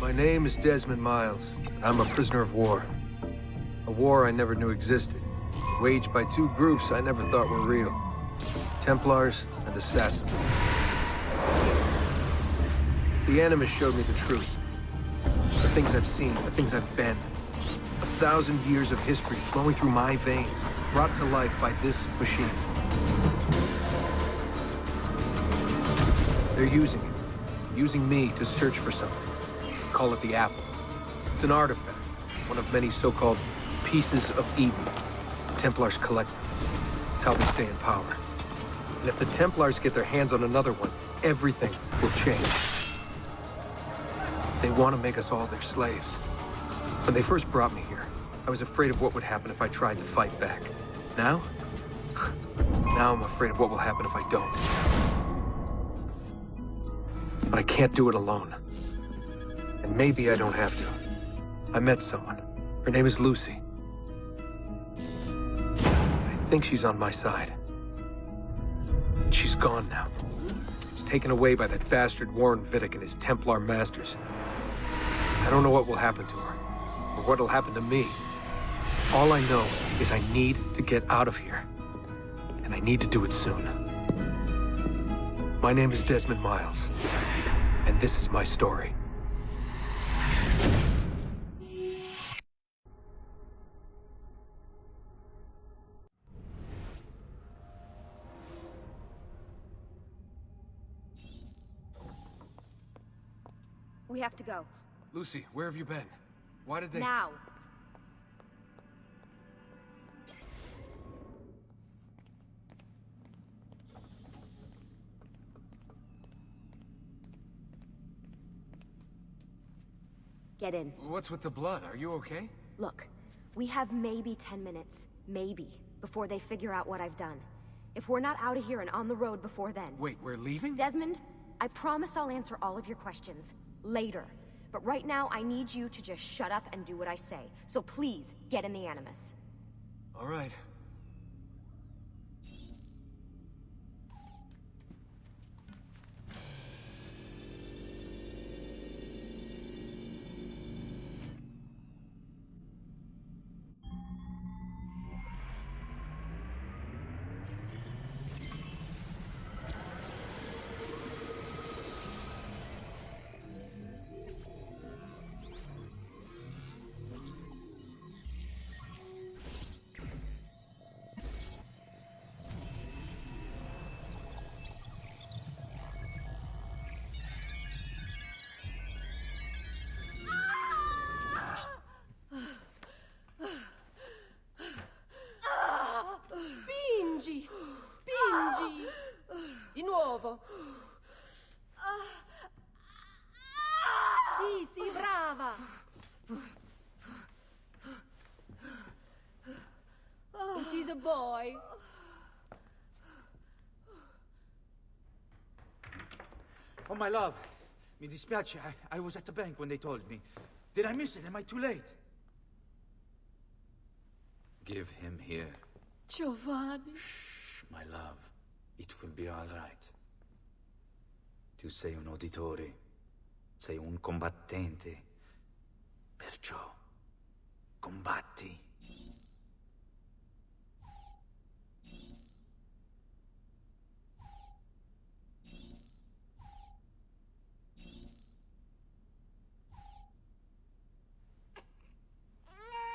My name is Desmond Miles, and I'm a prisoner of war. A war I never knew existed, waged by two groups I never thought were real. Templars and Assassins. The Animus showed me the truth. The things I've seen, the things I've been. 1,000 years of history flowing through my veins, brought to life by this machine. They're using it. Using me to search for something. Call it the Apple. It's an artifact, one of many so-called pieces of Eden. The Templars collect them. It's how they stay in power. And if the Templars get their hands on another one, everything will change. They want to make us all their slaves. When they first brought me here, I was afraid of what would happen if I tried to fight back. Now? Now I'm afraid of what will happen if I don't. But I can't do it alone. And maybe I don't have to. I met someone. Her name is Lucy. I think she's on my side. She's gone now. She's taken away by that bastard Warren Vidic and his Templar masters. I don't know what will happen to her, or what will happen to me. All I know is I need to get out of here. And I need to do it soon. My name is Desmond Miles, and this is my story. We have to go. Lucy, where have you been? Why did they... Now! Get in. What's with the blood? Are you okay? Look, we have maybe 10 minutes, maybe, before they figure out what I've done. If we're not out of here and on the road before then... Wait, we're leaving? Desmond, I promise I'll answer all of your questions. Later. But right now, I need you to just shut up and do what I say. So please, get in the Animus. All right. Spingi! Spingi! Di nuovo! Sì, sì, brava! It is a boy. Oh, my love. Mi dispiace. I was at the bank when they told me. Did I miss it? Am I too late? Give him here. Giovanni. Shh, my love. It will be all right. Tu sei un uditore. Sei un combattente. Perciò, combatti.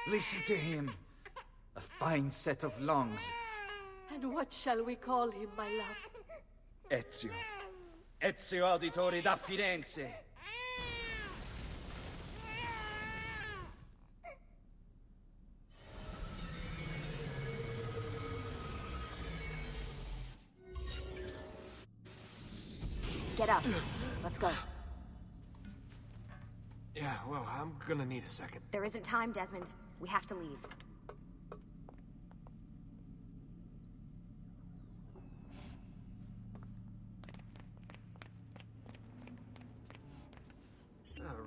Listen to him. A fine set of lungs. And what shall we call him, my love? Ezio. Ezio Auditore da Firenze. Get up. Let's go. Yeah, well, I'm gonna need a second. There isn't time, Desmond. We have to leave.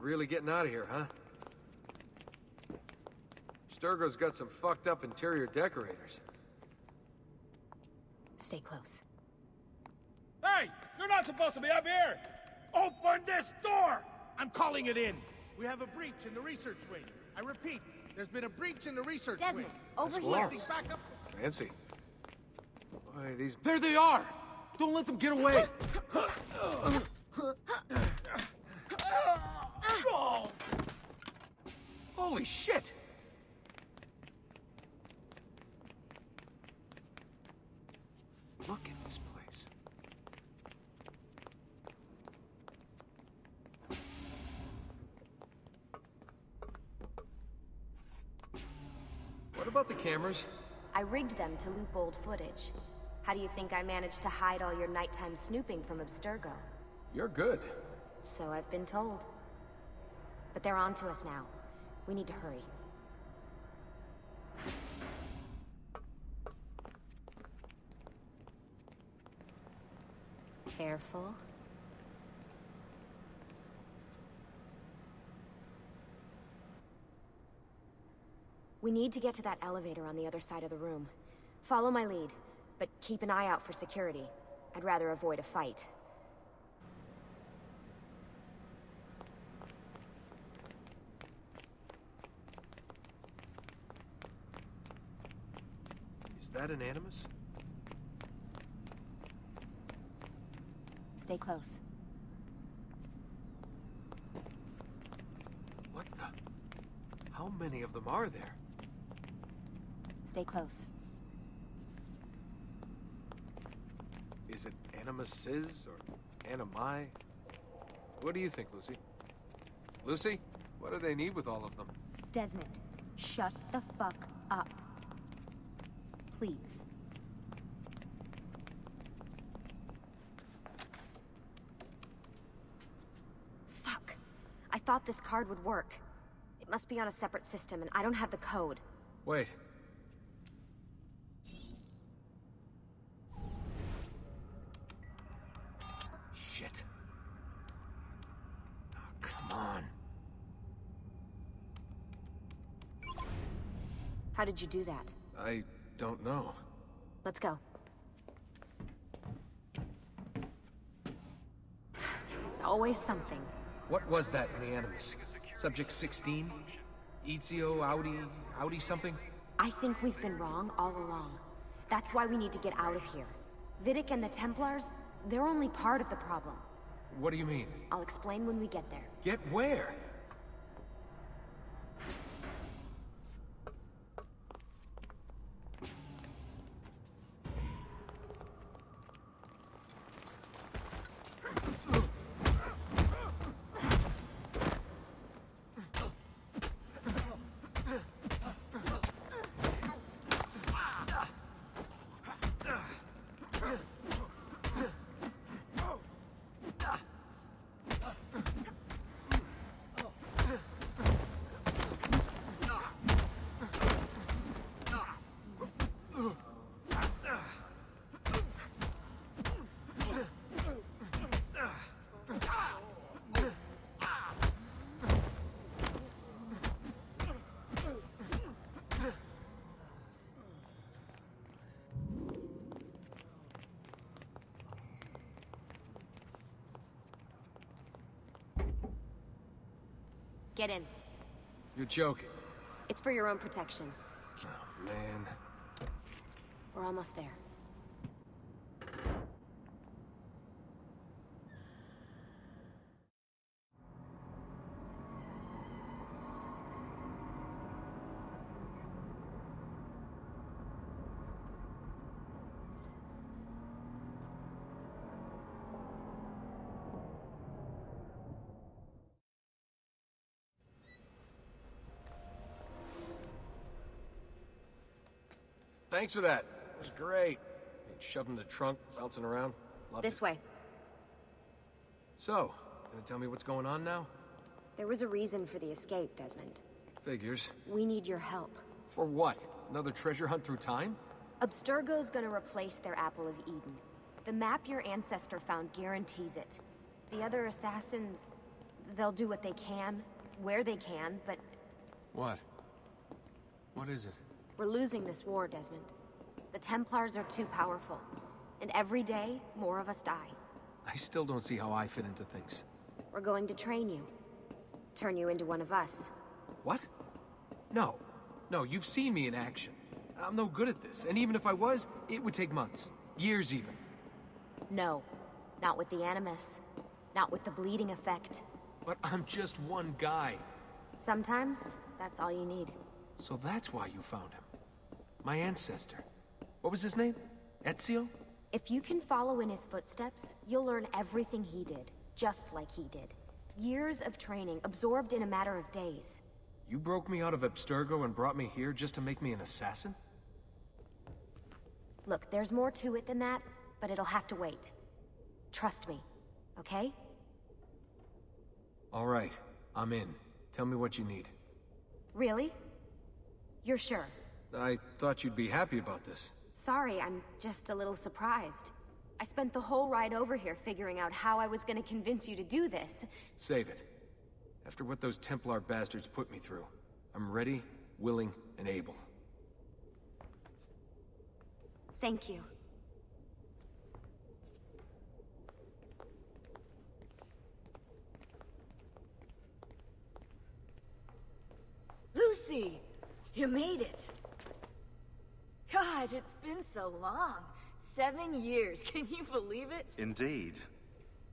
Really getting out of here, huh? Sturgo's got some fucked up interior decorators. Stay close. Hey! You're not supposed to be up here! Open this door! I'm calling it in! We have a breach in the research wing. I repeat, there's been a breach in the research Desmond, wing. over That's here. Lars. These back up. Fancy. Why, these... There they are! Don't let them get away! Holy shit! Look at this place. What about the cameras? I rigged them to loop old footage. How do you think I managed to hide all your nighttime snooping from Abstergo? You're good. So I've been told. But they're on to us now. We need to hurry. Careful. We need to get to that elevator on the other side of the room. Follow my lead, but keep an eye out for security. I'd rather avoid a fight. Is that an animus? Stay close. What the... How many of them are there? Stay close. Is it animuses or animi? What do you think, Lucy? Lucy? What do they need with all of them? Desmond, shut the fuck up. Please. Fuck. I thought this card would work. It must be on a separate system, and I don't have the code. Wait. Shit. Oh, come on. How did you do that? I don't know. Let's go. It's always something. What was that in the animus? Subject 16? Ezio, Audi something? I think we've been wrong all along. That's why we need to get out of here. Vidic and the Templars, they're only part of the problem. What do you mean? I'll explain when we get there. Get where? Get in. You're joking. It's for your own protection. Oh, man. We're almost there. Thanks for that. It was great. Shoved in the trunk, bouncing around. Loved This it. way. So, gonna tell me what's going on now? There was a reason for the escape, Desmond. Figures. We need your help. For what? Another treasure hunt through time? Abstergo's gonna replace their Apple of Eden. The map your ancestor found guarantees it. The other assassins, they'll do what they can, where they can, but What? What is it? we're losing this war, Desmond. The Templars are too powerful, and every day, more of us die. I still don't see how I fit into things. We're going to train you. Turn you into one of us. What? No. No, you've seen me in action. I'm no good at this, and even if I was, it would take months. Years even. No. Not with the Animus. Not with the bleeding effect. But I'm just one guy. Sometimes, that's all you need. So that's why you found him. My ancestor. What was his name? Ezio? If you can follow in his footsteps, you'll learn everything he did, just like he did. Years of training, absorbed in a matter of days. You broke me out of Abstergo and brought me here just to make me an assassin? Look, there's more to it than that, but it'll have to wait. Trust me, okay? All right, I'm in. Tell me what you need. Really? You're sure? I thought you'd be happy about this. Sorry, I'm just a little surprised. I spent the whole ride over here figuring out how I was gonna convince you to do this. Save it. After what those Templar bastards put me through, I'm ready, willing, and able. Thank you. Lucy! You made it! God, it's been so long. 7 years, can you believe it? Indeed.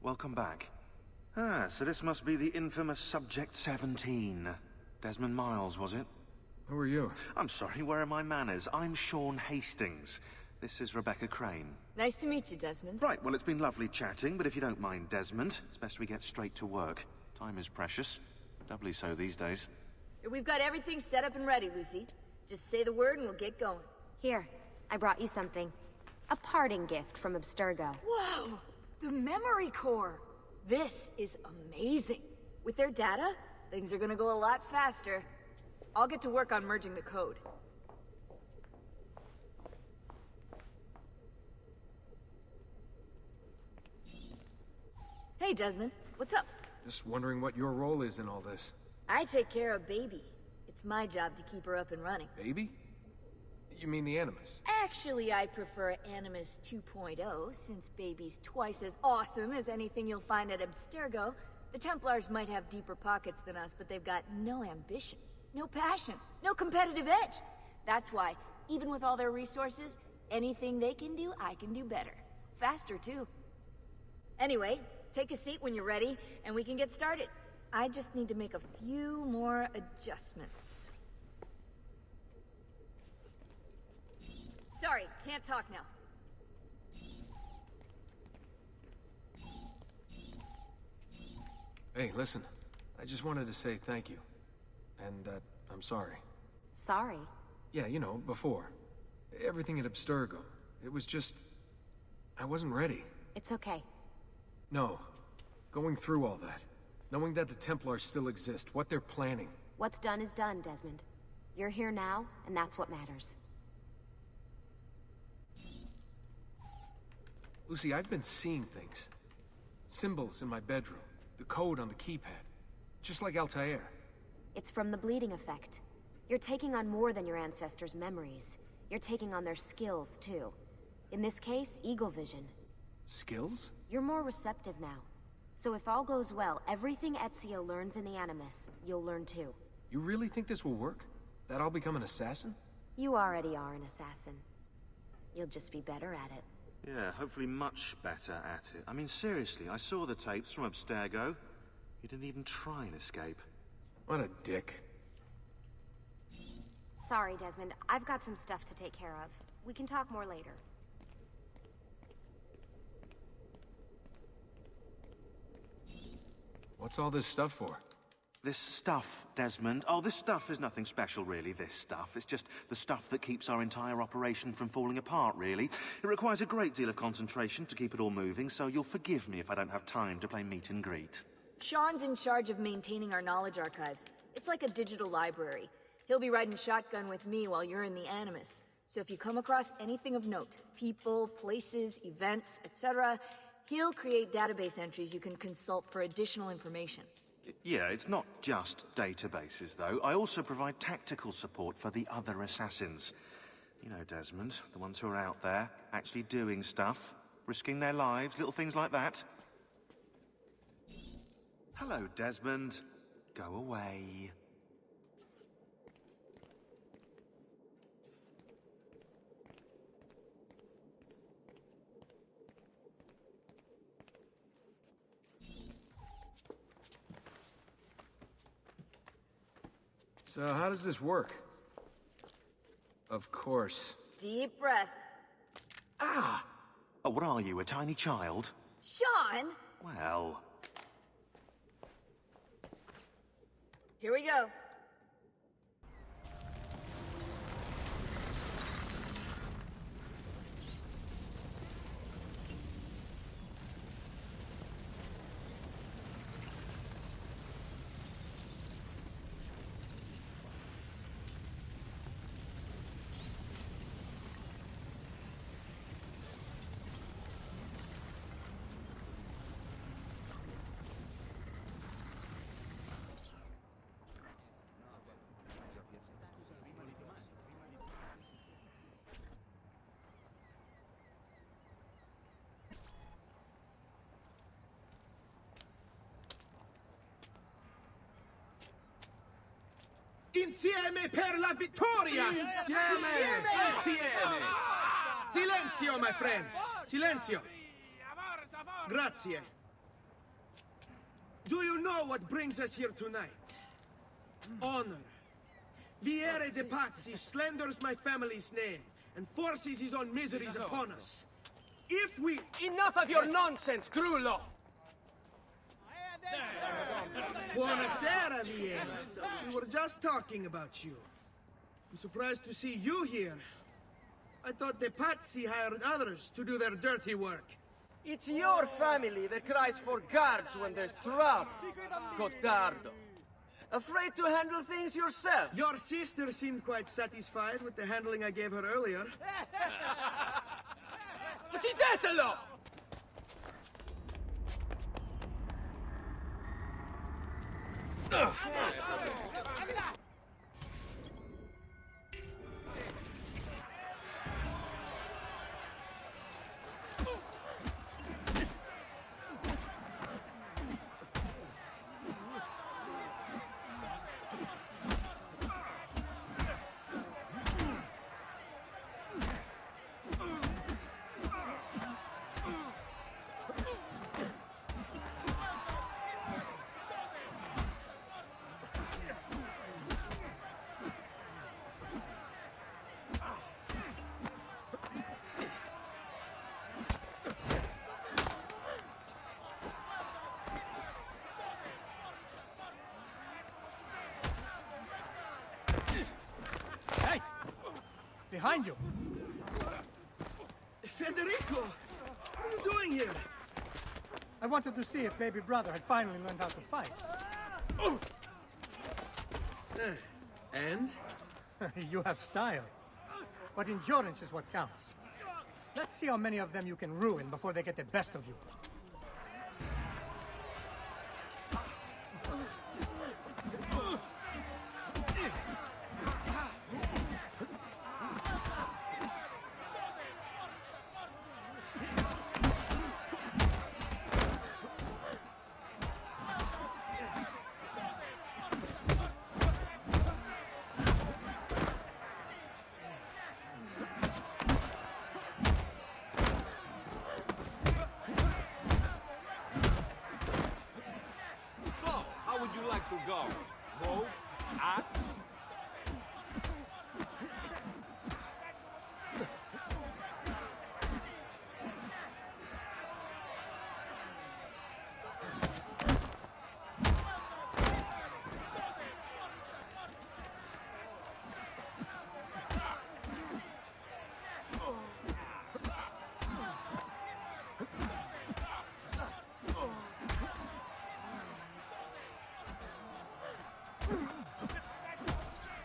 Welcome back. Ah, so this must be the infamous Subject 17. Desmond Miles, was it? Who are you? I'm sorry, where are my manners? I'm Sean Hastings. This is Rebecca Crane. Nice to meet you, Desmond. Right, well, it's been lovely chatting, but if you don't mind, Desmond, it's best we get straight to work. Time is precious. Doubly so these days. We've got everything set up and ready, Lucy. Just say the word and we'll get going. Here, I brought you something. A parting gift from Abstergo. Whoa! The memory core! This is amazing. With their data, things are gonna go a lot faster. I'll get to work on merging the code. Hey, Desmond. What's up? Just wondering what your role is in all this. I take care of Baby. It's my job to keep her up and running. Baby? You mean the Animus? Actually, I prefer Animus 2.0, since Baby's twice as awesome as anything you'll find at Abstergo. The Templars might have deeper pockets than us, but they've got no ambition, no passion, no competitive edge. That's why, even with all their resources, anything they can do, I can do better. Faster, too. Anyway, take a seat when you're ready, and we can get started. I just need to make a few more adjustments. Sorry, can't talk now. Hey, listen. I just wanted to say thank you. And that I'm sorry. Sorry. Yeah, you know, before. Everything at Abstergo. It was just... I wasn't ready. It's okay. No. Going through all that. Knowing that the Templars still exist, what they're planning. What's done is done, Desmond. You're here now, and that's what matters. Lucy, I've been seeing things. Symbols in my bedroom. The code on the keypad. Just like Altair. It's from the bleeding effect. You're taking on more than your ancestors' memories. You're taking on their skills, too. In this case, eagle vision. Skills? You're more receptive now. So if all goes well, everything Ezio learns in the Animus, you'll learn too. You really think this will work? That I'll become an assassin? You already are an assassin. You'll just be better at it. Yeah, hopefully much better at it. I mean, seriously, I saw the tapes from Abstergo. You didn't even try and escape. What a dick. Sorry, Desmond. I've got some stuff to take care of. We can talk more later. What's all this stuff for? This stuff, Desmond. Oh, this stuff is nothing special, really, this stuff. It's just the stuff that keeps our entire operation from falling apart, really. It requires a great deal of concentration to keep it all moving, so you'll forgive me if I don't have time to play meet and greet. Sean's in charge of maintaining our knowledge archives. It's like a digital library. He'll be riding shotgun with me while you're in the Animus. So if you come across anything of note, people, places, events, etc., he'll create database entries you can consult for additional information. Yeah, it's not just databases, though. I also provide tactical support for the other assassins. You know, Desmond, the ones who are out there, actually doing stuff, risking their lives, little things like that. Hello, Desmond. Go away. So how does this work? Of course. Deep breath. Ah! Oh, what are you, a tiny child? Sean! Well... Here we go. Insieme per la vittoria! Insieme! Insieme! Silenzio, my friends! Silenzio! Grazie. Do you know what brings us here tonight? Honor. Viere de Pazzi slanders my family's name and forces his own miseries upon us. If we... Enough of your nonsense, Grullo! Buonasera, Viera. We were just talking about you. I'm surprised to see you here. I thought the Pazzi hired others to do their dirty work. It's your family that cries for guards when there's trouble, Gottardo. Afraid to handle things yourself? Your sister seemed quite satisfied with the handling I gave her earlier. Uccidetelo! Hey! Behind you! Federico! What are you doing here? I wanted to see if baby brother had finally learned how to fight. And? You have style. But endurance is what counts. Let's see how many of them you can ruin before they get the best of you. So, how would you like to go? Bow? Axe?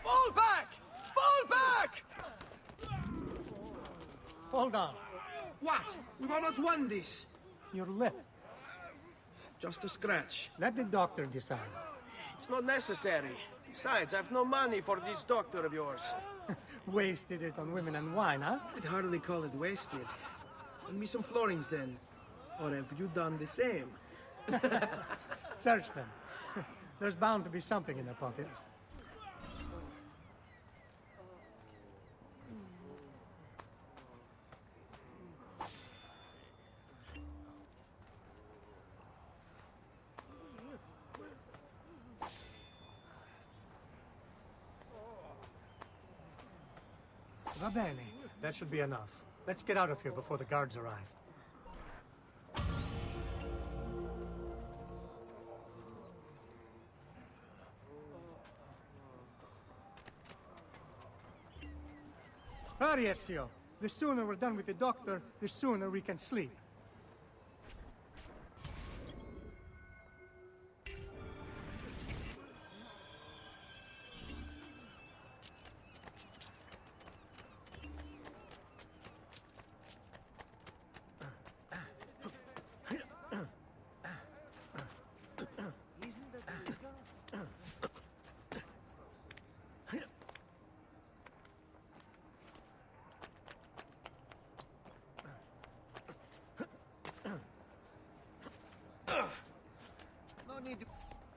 Fall back! Fall back! Hold on. What? We've almost won this. Your lip. Just a scratch. Let the doctor decide. It's not necessary. Besides, I've no money for this doctor of yours. Wasted it on women and wine, huh? I'd hardly call it wasted. Lend me some florins then. Or have you done the same? Search them. There's bound to be something in their pockets. Va bene. That should be enough. Let's get out of here before the guards arrive. Hurry, Ezio. The sooner we're done with the doctor, the sooner we can sleep.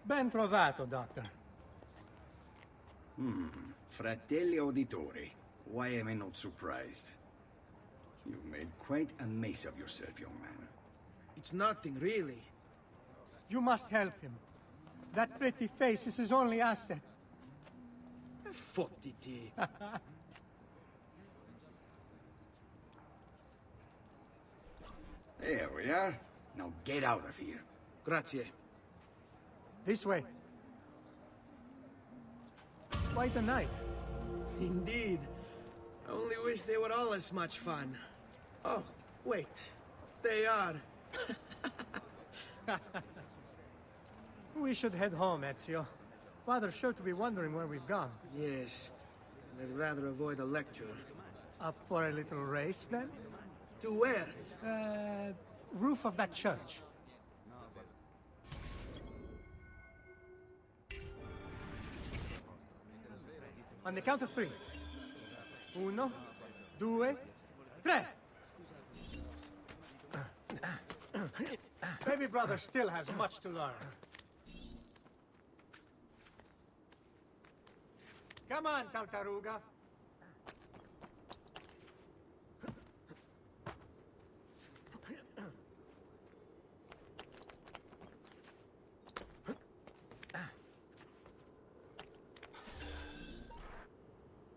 Ben trovato, Doctor. Fratelli auditori, why am I not surprised? You've made quite a mess of yourself, young man. It's nothing, really. You must help him. That pretty face is his only asset. Fottiti. There we are. Now get out of here. Grazie. This way. Quite a night. Indeed. I only wish they were all as much fun. Oh, wait. They are. We should head home, Ezio. Father's sure to be wondering where we've gone. Yes. And I'd rather avoid a lecture. Up for a little race, then? To where? Roof of that church. On the count of three. Uno, due, tre. Baby brother still has much to learn. Come on, Tartaruga.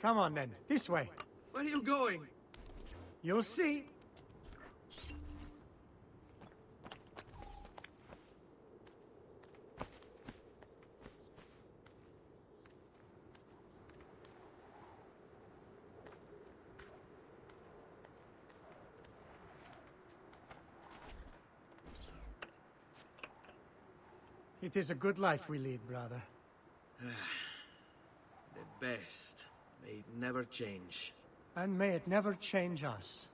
Come on, then. This way. Where are you going? You'll see. It is a good life we lead, brother. The best. May it never change. And may it never change us.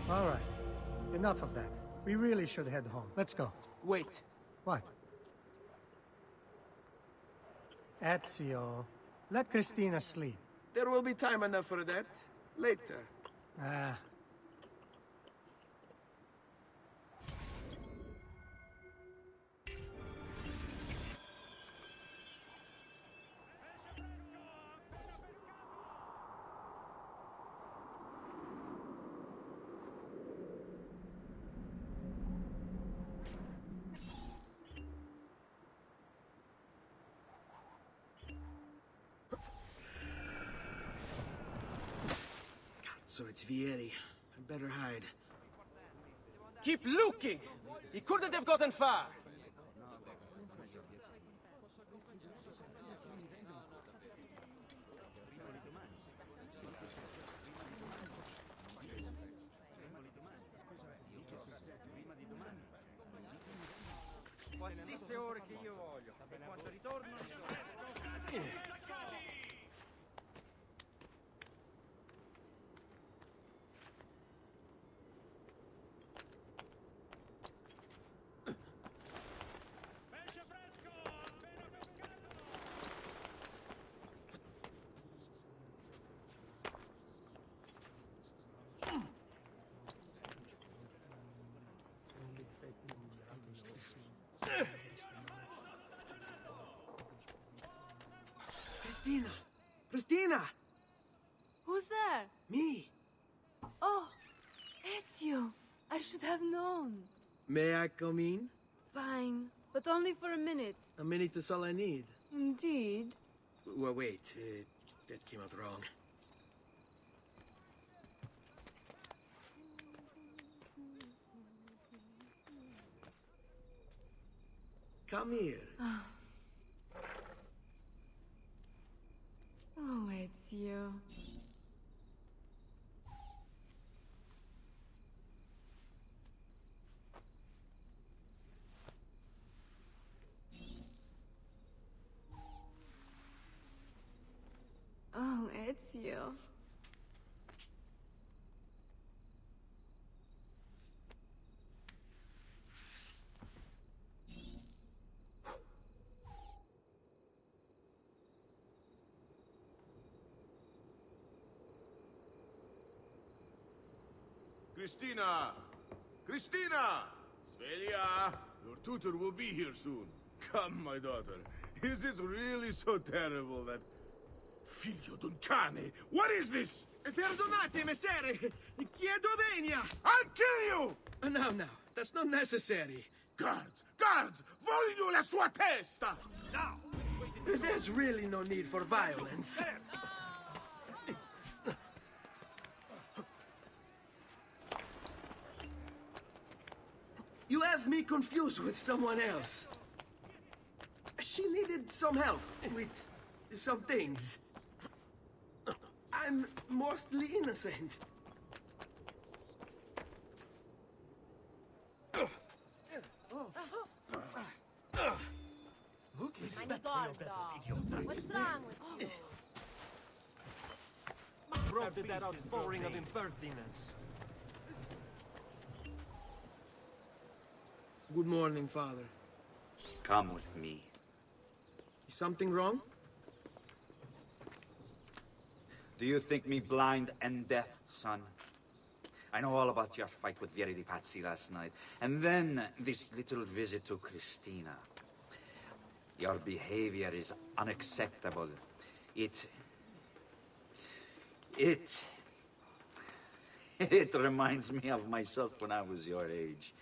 All right. Enough of that. We really should head home. Let's go. Wait. What? Ezio, let Christina sleep. There will be time enough for that. Later. Ah. So it's Vieri. I'd better hide. Keep looking! He couldn't have gotten far! Qualsiasi ore che io voglio. E quando ritorno... Christina! Christina! Who's there? Me! Oh, Ezio. I should have known. May I come in? Fine, but only for a minute. A minute is all I need. Indeed. Well, wait. That came out wrong. Come here. Oh, Ezio. Oh, Ezio. Christina! Christina! Svelia! Your tutor will be here soon. Come, my daughter. Is it really so terrible that... Figlio d'un cane! What is this? Perdonate, messere! Chiedo venia! I'll kill you! No, that's not necessary. Guards! Guards! Voglio la sua testa! There's really no need for violence. You have me confused with someone else. She needed some help with some things. I'm mostly innocent. Look, respect for your betters, idiot. What's wrong with you? Broke that outpouring of impertinence. Good morning, Father. Come with me. Is something wrong? Do you think me blind and deaf, son? I know all about your fight with Vieri di Pazzi last night. And then this little visit to Christina. Your behavior is unacceptable. It reminds me of myself when I was your age.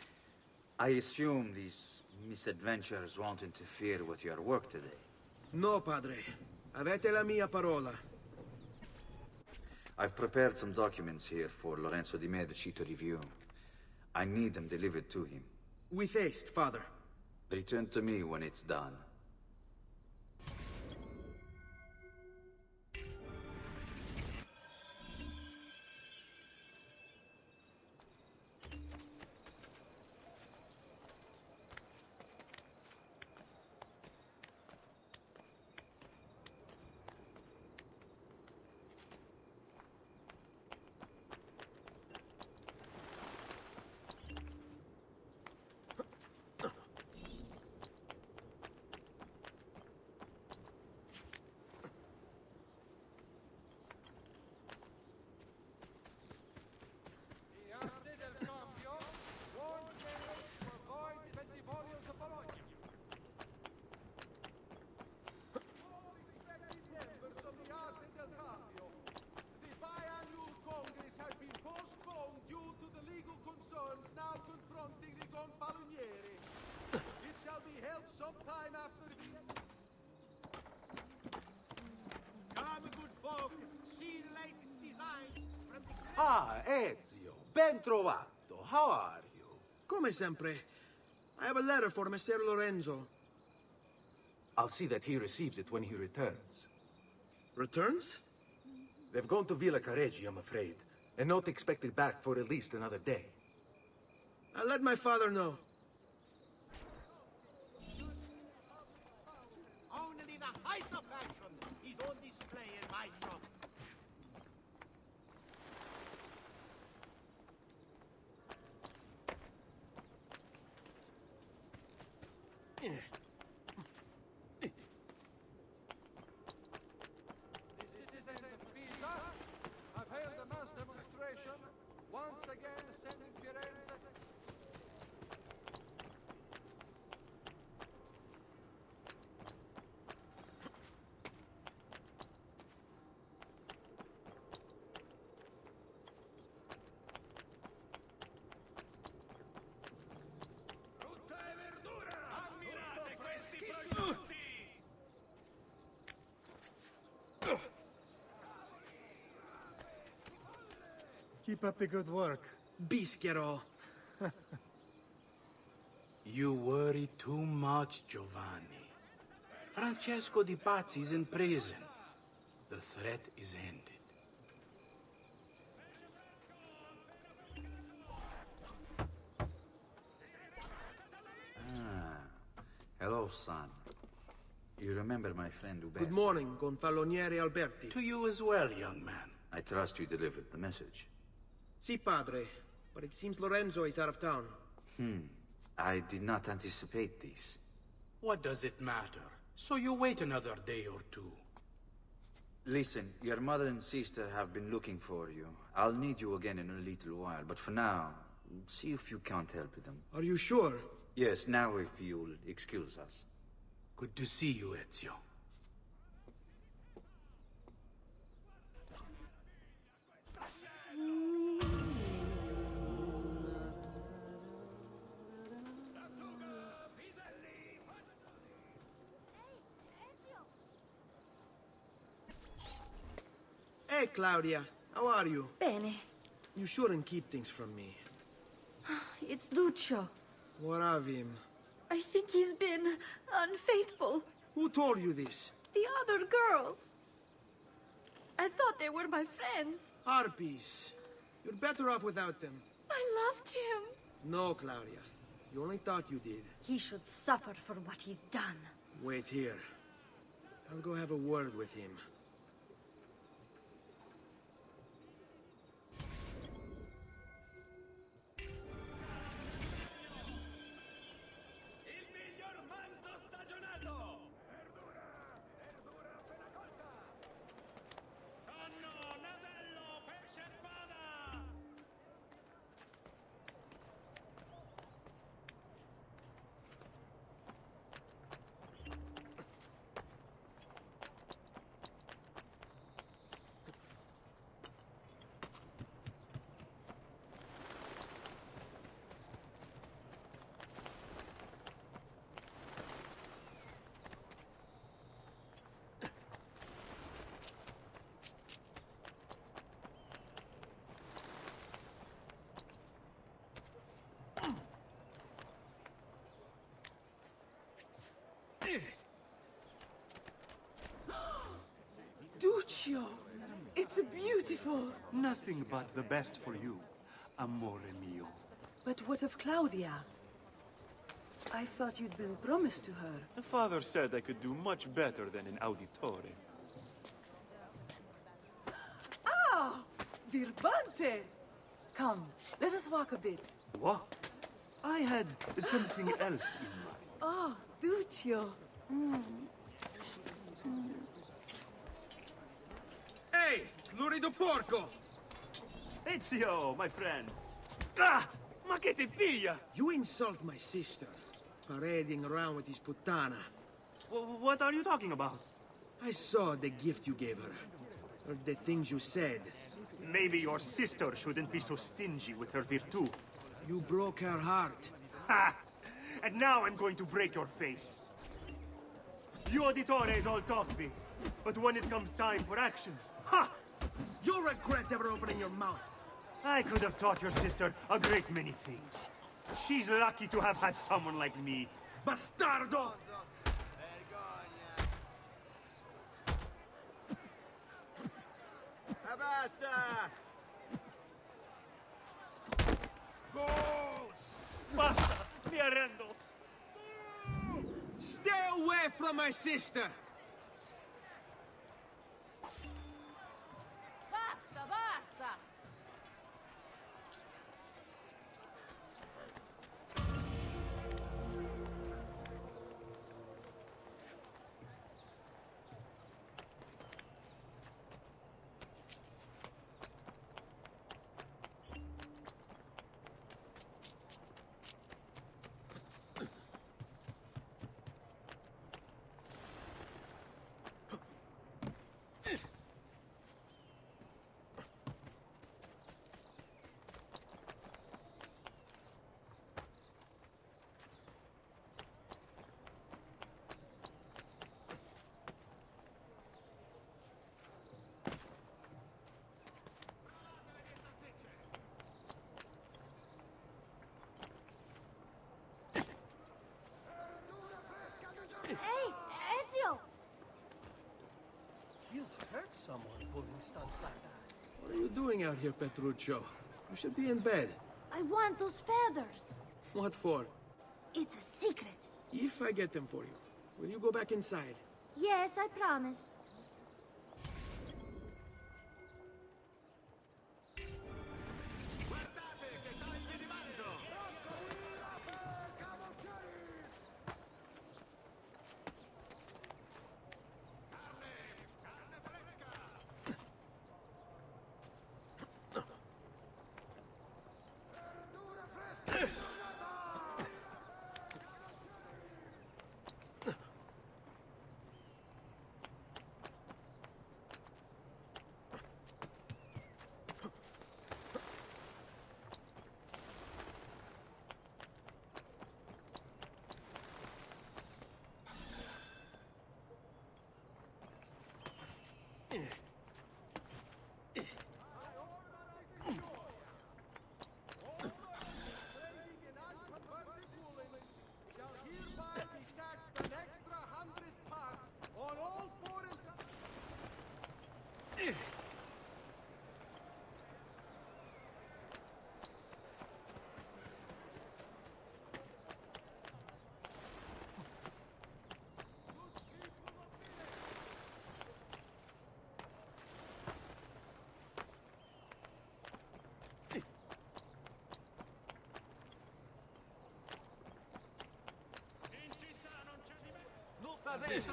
I assume these misadventures won't interfere with your work today. No, Padre. Avete la mia parola. I've prepared some documents here for Lorenzo di Medici to review. I need them delivered to him. With haste, Father. Return to me when it's done. Ah, Ezio, ben trovato. How are you? Come sempre. I have a letter for Messer Lorenzo. I'll see that he receives it when he returns. Returns? They've gone to Villa Careggi, I'm afraid, and not expected back for at least another day. I'll let my father know. Only the height of fashion is on display in my shop. I've held a mass demonstration, once again sending Firenze. Keep up the good work. Bischero. You worry too much, Giovanni. Francesco di Pazzi is in prison. The threat is ended. Hello, son. You remember my friend Ubeto? Good morning, Gonfaloniere Alberti. To you as well, young man. I trust you delivered the message. Si, padre. But it seems Lorenzo is out of town. I did not anticipate this. What does it matter? So you wait another day or two. Listen, your mother and sister have been looking for you. I'll need you again in a little while, but for now, see if you can't help them. Are you sure? Yes, now if you'll excuse us. Good to see you, Ezio. Hey, Claudia. How are you? Bene. You shouldn't keep things from me. It's Lucio. What of him? I think he's been unfaithful. Who told you this? The other girls. I thought they were my friends. Harpies. You're better off without them. I loved him. No, Claudia. You only thought you did. He should suffer for what he's done. Wait here. I'll go have a word with him. Duccio! It's beautiful! Nothing but the best for you, amore mio. But what of Claudia? I thought you'd been promised to her. The father said I could do much better than in Auditore. Ah! Birbante! Come, let us walk a bit. What? I had something else in mind. Oh, Duccio. Hey, lurido porco! Ezio, my friend. Ah! Ma che ti piglia? You insult my sister, parading around with this puttana. What are you talking about? I saw the gift you gave her. Heard the things you said. Maybe your sister shouldn't be so stingy with her virtù. You broke her heart. Ha! And now I'm going to break your face. You auditores all talk big, but when it comes time for action, ha! You'll regret ever opening your mouth. I could have taught your sister a great many things. She's lucky to have had someone like me. Bastardo! Basta! Basta! Mi arrendo! Stay away from my sister! Basta, basta! someone pulling stunts like that. What are you doing out here, Petruccio? You should be in bed. I want those feathers. What for? It's a secret. If I get them for you, will you go back inside? Yes, I promise.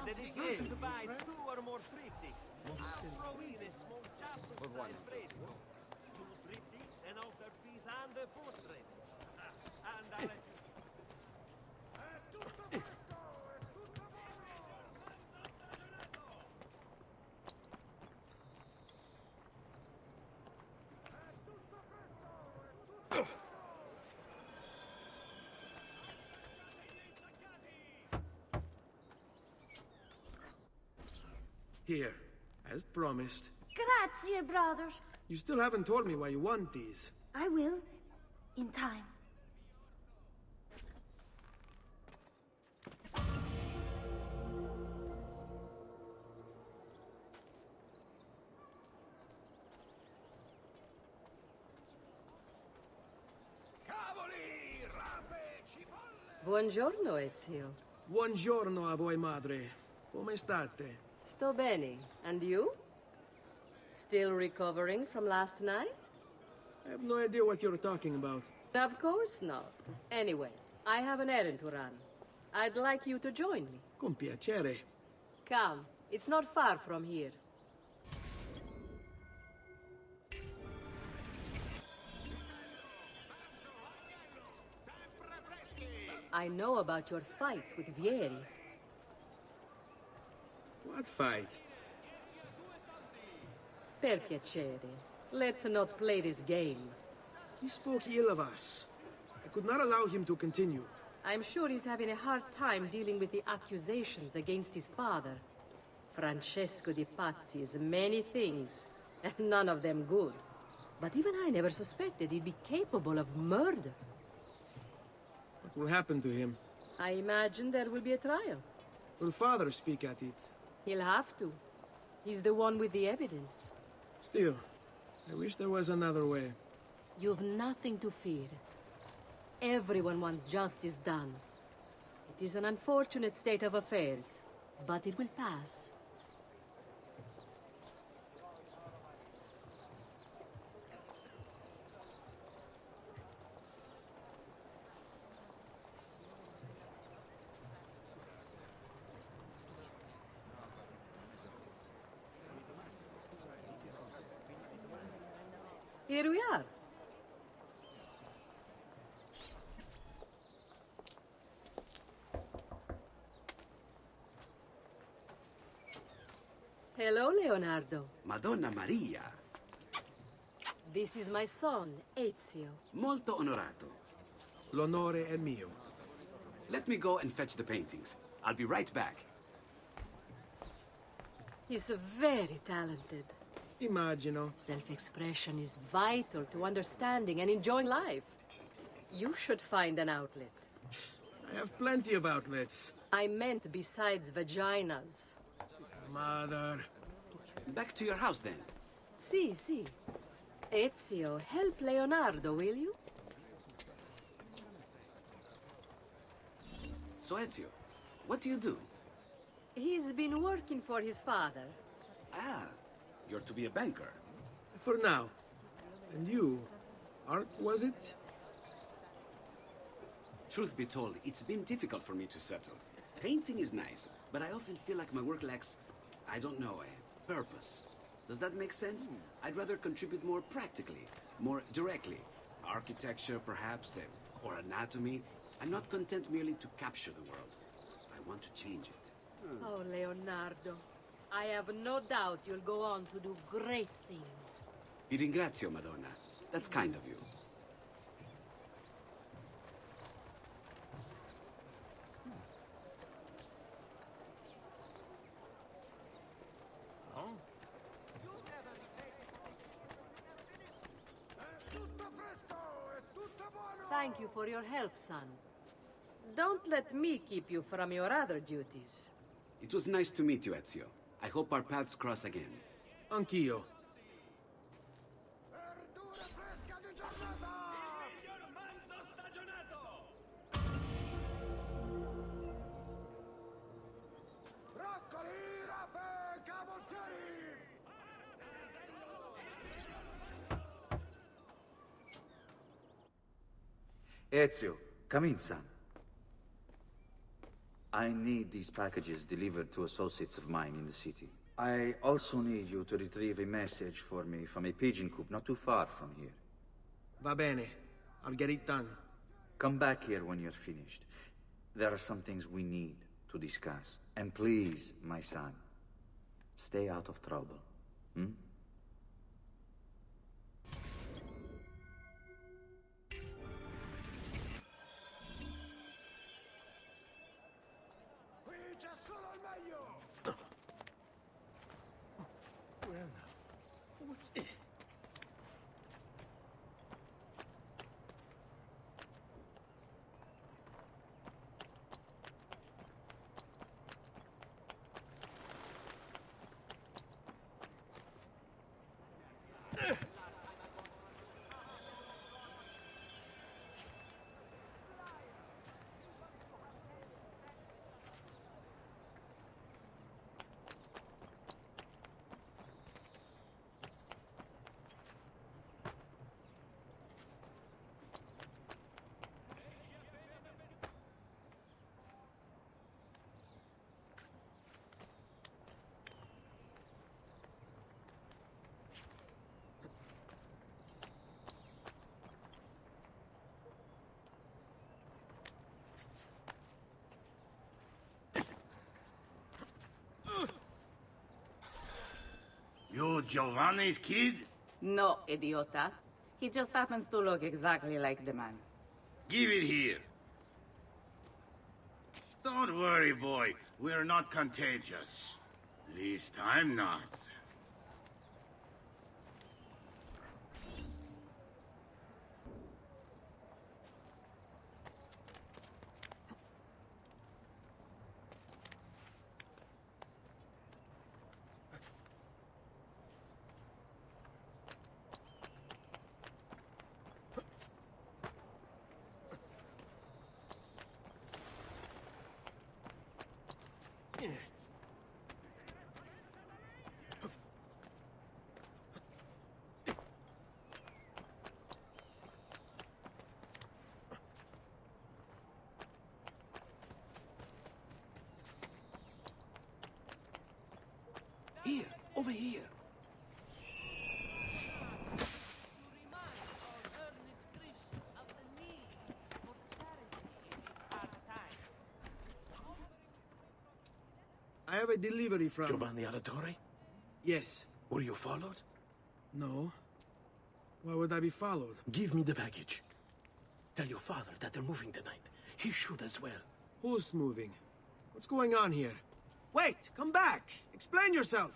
Dedication to buy 2 or more triptychs. I'll throw in a small chapel-sized fresco. 2 triptychs, an altarpiece, and a portrait. And I'll let you... Here, as promised. Grazie, brother. You still haven't told me why you want these. I will. In time. Buongiorno, Ezio. Buongiorno a voi, madre. Come state? Sto bene. And you? Still recovering from last night? I have no idea what you're talking about. Of course not. Anyway, I have an errand to run. I'd like you to join me. Con piacere. Come, it's not far from here. I know about your fight with Vieri. What fight? Per piacere. Let's not play this game. He spoke ill of us. I could not allow him to continue. I'm sure he's having a hard time dealing with the accusations against his father. Francesco di Pazzi is many things, and none of them good. But even I never suspected he'd be capable of murder. What will happen to him? I imagine there will be a trial. Will father speak at it? He'll have to. He's the one with the evidence. Still, I wish there was another way. You've nothing to fear. Everyone wants justice done. It is an unfortunate state of affairs, but it will pass. Here we are. Hello, Leonardo. Madonna Maria. This is my son, Ezio. Molto onorato. L'onore è mio. Let me go and fetch the paintings. I'll be right back. He's very talented. Immagino. Self-expression is vital to understanding and enjoying life. You should find an outlet. I have plenty of outlets. I meant besides vaginas. Mother. Back to your house, then. Si, si. Ezio, help Leonardo, will you? So, Ezio, what do you do? He's been working for his father. Ah, you're to be a banker. For now. And you, art, was it? Truth be told, it's been difficult for me to settle. Painting is nice, but I often feel like my work lacks, I don't know, a purpose. Does that make sense? I'd rather contribute more practically, more directly. Architecture, perhaps, or anatomy. I'm not content merely to capture the world. I want to change it. Oh, Leonardo. I have no doubt you'll go on to do great things. Vi ringrazio, Madonna. That's kind of you. Thank you for your help, son. Don't let me keep you from your other duties. It was nice to meet you, Ezio. I hope our paths cross again. Anch'io. Ezio, come in, son. I need these packages delivered to associates of mine in the city. I also need you to retrieve a message for me from a pigeon coop not too far from here. Va bene. I'll get it done. Come back here when you're finished. There are some things we need to discuss. And please, my son, stay out of trouble. Hmm? You Giovanni's kid? No, idiota. He just happens to look exactly like the man. Give it here. Don't worry, boy. We're not contagious. At least I'm not. Here, over here. I have a delivery from... Giovanni Auditore? Yes. Were you followed? No. Why would I be followed? Give me the package. Tell your father that they're moving tonight. He should as well. Who's moving? What's going on here? Wait! Come back! Explain yourself!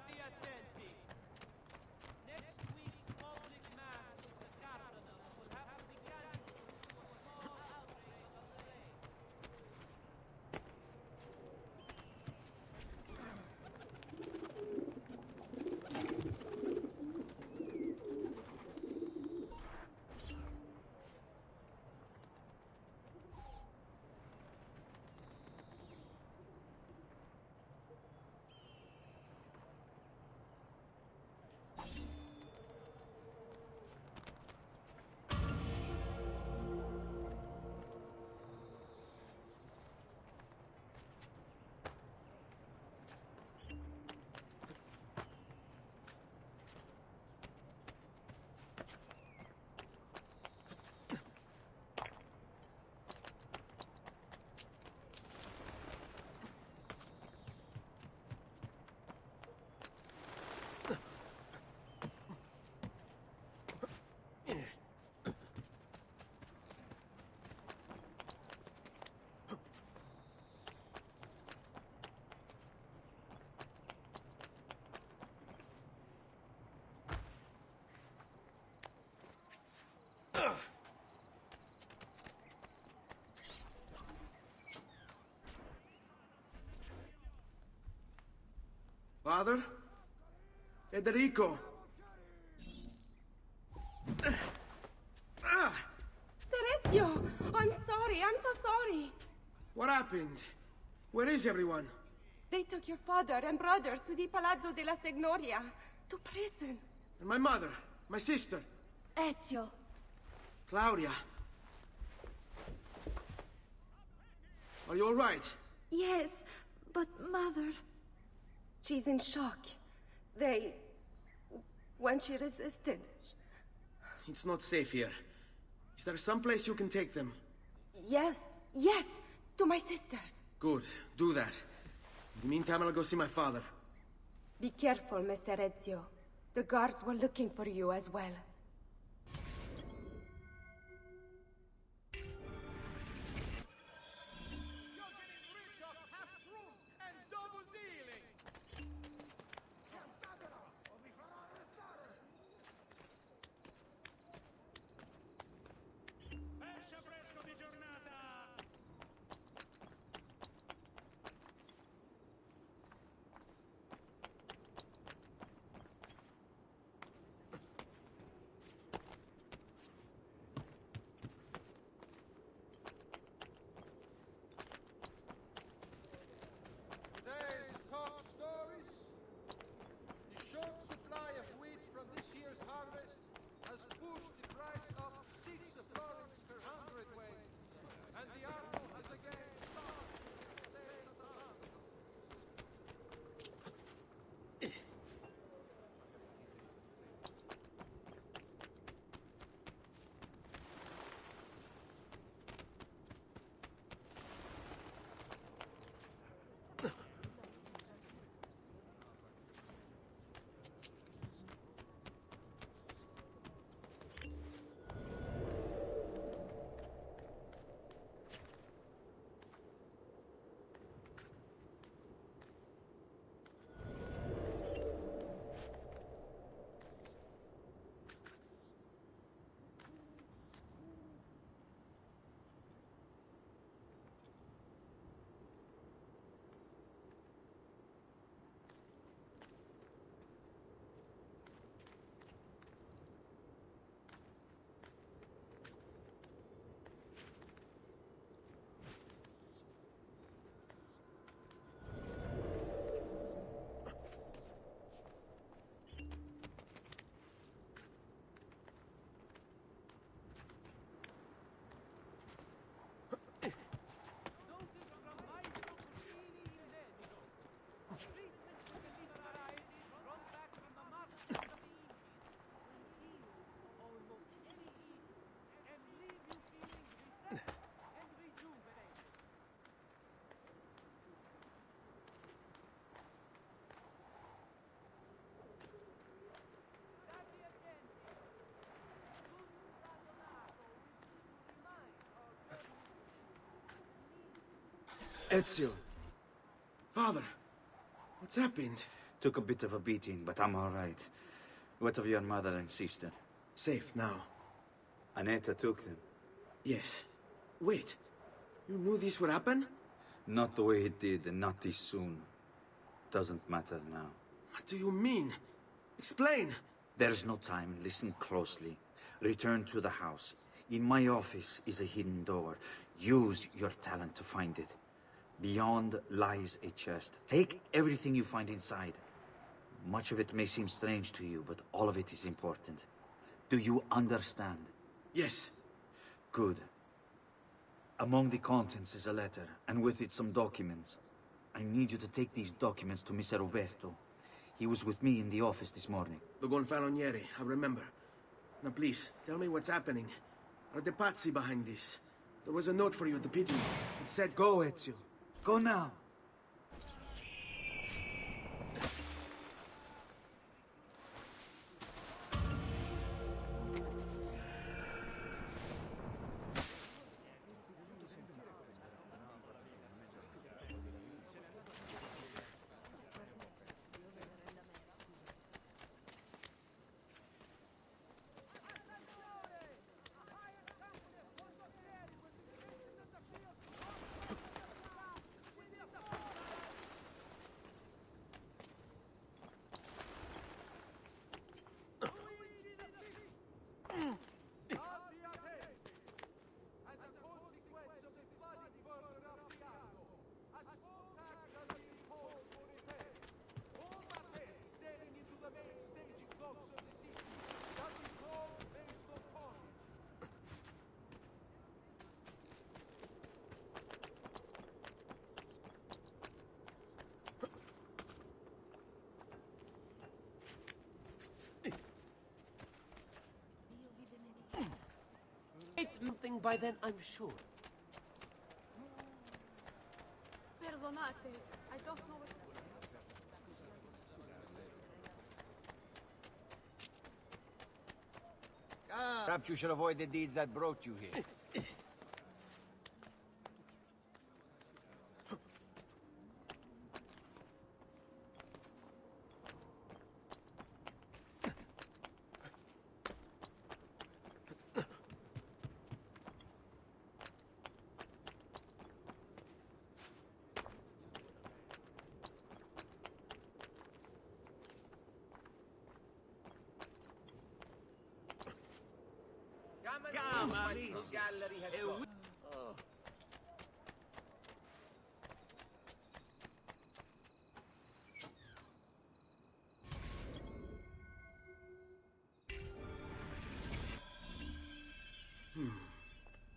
State attenti. Father? Federico! Serezio! I'm sorry, I'm so sorry. What happened? Where is everyone? They took your father and brothers to the Palazzo della Signoria, to prison. And my mother? My sister? Ezio. Claudia? Are you all right? Yes, but Mother... She's in shock. When she resisted... It's not safe here. Is there some place you can take them? Yes, to my sisters. Good, do that. In the meantime, I'll go see my father. Be careful, Messer Ezio. The guards were looking for you as well. Today's top stories. The short supply of wheat from this year's harvest has pushed the price up 6 florins per hundredweight, and the arrow has again lost the state of the land. Ezio. Father, what's happened? Took a bit of a beating, but I'm all right. What of your mother and sister? Safe now. Annetta took them. Yes. Wait. You knew this would happen? Not the way it did, and not this soon. Doesn't matter now. What do you mean? Explain. There's no time. Listen closely. Return to the house. In my office is a hidden door. Use your talent to find it. Beyond lies a chest. Take everything you find inside. Much of it may seem strange to you, but all of it is important. Do you understand? Yes. Good. Among the contents is a letter, and with it some documents. I need you to take these documents to Mr. Roberto. He was with me in the office this morning. The Gonfaloniere, I remember. Now please, tell me what's happening. Are the Pazzi behind this? There was a note for you at the pigeon. It said, "Go, Ezio. Go now." by then, I'm sure. Perdonate, I don't know what... Perhaps you should avoid the deeds that brought you here.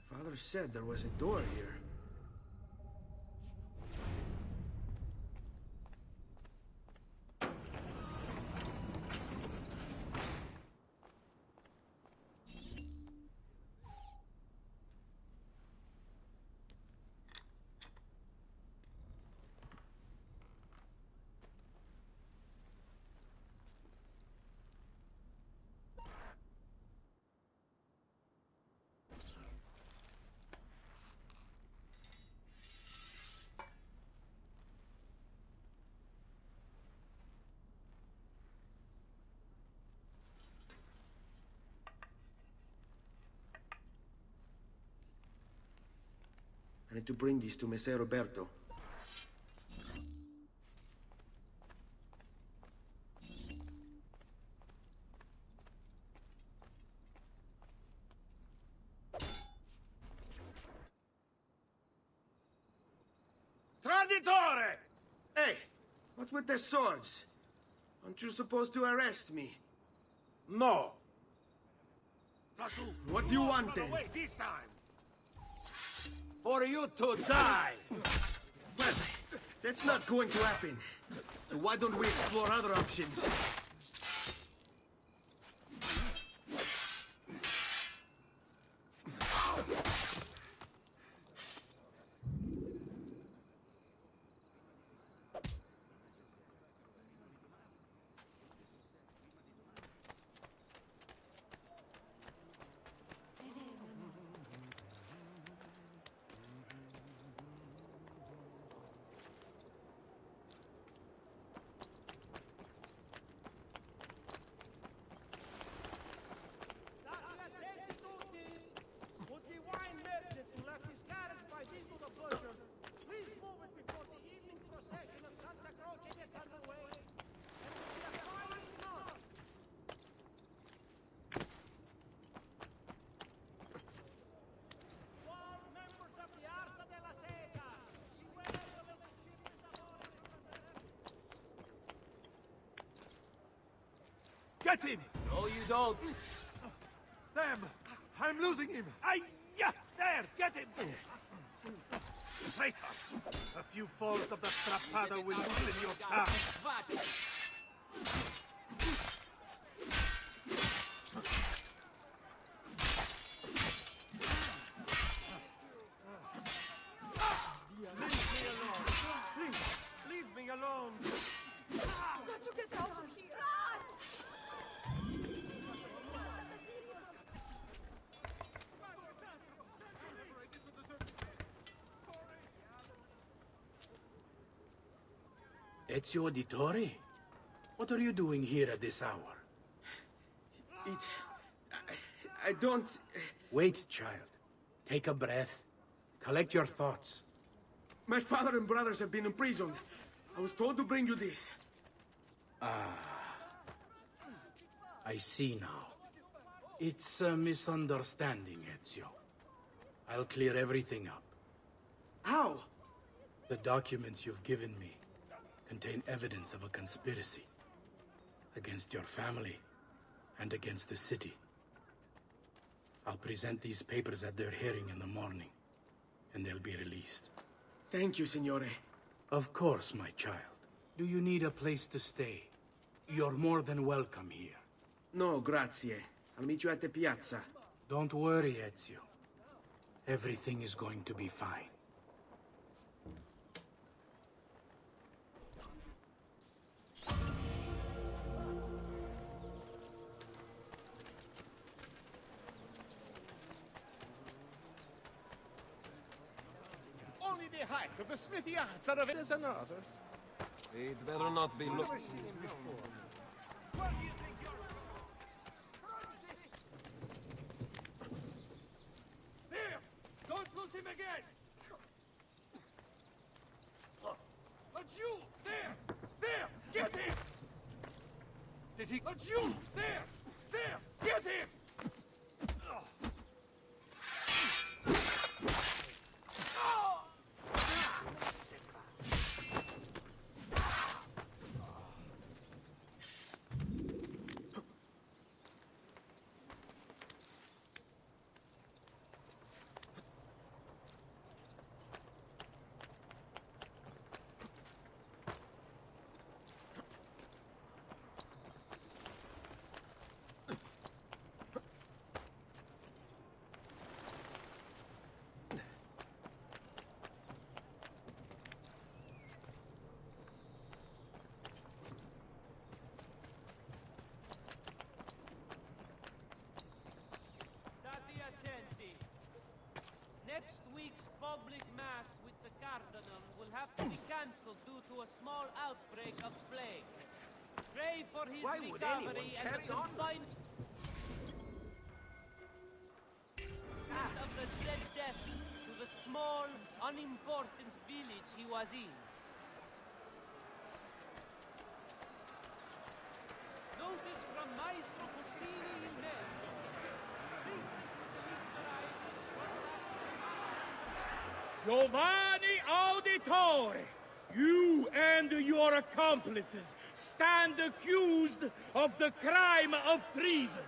Father said there was a door here. I need to bring this to Messer Roberto. Traditore! Hey, what's with the swords? Aren't you supposed to arrest me? No. What do you want then? Wait, this time. For you to die! Well, that's not going to happen. So why don't we explore other options? Get him! No, you don't. Damn! I'm losing him! Aye-ya! There! Get him! Traitor! A few folds of the strappada will loosen your tongue. Leave me alone! Got to get out of here! Echioi? What are you doing here at this hour? I don't... Wait, child. Take a breath. Collect your thoughts. My father and brothers have been imprisoned. I was told to bring you this. I see now. It's a misunderstanding, Ezio. I'll clear everything up. How? The documents you've given me contain evidence of a conspiracy against your family and against the city. I'll present these papers at their hearing in the morning, and they'll be released. Thank you, Signore. Of course, my child. Do you need a place to stay? You're more than welcome here. No, grazie. I'll meet you at the piazza. Don't worry, Ezio. everything is going to be fine. Only the height of the smithy arts are of it as others. They'd better not be looking. There! Don't lose him again! A Jew! There! There! Get him! Did he... A Jew! There! There! Get him! Next week's public mass with the cardinal will have to be cancelled due to a small outbreak of plague. Pray for his Why would anyone recovery and carry the on? confinement of the said death to the small, unimportant village he was in. Notice from Maestro Corsini in May. Giovanni Auditore, you and your accomplices stand accused of the crime of treason.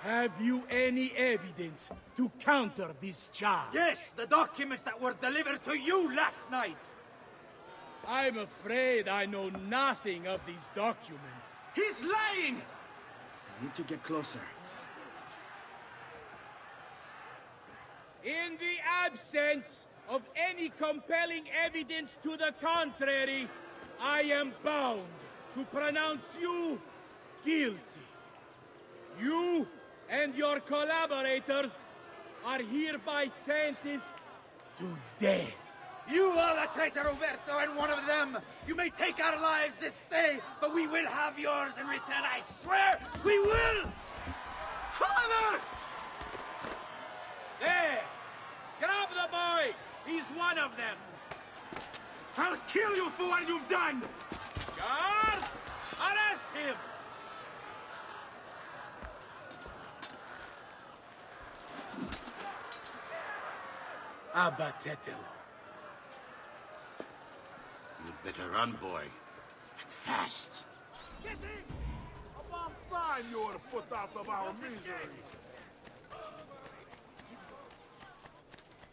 Have you any evidence to counter this charge? Yes, the documents that were delivered to you last night. I'm afraid I know nothing of these documents. He's lying! I need to get closer. In the absence of any compelling evidence to the contrary, I am bound to pronounce you guilty. You and your collaborators are hereby sentenced to death. You are the traitor, Uberto, and one of them. You may take our lives this day, but we will have yours in return, I swear! We will! Father! There! Grab the boy! He's one of them! I'll kill you for what you've done! Guards! Arrest him! Abatetelo. You'd better run, boy. And fast. Get in! About time you were put out of our misery.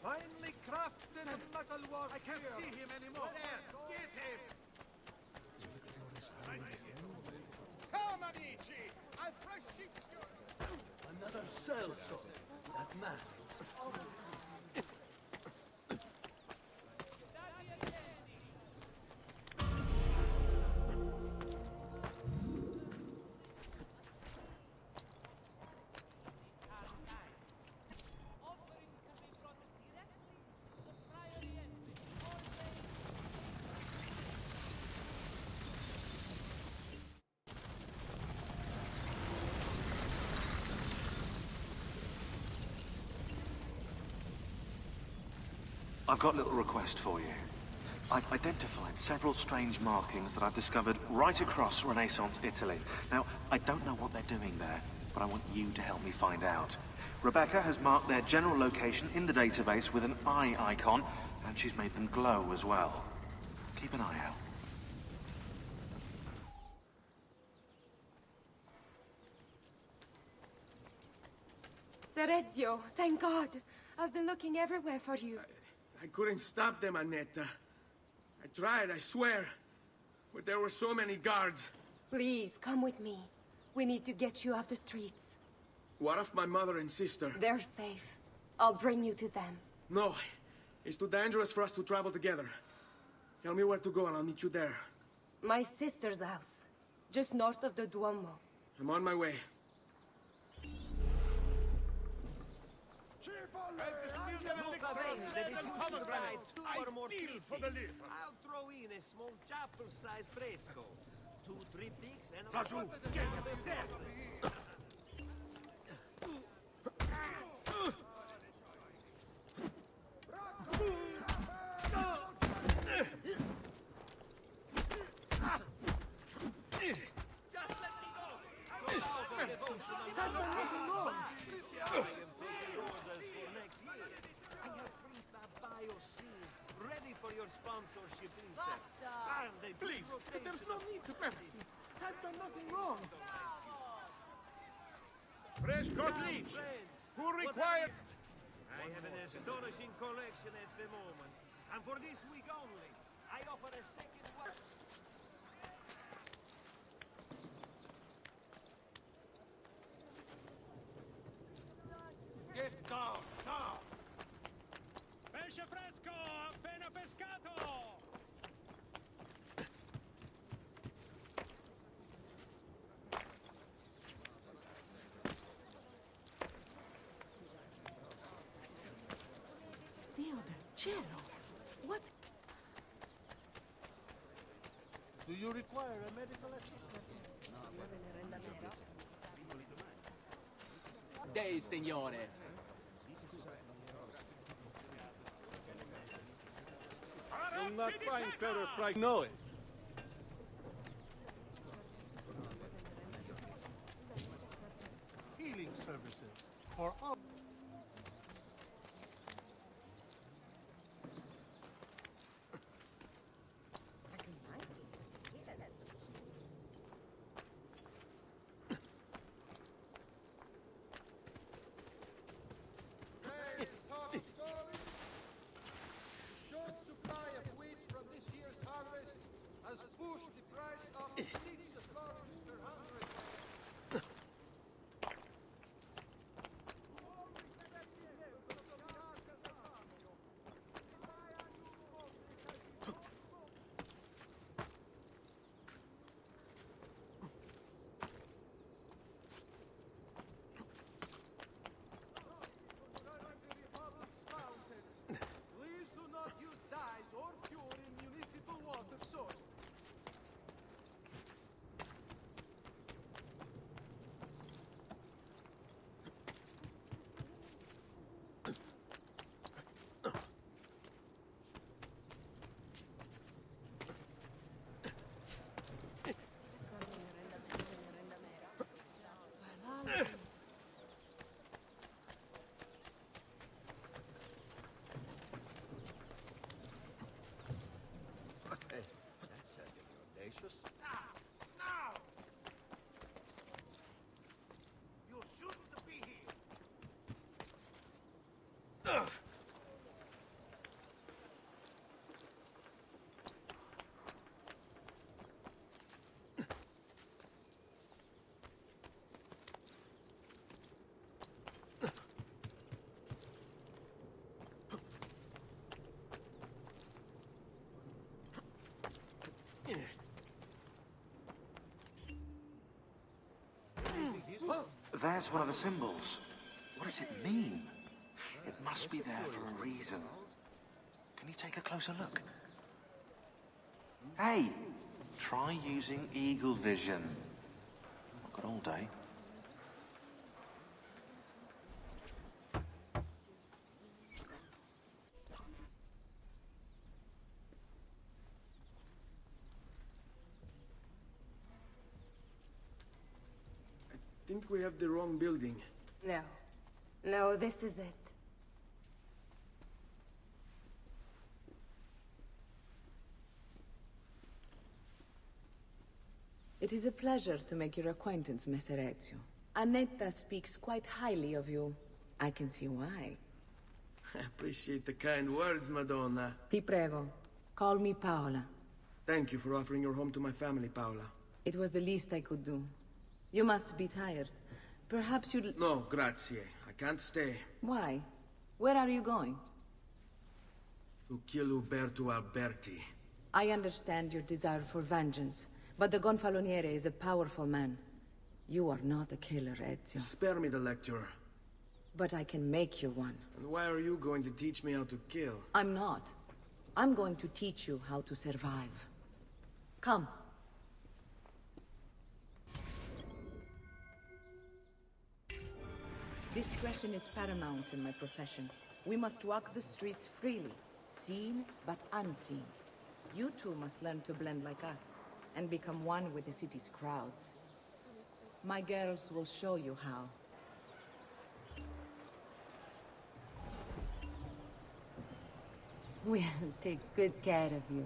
Finely crafted metalwork. I can't see him anymore. There, get him! Come, amici! I'll fresh sheep's Another sellsword. That man. I've got a little request for you. I've identified several strange markings that I've discovered right across Renaissance Italy. Now, I don't know what they're doing there, but I want you to help me find out. Rebecca has marked their general location in the database with an eye icon, and she's made them glow as well. Keep an eye out. Serezio, thank God. I've been looking everywhere for you. I couldn't stop them, Annetta. I tried, I swear. But there were so many guards. Please, come with me. We need to get you off the streets. What of my mother and sister? They're safe. I'll bring you to them. No, it's too dangerous for us to travel together. Tell me where to go and I'll meet you there. My sister's house, just north of the Duomo. I'm on my way. I'll throw in a small chapel-sized fresco. 2 triptychs and... Laggiù, Ready for your sponsorship Please, there's no need to mercy. I've done nothing wrong. Fresh cut leaves. Who requires... I have an astonishing collection at the moment. And for this week only, I offer a second one. Get down, now! Pesce fresco, appena pescato! Dio del cielo! What's... Do you require a medical assistant? Dei, signore. You'll not find better price. Know it. Healing services for all. Short supply of wheat from this year's harvest has pushed the price up 6 florins per hundred. Please do not use dyes or pure in municipal water source. Hey, that's certainly audacious. Now! You shouldn't be here. There's one of the symbols. What does it mean? It must be there for a reason. Can you take a closer look? Hey! Try using eagle vision. Not got all day. I think we have the wrong building. No. No, this is it. It is a pleasure to make your acquaintance, Messer Ezio. Annetta speaks quite highly of you. I can see why. I appreciate the kind words, Madonna. Ti prego, call me Paola. Thank you for offering your home to my family, Paola. It was the least I could do. You must be tired. Perhaps you'd... No, grazie. I can't stay. Why? Where are you going? To kill Uberto Alberti. I understand your desire for vengeance, but the Gonfaloniere is a powerful man. You are not a killer, Ezio. Spare me the lecture. But I can make you one. And why are you going to teach me how to kill? I'm not. I'm going to teach you how to survive. Come. Discretion is paramount in my profession. We must walk the streets freely, seen but unseen. You two must learn to blend like us, and become one with the city's crowds. My girls will show you how. We'll take good care of you.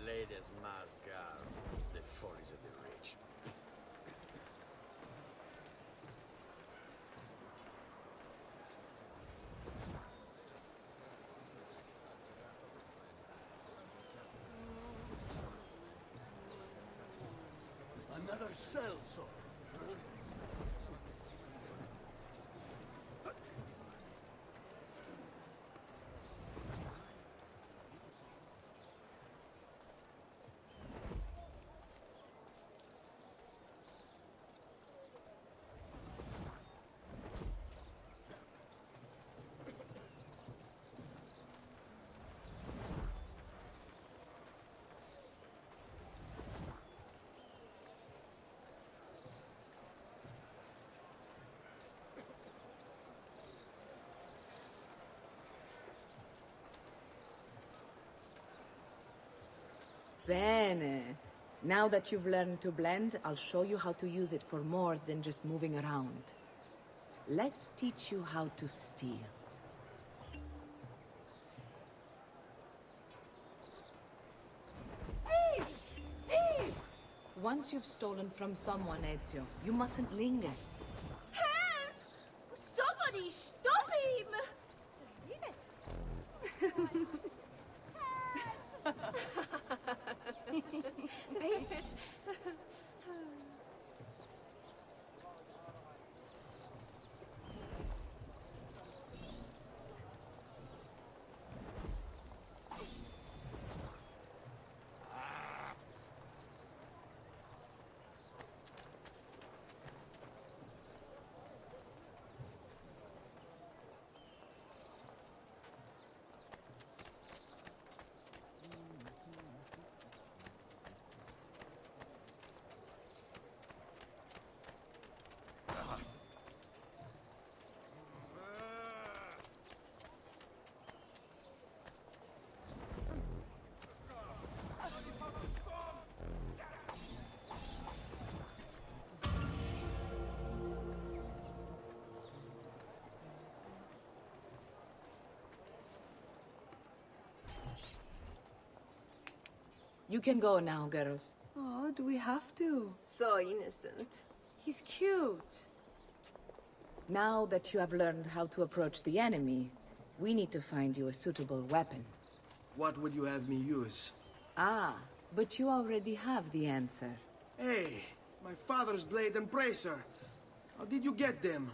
Ladies must guard the follies of the rich. Another sellsword. Bene. Now that you've learned to blend, I'll show you how to use it for more than just moving around. Let's teach you how to steal. Thief! Thief! Once you've stolen from someone, Ezio, you mustn't linger. Help! Somebody stop him! Leave it. You can go now, girls. Oh, do we have to? So innocent. He's cute. Now that you have learned how to approach the enemy, we need to find you a suitable weapon. What would you have me use? Ah, but you already have the answer. Hey, my father's blade and bracer. How did you get them?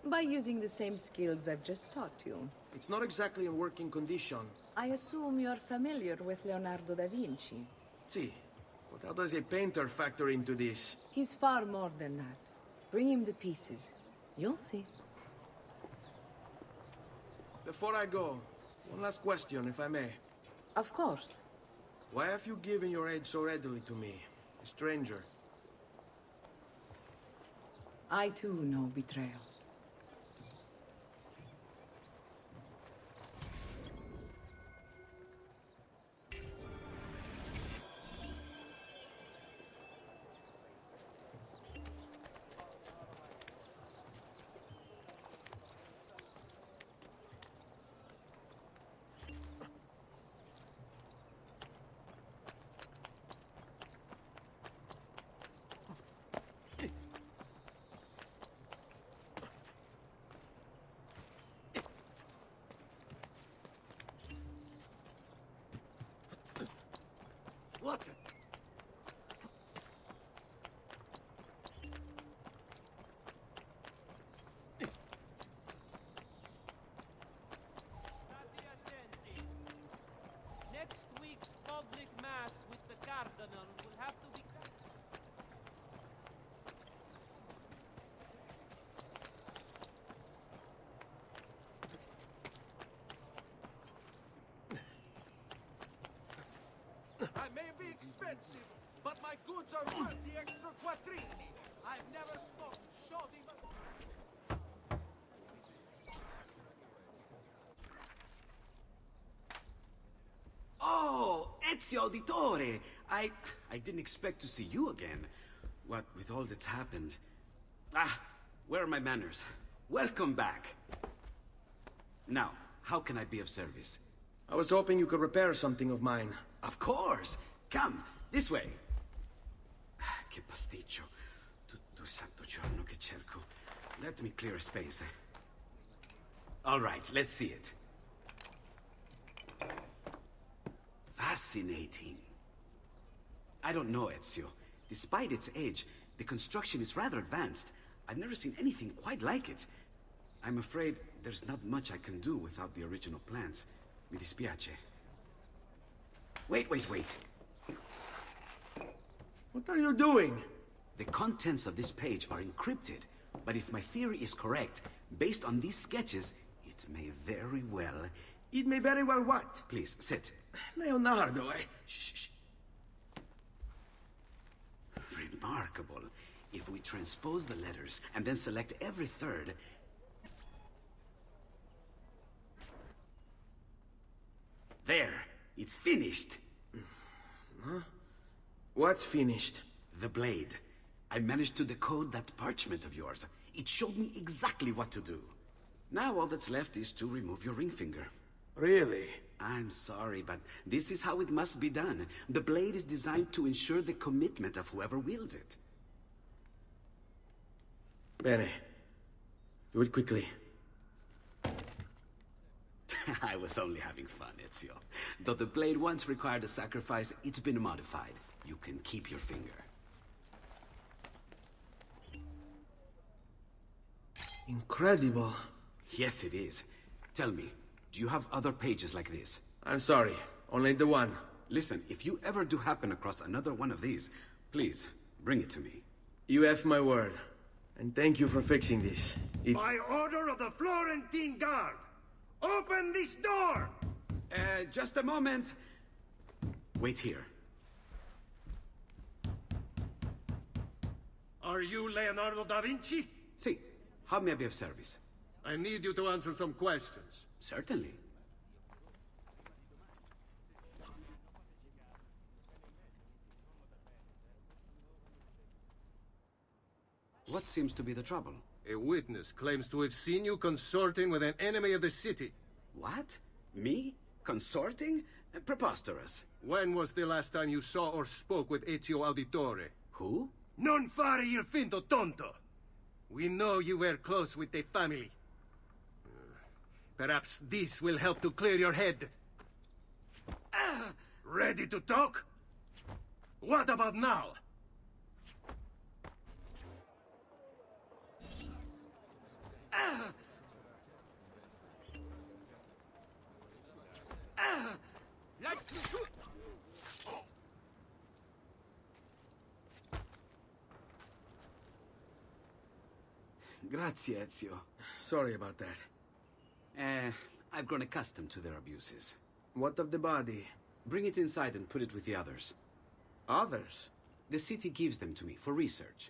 By using the same skills I've just taught you. It's not exactly in working condition. I assume you're familiar with Leonardo da Vinci. See, but how does a painter factor into this? He's far more than that. Bring him the pieces. You'll see. Before I go, one last question, if I may. Of course. Why have you given your aid so readily to me, a stranger? I too know betrayal. What? Next week's public mass with the cardinal will have to be... I may be expensive, but my goods are worth the extra quattrini. I've never stopped shouting. Oh, Ezio Auditore! I didn't expect to see you again. What with all that's happened. Ah, where are my manners? Welcome back. Now, how can I be of service? I was hoping you could repair something of mine. Of course! Come, this way! Che pasticcio. Tutto il santo giorno che cerco. Let me clear a space. All right, let's see it. Fascinating. I don't know, Ezio. Despite its age, the construction is rather advanced. I've never seen anything quite like it. I'm afraid there's not much I can do without the original plans. Mi dispiace. Wait. What are you doing? The contents of this page are encrypted, but if my theory is correct, based on these sketches, it may very well... It may very well what? Please, sit. Leonardo, Shh. Remarkable. If we transpose the letters and then select every third... There! It's finished! Huh? What's finished? The blade. I managed to decode that parchment of yours. It showed me exactly what to do. Now all that's left is to remove your ring finger. Really? I'm sorry, but this is how it must be done. The blade is designed to ensure the commitment of whoever wields it. Bene. Do it quickly. I was only having fun, Ezio. Though the blade once required a sacrifice, it's been modified. You can keep your finger. Incredible. Yes, it is. Tell me, do you have other pages like this? I'm sorry, only the one. Listen, if you ever do happen across another one of these, please, bring it to me. You have my word. And thank you for fixing this. By order of the Florentine Guard, open this door! Just a moment. Wait here. Are you Leonardo da Vinci? See, how may I be of service? I need you to answer some questions. Certainly. What seems to be the trouble? A witness claims to have seen you consorting with an enemy of the city. What? Me? Consorting? Preposterous. When was the last time you saw or spoke with Auditore? Who? Non fare il finto tonto! We know you were close with the family. Perhaps this will help to clear your head. Ready to talk? What about now? Grazie, Ezio. Sorry about that. I've grown accustomed to their abuses. What of the body? Bring it inside and put it with the others. Others? The city gives them to me for research.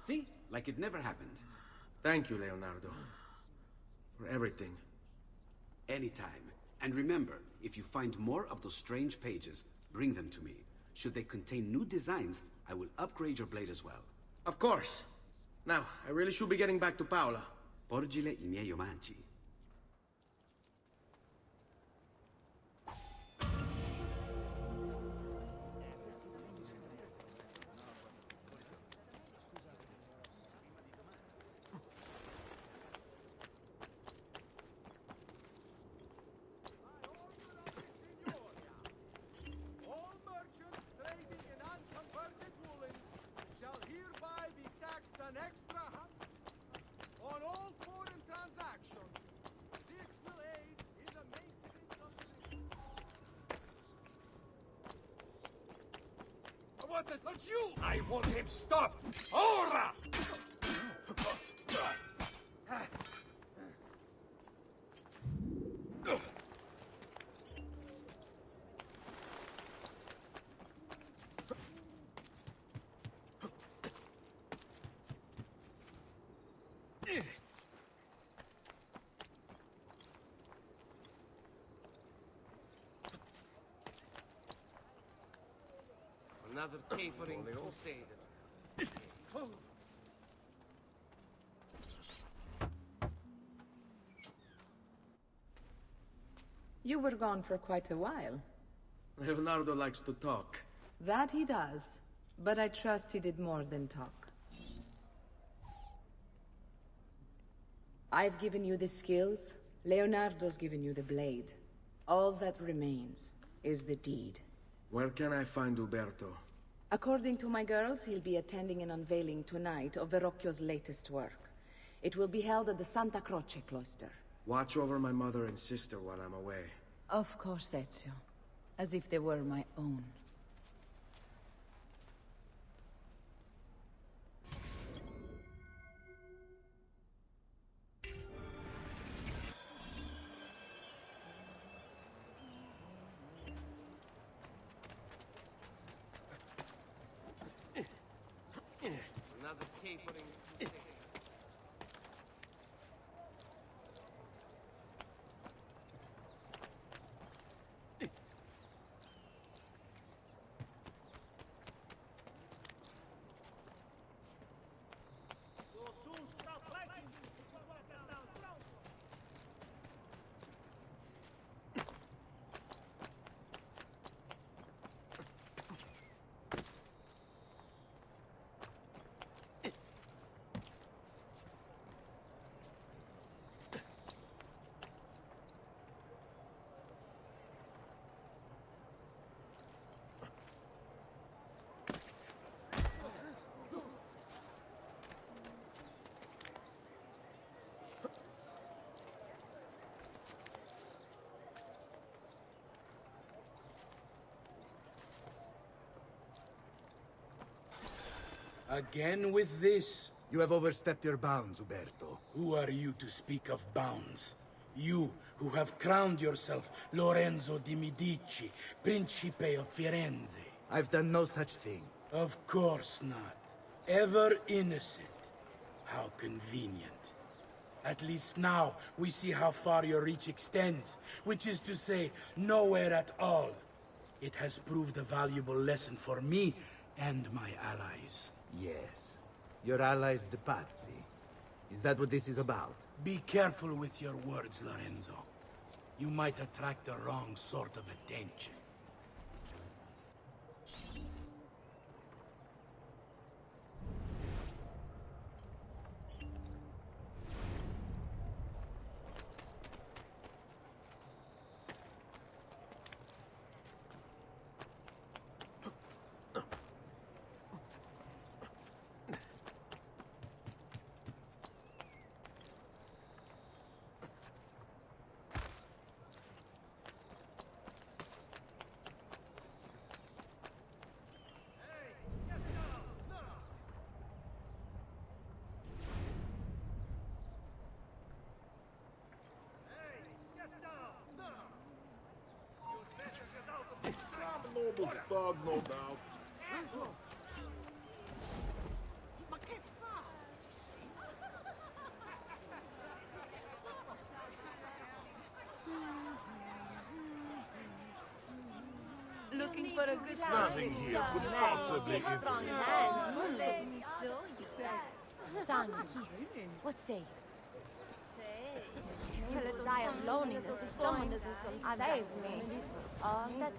See? Like it never happened. Thank you, Leonardo. For everything. Anytime. And remember, if you find more of those strange pages, bring them to me. Should they contain new designs, I will upgrade your blade as well. Of course. Now, I really should be getting back to Paola. Porgile I miei omaggi. All merchants trading in unconverted woolens shall hereby be taxed an extra on all foreign transactions. This will aid in the maintenance of the... What the... But you! I want him stopped! Ora! Another tapering crusade. You were gone for quite a while. Leonardo likes to talk. That he does. But I trust he did more than talk. I've given you the skills. Leonardo's given you the blade. All that remains is the deed. Where can I find Uberto? According to my girls, he'll be attending an unveiling tonight of Verrocchio's latest work. It will be held at the Santa Croce cloister. Watch over my mother and sister while I'm away. Of course, Ezio. As if they were my own. Another tapering. Again with this? You have overstepped your bounds, Uberto. Who are you to speak of bounds? You who have crowned yourself Lorenzo di Medici, Principe of Firenze. I've done no such thing. Of course not. Ever innocent. How convenient. At least now we see how far your reach extends, which is to say, nowhere at all. It has proved a valuable lesson for me and my allies. Yes. Your allies, the Pazzi. Is that what this is about? Be careful with your words, Lorenzo. You might attract the wrong sort of attention. Normal thug, no doubt. Looking for a good Nothing here could possibly strong interest man. Let me show you. Son, kiss. What say? You will die of loneliness if someone doesn't come save me.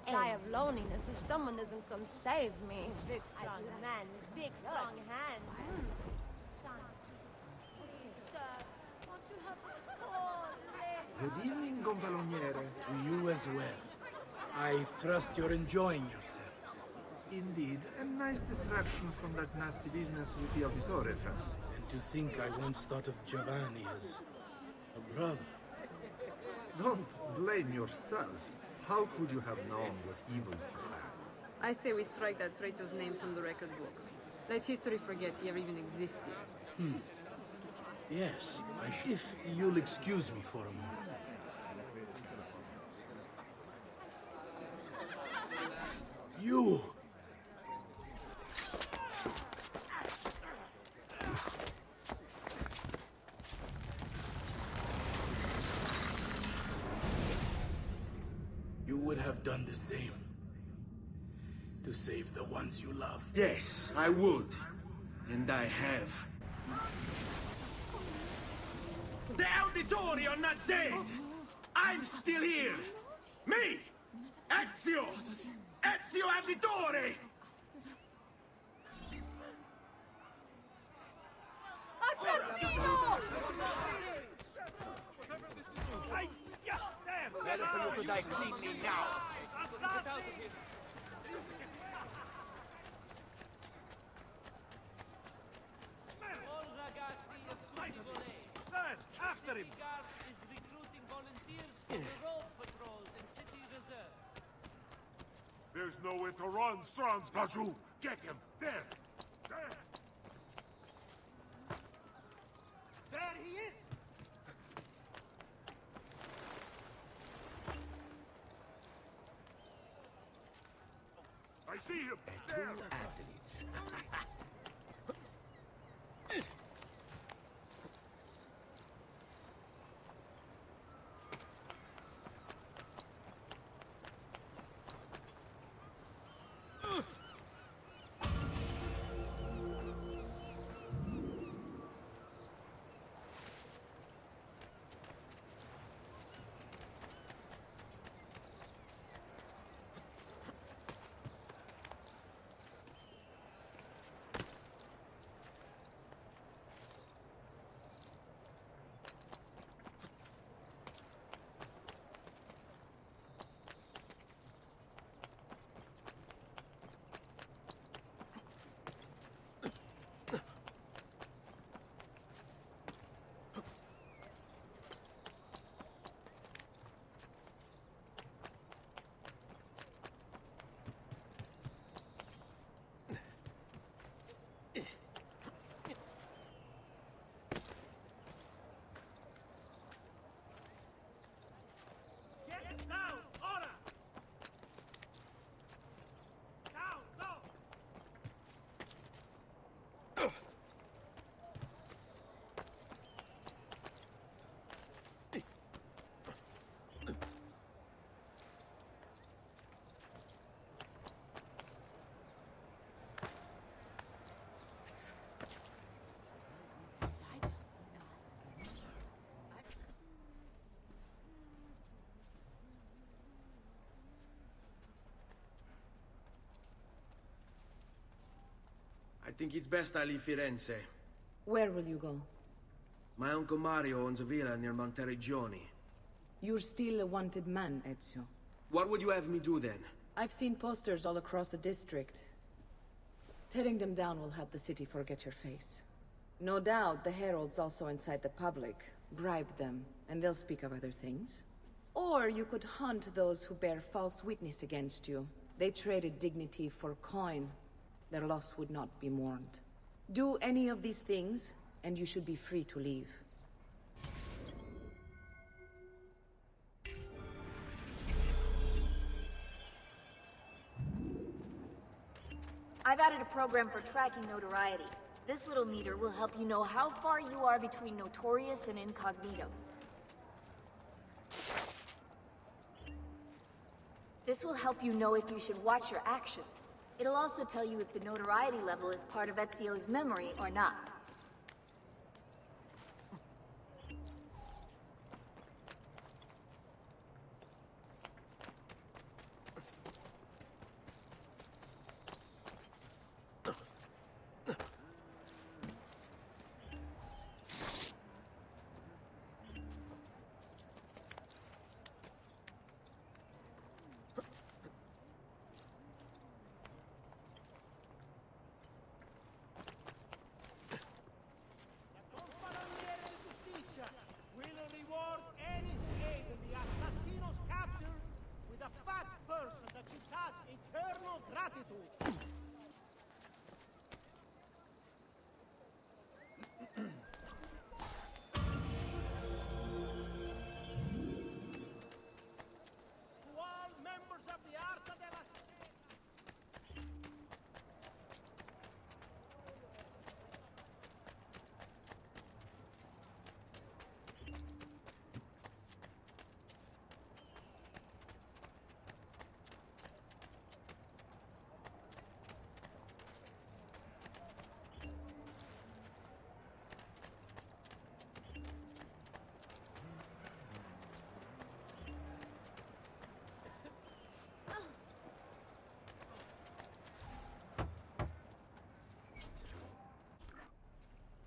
Die of loneliness if someone doesn't come save me. Big strong man with big strong hands. Good evening, Gonfaloniere. To you as well. I trust you're enjoying yourselves. Indeed, a nice distraction from that nasty business with the Auditore family. And to think I once thought of Giovanni as a brother. Don't blame yourself. How could you have known what evils he planned? I say we strike that traitor's name from the record books. Let history forget he ever even existed. Yes, if you'll excuse me for a moment. You! You would have done the same. To save the ones you love. Yes, I would. And I have. The Auditori are not dead! I'm still here! Me! Ezio! Ezio Auditore! Assassino! Better for you to die cleanly now. After him! Is recruiting volunteers for the road patrols and city reserves. There's nowhere to run, Stronsbaju. Get him. There. There. There he is! I see him. There. I think it's best I leave Firenze. Where will you go? My uncle Mario owns a villa near Monteriggioni. You're still a wanted man, Ezio. What would you have me do then? I've seen posters all across the district. Tearing them down will help the city forget your face. No doubt the heralds also incite the public. Bribe them, and they'll speak of other things. Or you could hunt those who bear false witness against you. They traded dignity for coin. Their loss would not be mourned. Do any of these things, and you should be free to leave. I've added a program for tracking notoriety. This little meter will help you know how far you are between notorious and incognito. This will help you know if you should watch your actions. It'll also tell you if the notoriety level is part of Ezio's memory or not.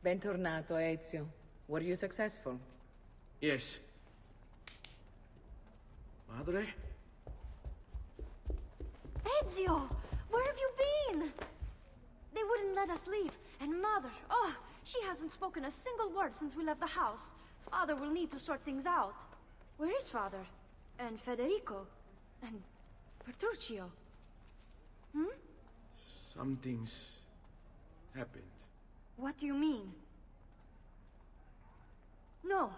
Bentornato, Ezio. Were you successful? Yes. Madre? Ezio! Where have you been? They wouldn't let us leave. And Mother, oh, she hasn't spoken a single word since we left the house. Father will need to sort things out. Where is Father? And Federico? And Petruccio? Hmm? Something's happened. What do you mean? No,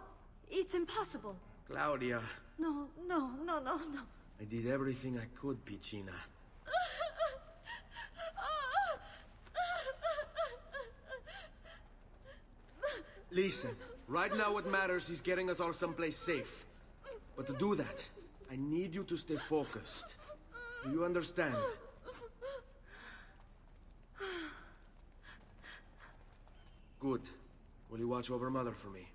it's impossible. Claudia, No. I did everything I could, Piccina. Listen, right now what matters is getting us all someplace safe. But to do that, I need you to stay focused. Do you understand? Good. Will you watch over Mother for me?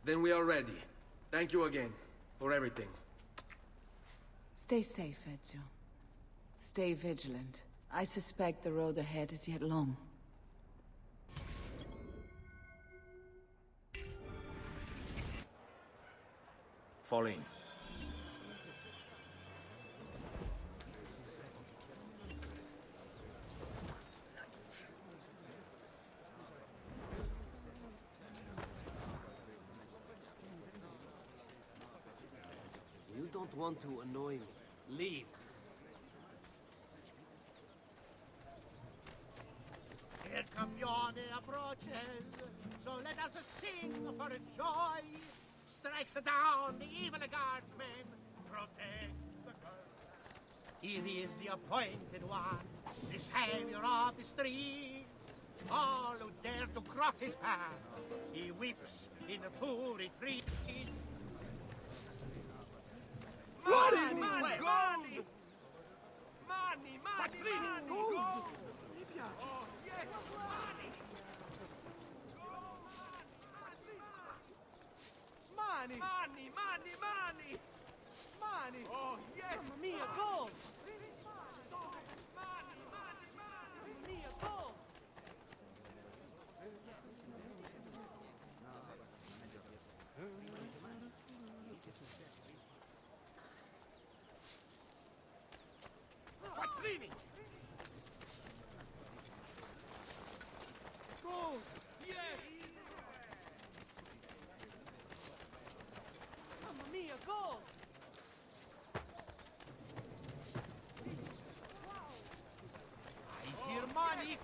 Then we are ready. Thank you again for everything. Stay safe, Ezio. Stay vigilant. I suspect the road ahead is yet long. Fall in. You don't want to annoy me. Leave. El campione approaches, so let us sing for joy. Strikes down the evil guardsmen, protect the girl. Here is the appointed one, the savior of the streets. All who dare to cross his path, he whips into retreat. Money! Gold! Oh, yes! Money! Money! Oh, yes! Mamma mia, gold! Mamma mia, gold! Quattrini! Gold! Yes! Mamma mia, gold! I hear money.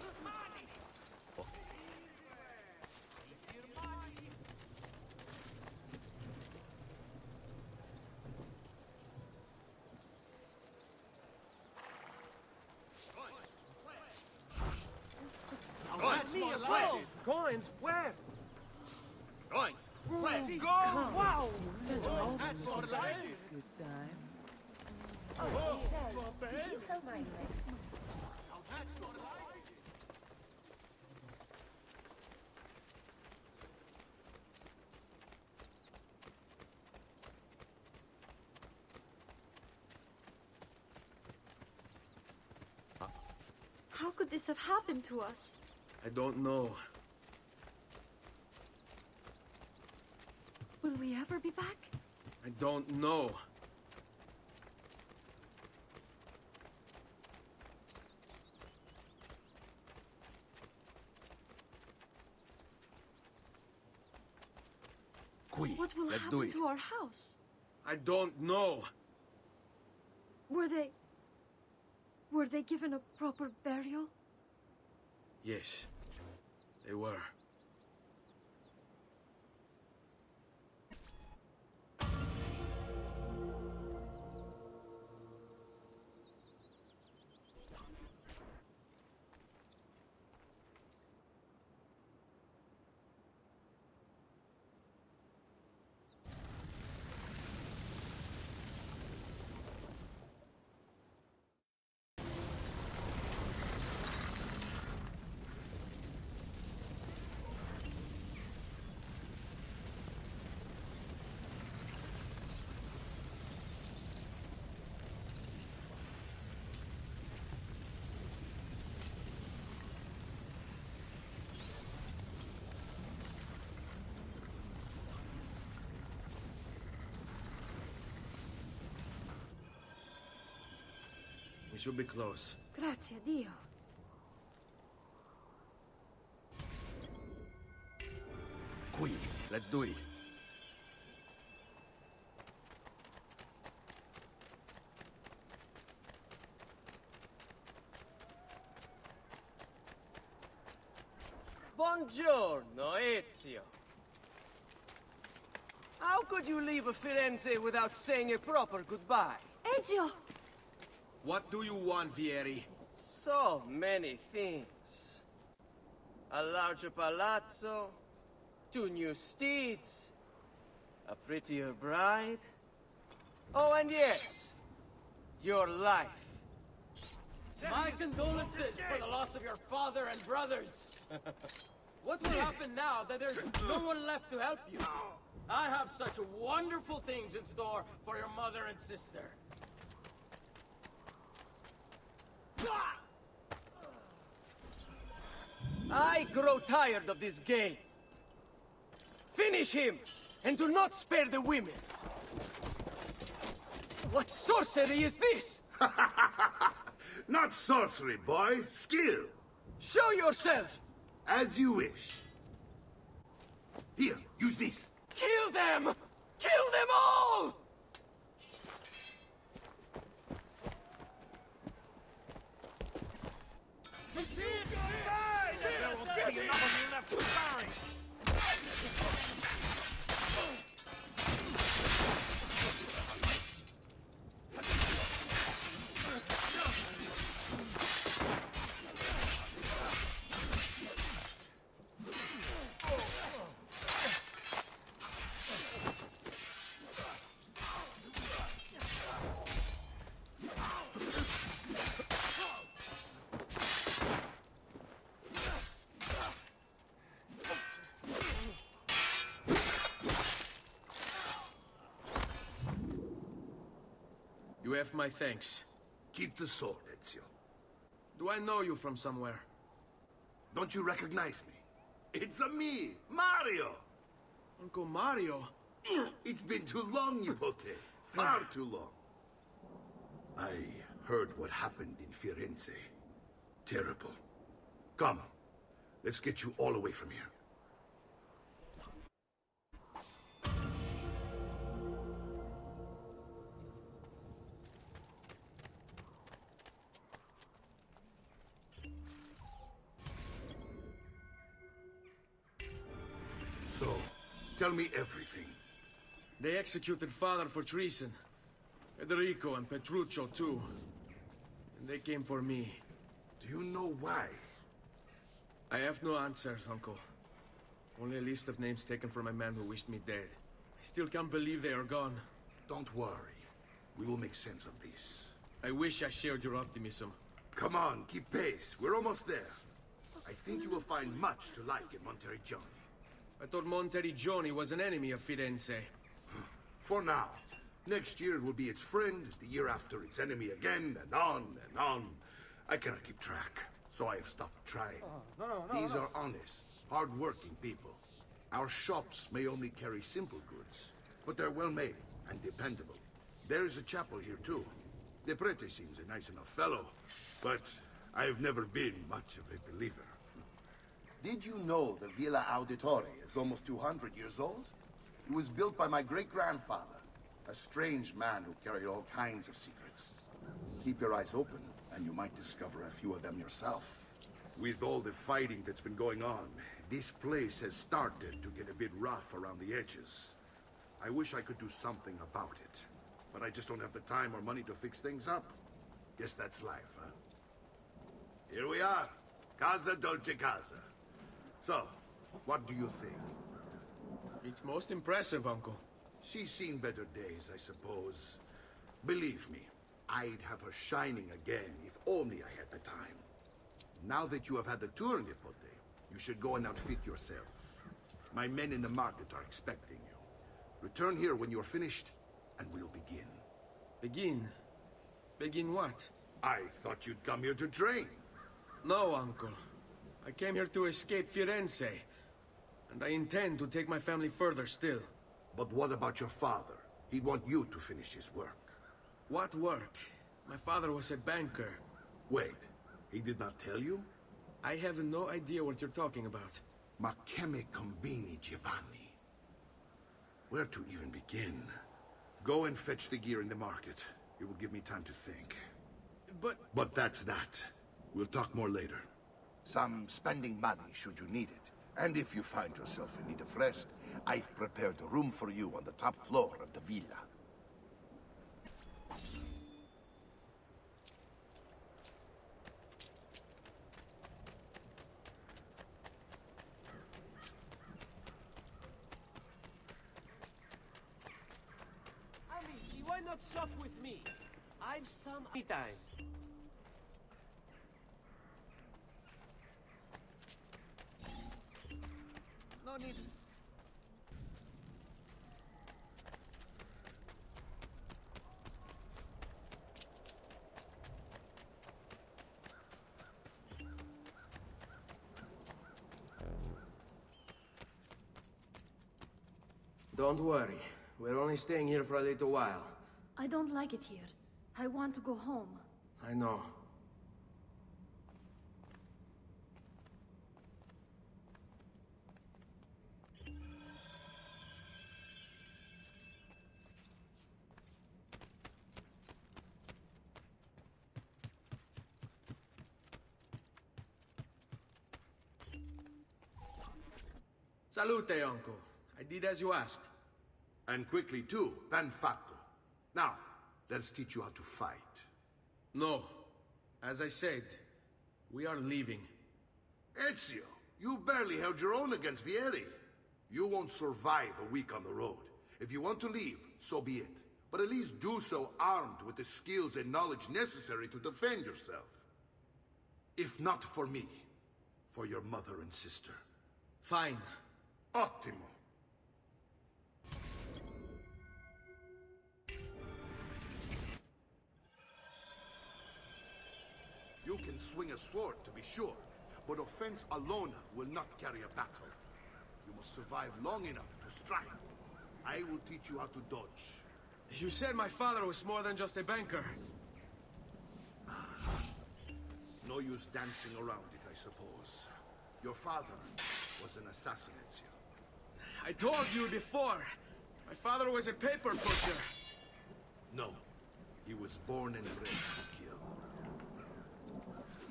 Mamma mia, gold! Coins, where? Coins! Go! Wow! That's more like it! Good time. Oh, Sir, could you help my next move? that's more like it! How could this have happened to us? I don't know. Will we ever be back? I don't know. What will let's happen do it. to our house? I don't know. Were they given a proper burial? Yes, they were. We should be close. Grazie a Dio. Qui, let's do it. Buongiorno, Ezio. How could you leave Firenze without saying a proper goodbye? Ezio! What do you want, Vieri? So many things. A larger palazzo, 2 new steeds, a prettier bride. Oh, and yes, your life. My condolences for the loss of your father and brothers. What will happen now that there's no one left to help you? I have such wonderful things in store for your mother and sister. I grow tired of this game. Finish him, and do not spare the women. What sorcery is this? Not sorcery, boy. Skill. Show yourself! As you wish. Here, use this. Kill them! Kill them all! You have my thanks. Keep the sword, Ezio. Do I know you from somewhere? Don't you recognize me? It's a me, Mario! Uncle Mario? It's been too long, Nipote. Far too long. I heard what happened in Firenze. Terrible. Come, let's get you all away from here. So, tell me everything. They executed father for treason. Federico and Petruccio, too. And they came for me. Do you know why? I have no answers, Uncle. Only a list of names taken from a man who wished me dead. I still can't believe they are gone. Don't worry. We will make sense of this. I wish I shared your optimism. Come on, keep pace. We're almost there. I think you will find much to like in Monteriggioni. I thought Monteriggioni was an enemy of Firenze. For now. Next year it will be its friend, the year after its enemy again, and on and on. I cannot keep track, so I have stopped trying. These are honest, hard-working people. Our shops may only carry simple goods, but they're well-made and dependable. There is a chapel here, too. The prete seems a nice enough fellow, but I've never been much of a believer. Did you know the Villa Auditore is almost 200 years old? It was built by my great-grandfather, a strange man who carried all kinds of secrets. Keep your eyes open, and you might discover a few of them yourself. With all the fighting that's been going on, this place has started to get a bit rough around the edges. I wish I could do something about it, but I just don't have the time or money to fix things up. Guess that's life, huh? Here we are. Casa Dolce Casa. So, what do you think? It's most impressive, Uncle. She's seen better days, I suppose. Believe me, I'd have her shining again if only I had the time. Now that you have had the tour, Nipote, you should go and outfit yourself. My men in the market are expecting you. Return here when you're finished, and we'll begin. Begin? Begin what? I thought you'd come here to train. No, Uncle. I came here to escape Firenze. And I intend to take my family further still. But what about your father? He'd want you to finish his work. What work? My father was a banker. Wait, he did not tell you? I have no idea what you're talking about. Ma che me combini, Giovanni? Where to even begin? Go and fetch the gear in the market. It will give me time to think. But that's that. We'll talk more later. Some spending money should you need it. And if you find yourself in need of rest, I've prepared a room for you on the top floor of the villa. Amici, why not shop with me? I've some time. No need. Don't worry. We're only staying here for a little while. I don't like it here. I want to go home. I know. Salute, Uncle. I did as you asked. And quickly, too. Ben fatto. Now, let's teach you how to fight. No. As I said, we are leaving. Ezio, you barely held your own against Vieri. You won't survive a week on the road. If you want to leave, so be it. But at least do so armed with the skills and knowledge necessary to defend yourself. If not for me, for your mother and sister. Fine. Ottimo. You can swing a sword, to be sure, but offense alone will not carry a battle. You must survive long enough to strike. I will teach you how to dodge. You said my father was more than just a banker. No use dancing around it, I suppose. Your father was an assassin, Ezio. I told you before. My father was a paper pusher. No. He was born and bred to kill.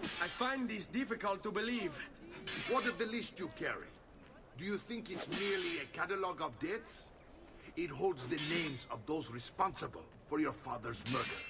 I find this difficult to believe. What of the list you carry? Do you think it's merely a catalog of debts? It holds the names of those responsible for your father's murder.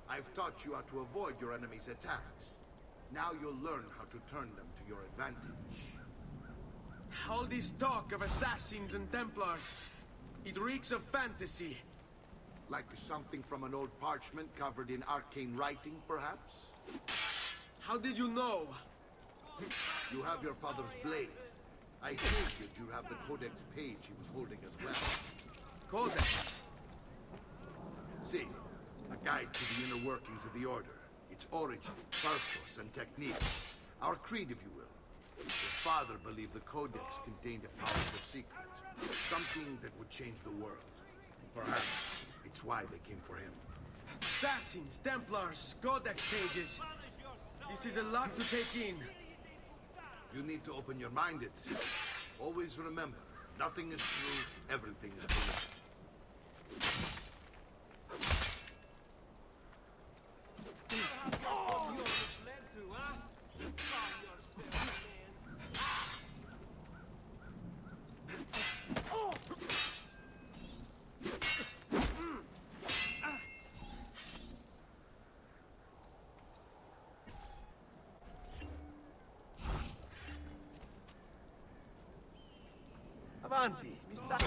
I've taught you how to avoid your enemy's attacks. Now you'll learn how to turn them to your advantage. All this talk of assassins and Templars, it reeks of fantasy. Like something from an old parchment covered in arcane writing, perhaps? How did you know? You have your father's blade. I figured you'd have the Codex page he was holding as well. Codex? See, a guide to the inner workings of the Order. Its origin, purpose, and techniques. Our creed, if you will. Your father believed the Codex contained a powerful secret. Something that would change the world. Perhaps it's why they came for him. Assassins, Templars, Codex pages. This is a lot to take in. You need to open your mind, Ezio. Always remember, nothing is true, everything is believed. Avanti, mi sta...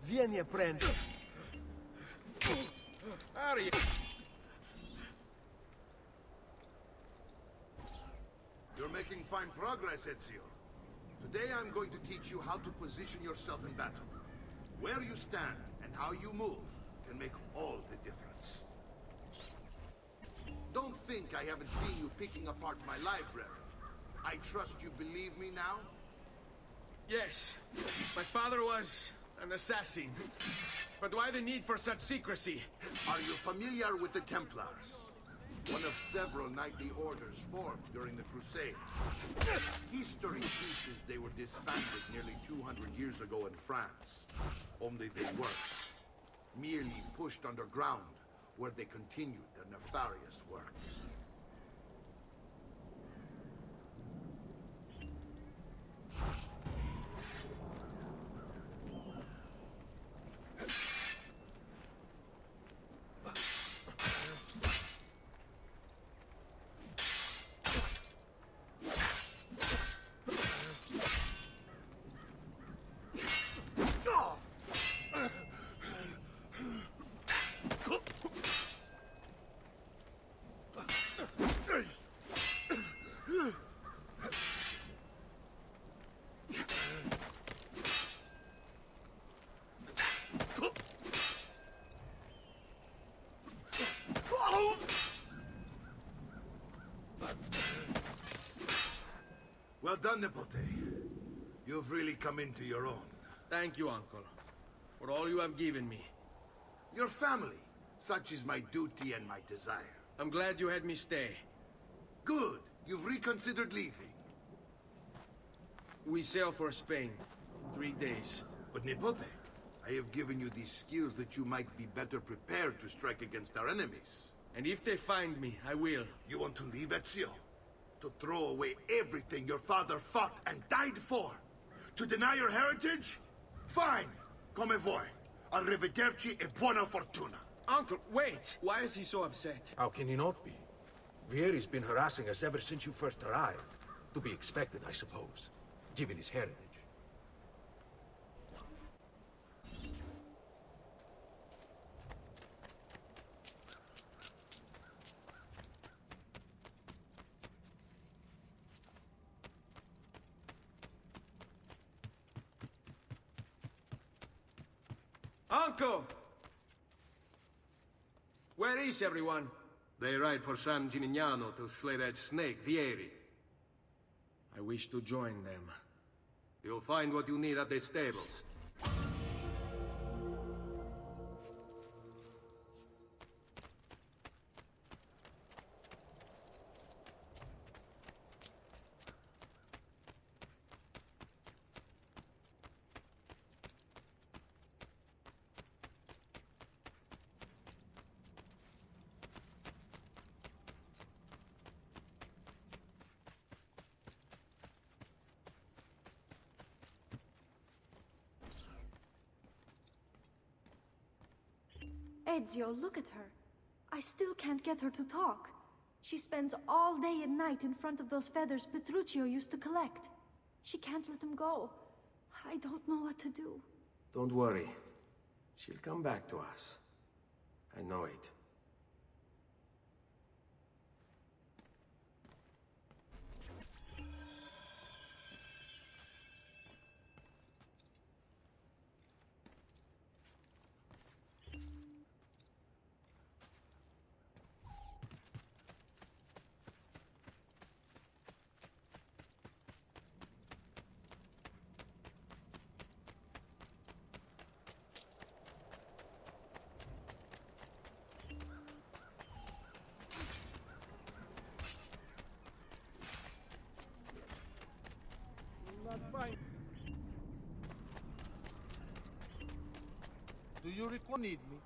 Vieni a prendere. Aria. You're making fine progress, Ezio. Today I'm going to teach you how to position yourself in battle. Where you stand and how you move can make all the difference. Don't think I haven't seen you picking apart my library. I trust you believe me now? Yes. My father was an assassin. But why the need for such secrecy? Are you familiar with the Templars? One of several knightly orders formed during the Crusades. History teaches they were disbanded nearly 200 years ago in France. Only they weren't. Merely pushed underground, where they continued their nefarious work. Well done, Nipote. You've really come into your own. Thank you, Uncle, for all you have given me. Your family. Such is my duty and my desire. I'm glad you had me stay. Good. You've reconsidered leaving. We sail for Spain in 3 days. But Nipote, I have given you these skills that you might be better prepared to strike against our enemies. And if they find me, I will. You want to leave, Ezio? To throw away everything your father fought and died for? To deny your heritage? Fine. Come vuoi. Arrivederci e buona fortuna. Uncle, wait! Why is he so upset? How can he not be? Vieri's been harassing us ever since you first arrived. To be expected, I suppose, given his heritage. Uncle! Where is everyone? They ride for San Gimignano to slay that snake, Vieri. I wish to join them. You'll find what you need at the stables. Ezio, look at her. I still can't get her to talk. She spends all day and night in front of those feathers Petruchio used to collect. She can't let them go. I don't know what to do. Don't worry. She'll come back to us. I know it. Do you need me?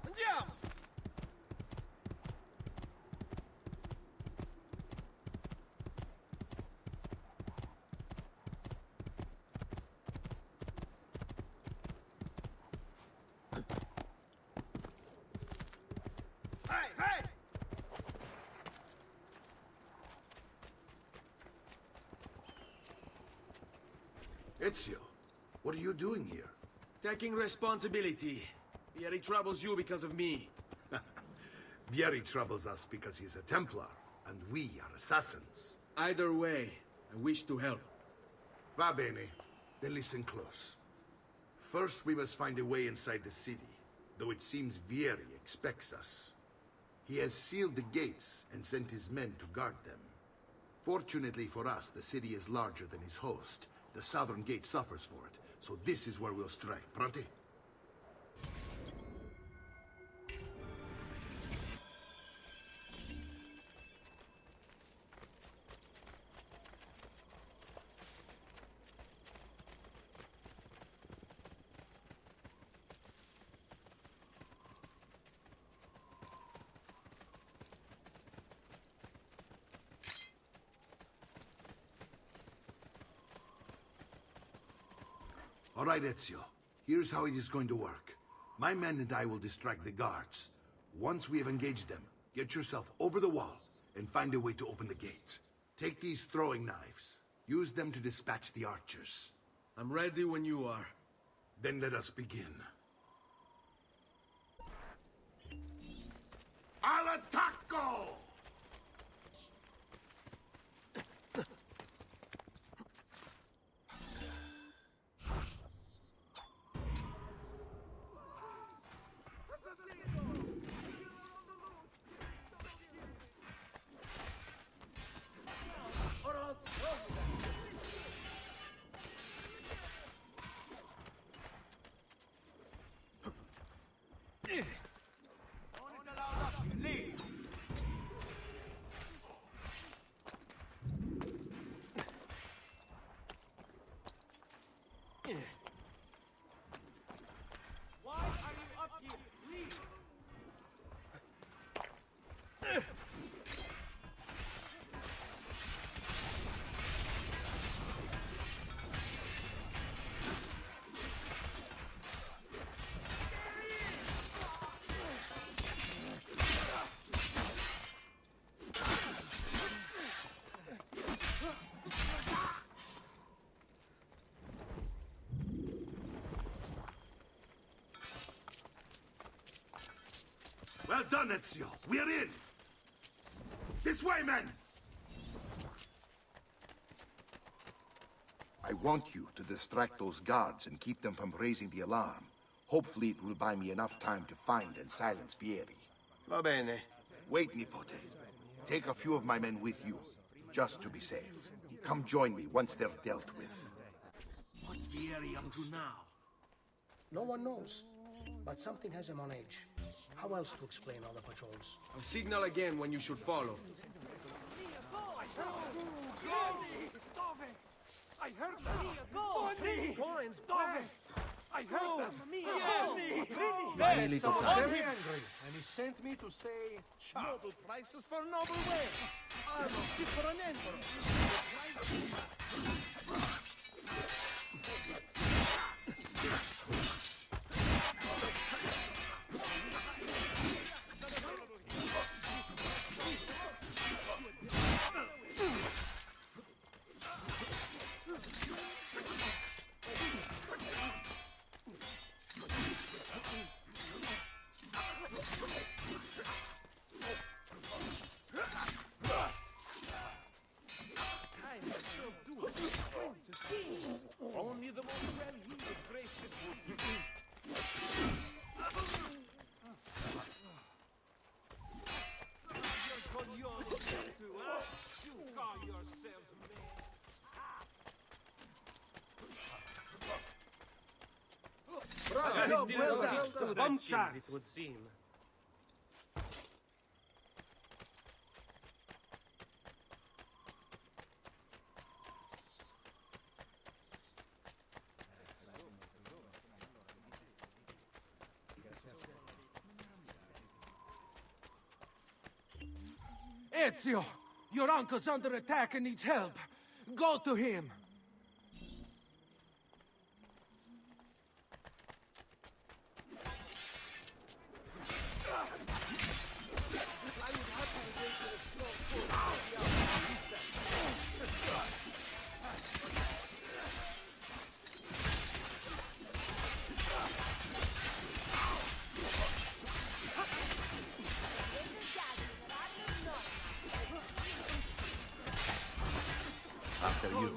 Andiamo! Hey, hey! Ezio, what are you doing here? Taking responsibility. Vieri troubles you because of me. Vieri troubles us because he's a Templar, and we are assassins. Either way, I wish to help. Va bene. Then listen close. First, we must find a way inside the city, though it seems Vieri expects us. He has sealed the gates and sent his men to guard them. Fortunately for us, the city is larger than his host. The southern gate suffers for it, so this is where we'll strike. Pronti? All right, Ezio. Here's how it is going to work. My men and I will distract the guards. Once we have engaged them, get yourself over the wall and find a way to open the gate. Take these throwing knives. Use them to dispatch the archers. I'm ready when you are. Then let us begin. Al attacco! done, Ezio. We're in. This way, men! I want you to distract those guards and keep them from raising the alarm. Hopefully it will buy me enough time to find and silence Vieri. Va bene. Wait, Nipote. Take a few of my men with you, just to be safe. Come join me once they're dealt with. What's Vieri up to now? No one knows, but something has him on edge. How else to explain all the patrols? I'll signal again when you should follow. I heard that! Coins, Dove! I heard that! Very angry, and he sent me to say, noble prices for noble way. I'm fit for an emperor. Only the most well-heeled grace this would You call yourselves men. Bum shots. It would seem. Ezio! Your uncle's under attack and needs help. Go to him! After you.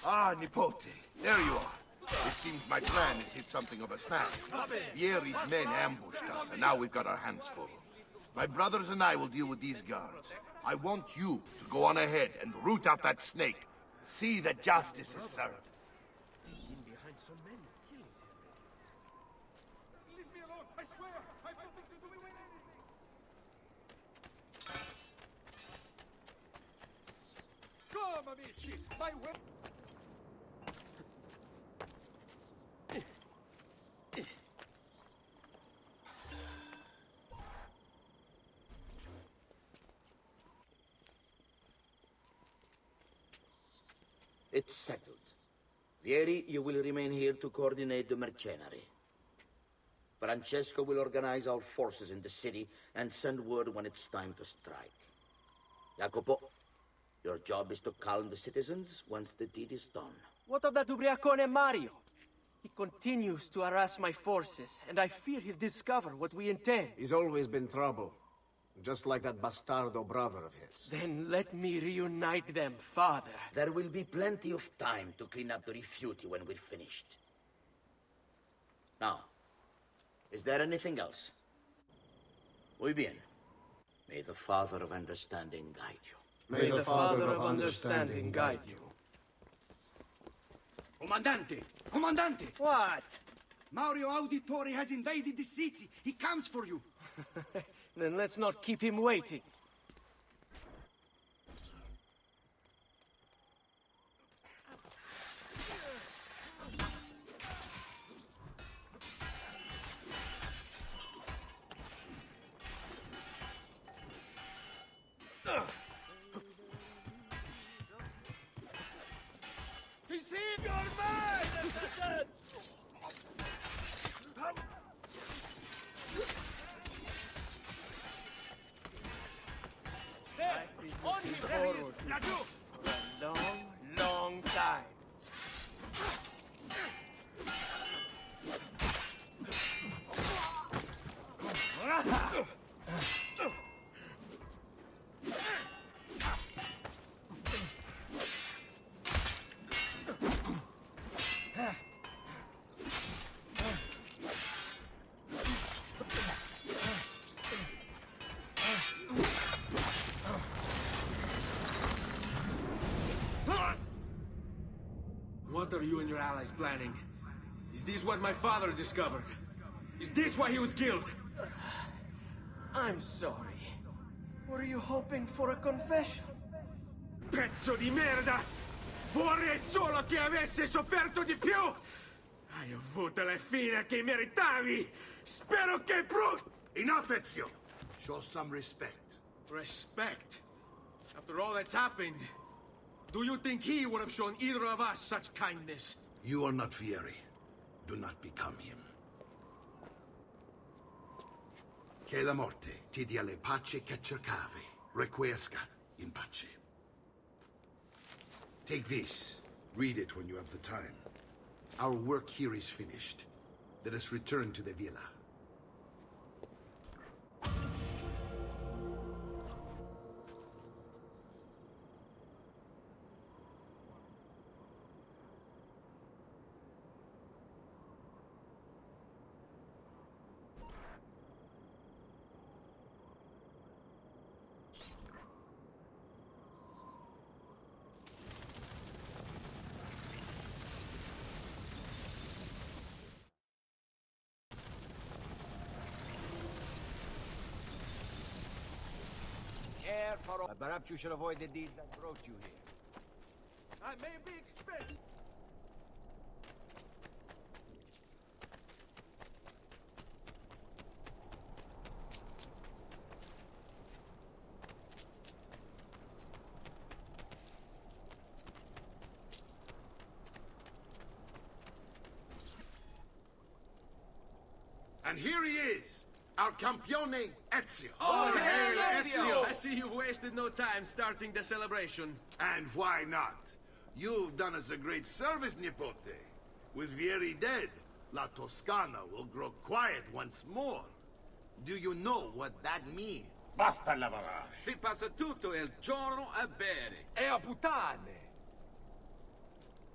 Ah, Nipote, there you are. It seems my plan has hit something of a snag. Vieri's men ambushed us, and now we've got our hands full. My brothers and I will deal with these guards. I want you to go on ahead and root out that snake. See that justice is served. Behind so many killings here. Leave me alone, I swear! I've nothing to do with anything! Come, amici! My will... It's settled. Vieri, you will remain here to coordinate the mercenary. Francesco will organize our forces in the city and send word when it's time to strike. Jacopo, your job is to calm the citizens once the deed is done. What of that ubriacone Mario? He continues to harass my forces, and I fear he'll discover what we intend. He's always been trouble. Just like that bastardo brother of his. Then let me reunite them, father. There will be plenty of time to clean up the rifiuti when we're finished. Now, is there anything else? Muy bien. May the Father of Understanding guide you. May the Father of Understanding guide you. Comandante! Comandante! What? Mario Auditore has invaded the city. He comes for you. Then let's not keep him waiting. He's here! Your man! I've been looking forward to this for a long, long time. What are you and your allies planning? Is this what my father discovered? Is this why he was killed? I'm sorry. Were you hoping for a confession? Pezzo di merda! Vorrei solo che avesse sofferto di più! Hai avuto la fine che meritavi! Spero che Enough, Ezio! Show some respect. Respect? After all that's happened, do you think he would have shown either of us such kindness? You are not Fieri. Do not become him. Che la morte ti dia le pace che cercavi. Requiescat in pace. Take this. Read it when you have the time. Our work here is finished. Let us return to the villa. Perhaps you should avoid the deed that brought you here. I may be expected. And here he is, our campione Ezio. Oh, hey, Ezio! I see you wasted no time starting the celebration. And why not? You've done us a great service, Nipote. With Vieri dead, La Toscana will grow quiet once more. Do you know what that means? Basta lavorare. Si passa tutto il giorno a bere. E a puttane!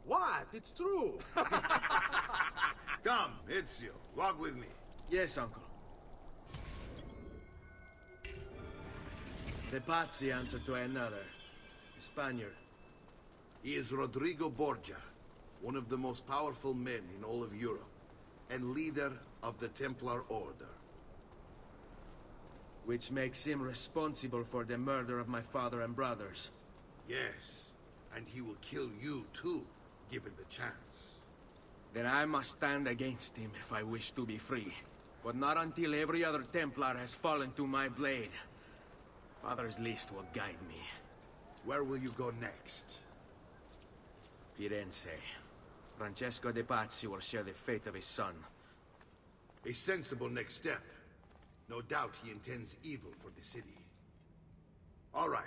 What? It's true! Come, Ezio, walk with me. Yes, uncle. The Pazzi answer to another. A Spaniard. He is Rodrigo Borgia, one of the most powerful men in all of Europe, and leader of the Templar Order. Which makes him responsible for the murder of my father and brothers. Yes, and he will kill you too, given the chance. Then I must stand against him if I wish to be free. But not until every other Templar has fallen to my blade. Father's list will guide me. Where will you go next? Firenze. Francesco de Pazzi will share the fate of his son. A sensible next step. No doubt he intends evil for the city. All right,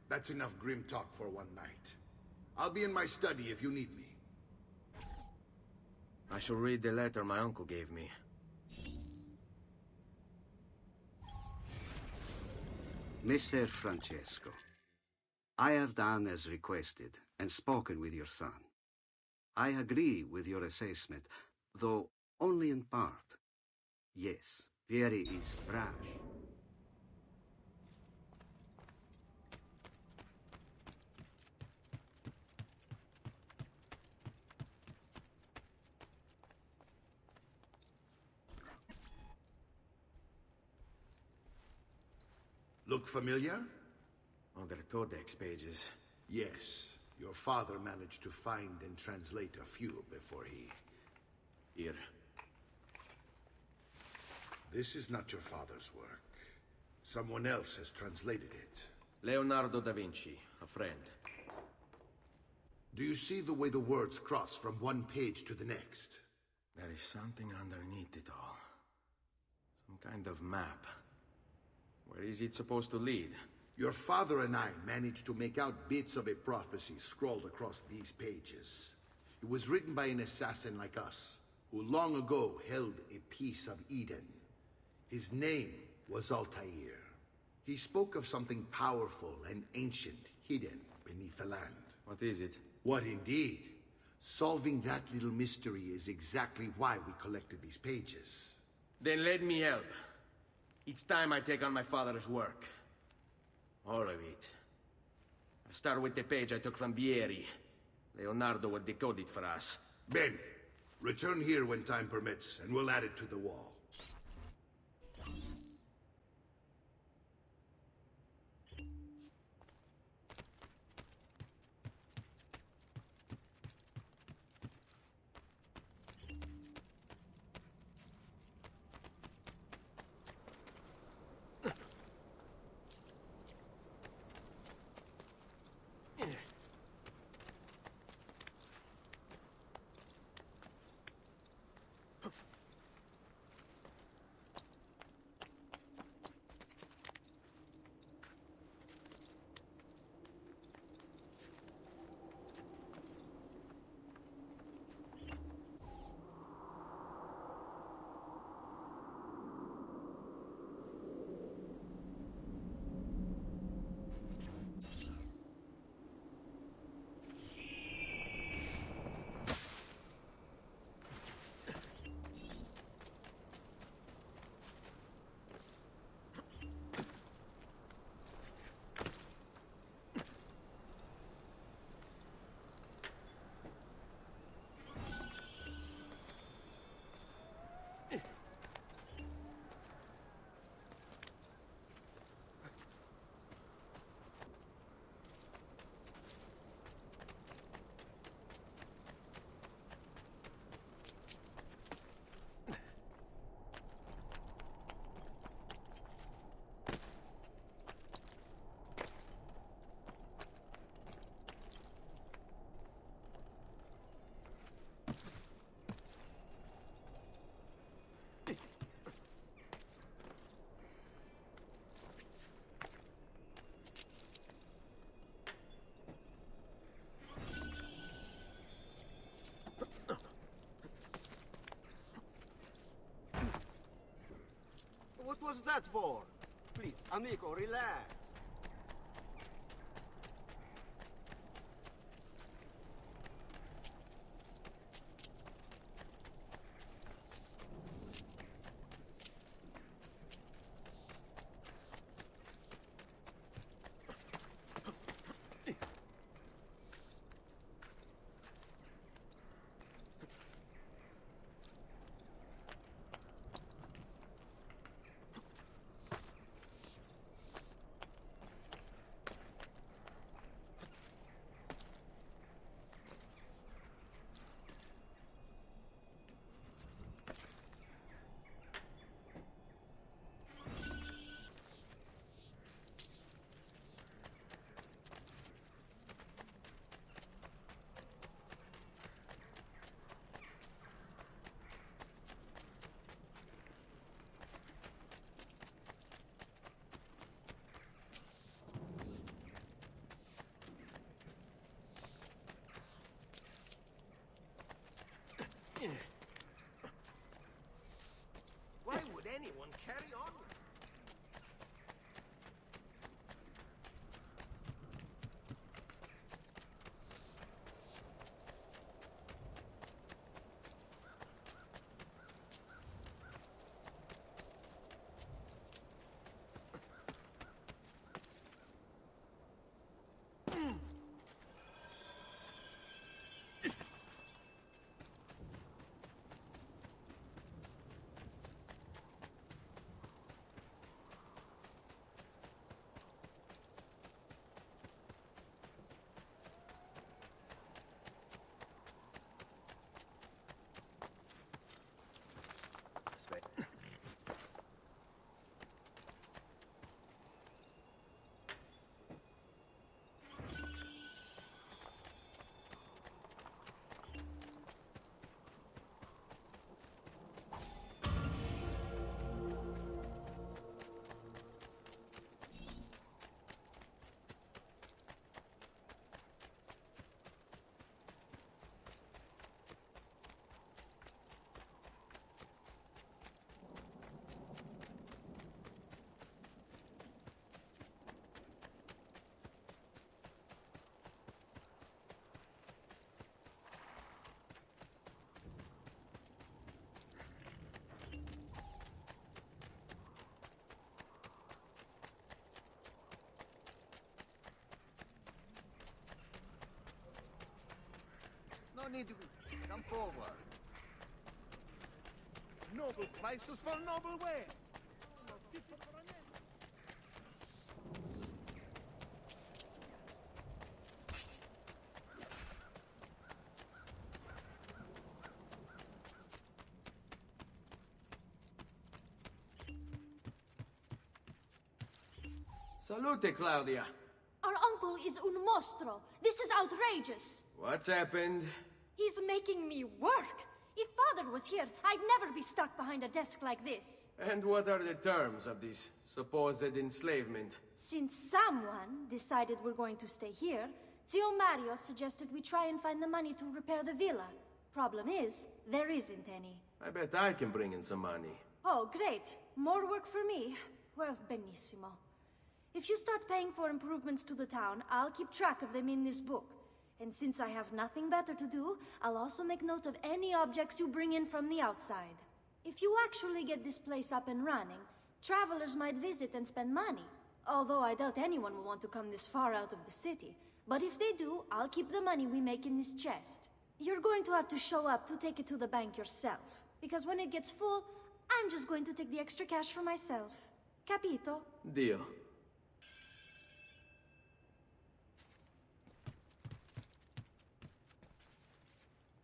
that's enough grim talk for one night. I'll be in my study if you need me. I shall read the letter my uncle gave me. Messer Francesco, I have done as requested and spoken with your son. I agree with your assessment, though only in part. Yes, Vieri is brash. Look familiar? On their codex pages. Yes. Your father managed to find and translate a few before he... Here. This is not your father's work. Someone else has translated it. Leonardo da Vinci, a friend. Do you see the way the words cross from one page to the next? There is something underneath it all. Some kind of map. Where is it supposed to lead? Your father and I managed to make out bits of a prophecy scrawled across these pages. It was written by an assassin like us, who long ago held a piece of Eden. His name was Altair. He spoke of something powerful and ancient hidden beneath the land. What is it? What indeed? Solving that little mystery is exactly why we collected these pages. Then let me help. Each time I take on my father's work. All of it. I start with the page I took from Vieri. Leonardo will decode it for us. Bene. Return here when time permits, and we'll add it to the wall. What was that for? Please, amico, relax. Why would anyone carry on? No need to come forward. Noble prices for noble wares. Salute, Claudia. Our uncle is un mostro. This is outrageous. What's happened? He's making me work. If Father was here, I'd never be stuck behind a desk like this. And what are the terms of this supposed enslavement? Since someone decided we're going to stay here, Zio Mario suggested we try and find the money to repair the villa. Problem is, there isn't any. I bet I can bring in some money. Oh, great. More work for me. Well, benissimo. If you start paying for improvements to the town, I'll keep track of them in this book. And since I have nothing better to do, I'll also make note of any objects you bring in from the outside. If you actually get this place up and running, travelers might visit and spend money. Although I doubt anyone will want to come this far out of the city. But if they do, I'll keep the money we make in this chest. You're going to have to show up to take it to the bank yourself. Because when it gets full, I'm just going to take the extra cash for myself. Capito? Deal.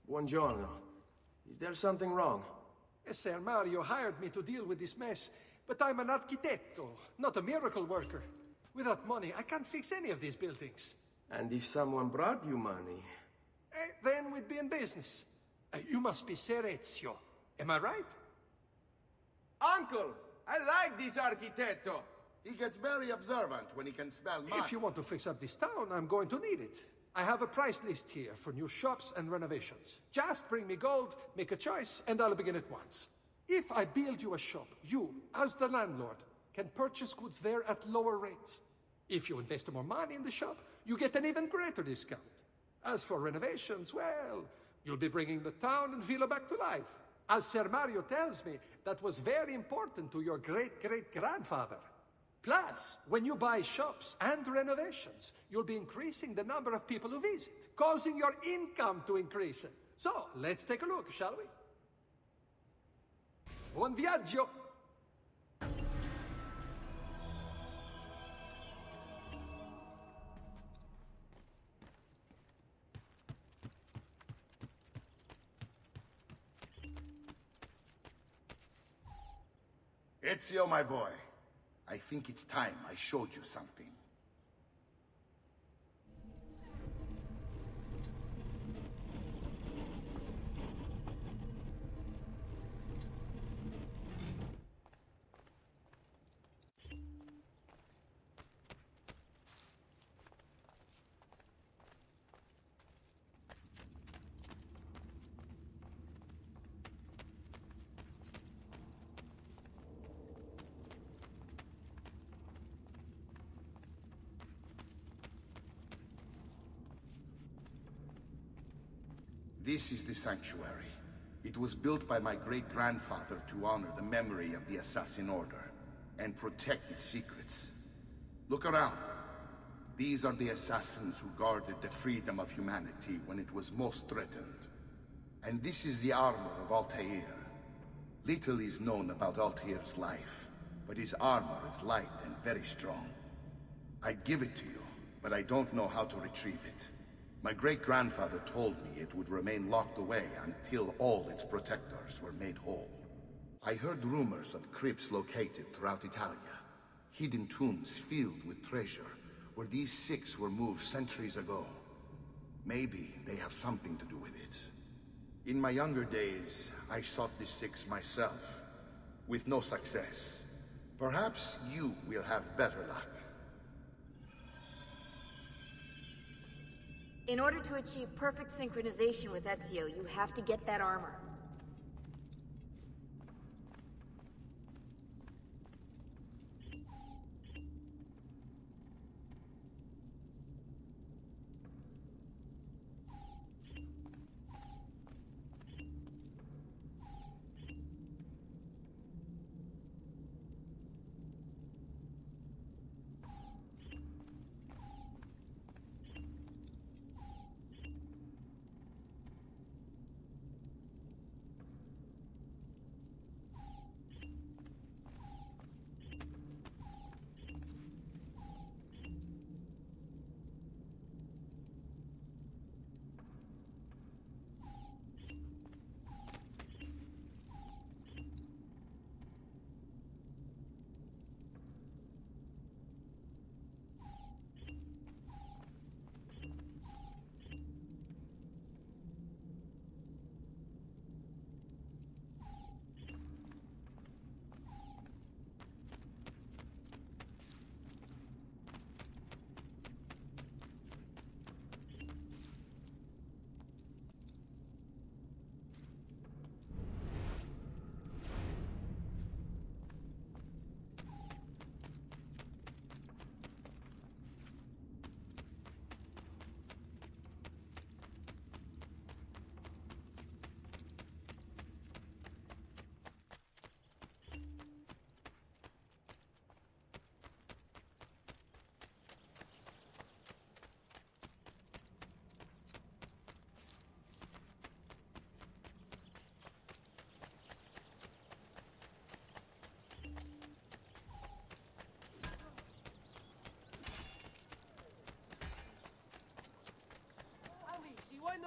Buongiorno. Is there something wrong? Ser Mario hired me to deal with this mess, but I'm an architetto, not a miracle worker. Without money, I can't fix any of these buildings. And if someone brought you money? Then we'd be in business. You must be Ser Ezio. Am I right? Uncle! I like this architetto! He gets very observant when he can smell mud. If you want to fix up this town, I'm going to need it. I have a price list here for new shops and renovations. Just bring me gold, make a choice, and I'll begin at once. If I build you a shop, you, as the landlord, can purchase goods there at lower rates. If you invest more money in the shop, you get an even greater discount. As for renovations, well, you'll be bringing the town and villa back to life. As Ser Mario tells me, that was very important to your great-great-grandfather. Plus, when you buy shops and renovations, you'll be increasing the number of people who visit, causing your income to increase. So, let's take a look, shall we? Buon viaggio! Ezio, my boy. I think it's time I showed you something. This is the sanctuary. It was built by my great-grandfather to honor the memory of the Assassin Order and protect its secrets. Look around. These are the assassins who guarded the freedom of humanity when it was most threatened. And this is the armor of Altair. Little is known about Altair's life, but his armor is light and very strong. I'd give it to you, but I don't know how to retrieve it. My great-grandfather told me it would remain locked away until all its protectors were made whole. I heard rumors of crypts located throughout Italia, hidden tombs filled with treasure, where these six were moved centuries ago. Maybe they have something to do with it. In my younger days, I sought the six myself, with no success. Perhaps you will have better luck. In order to achieve perfect synchronization with Ezio, you have to get that armor.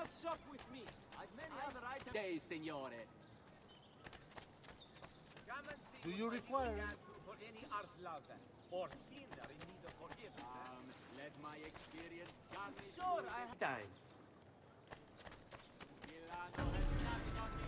What's up with me? I've many other items. Okay, signore. Come and see. Do you require for any art lover or sinner in need of forgiveness? Let my experience guide me. Sure, I have time. Milano has nothing on me.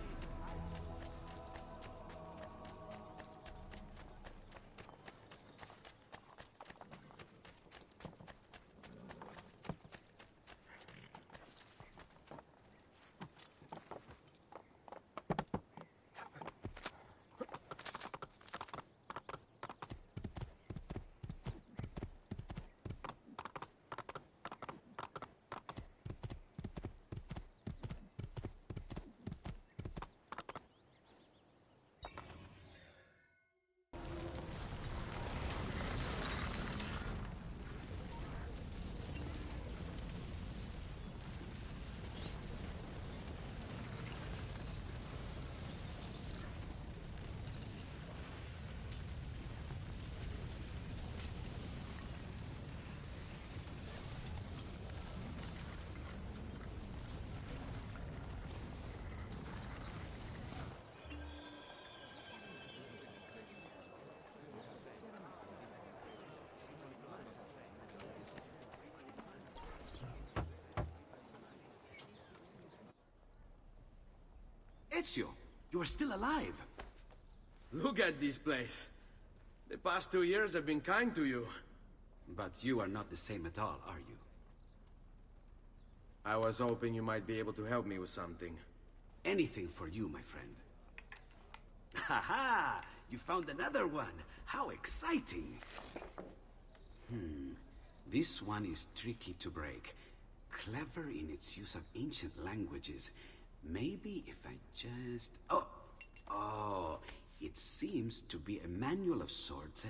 Ezio, you are still alive. Look at this place. The past 2 years have been kind to you. But you are not the same at all, are you? I was hoping you might be able to help me with something. Anything for you, my friend. Ha-ha! You found another one! How exciting! This one is tricky to break. Clever in its use of ancient languages. Maybe if I just... Oh, it seems to be a manual of sorts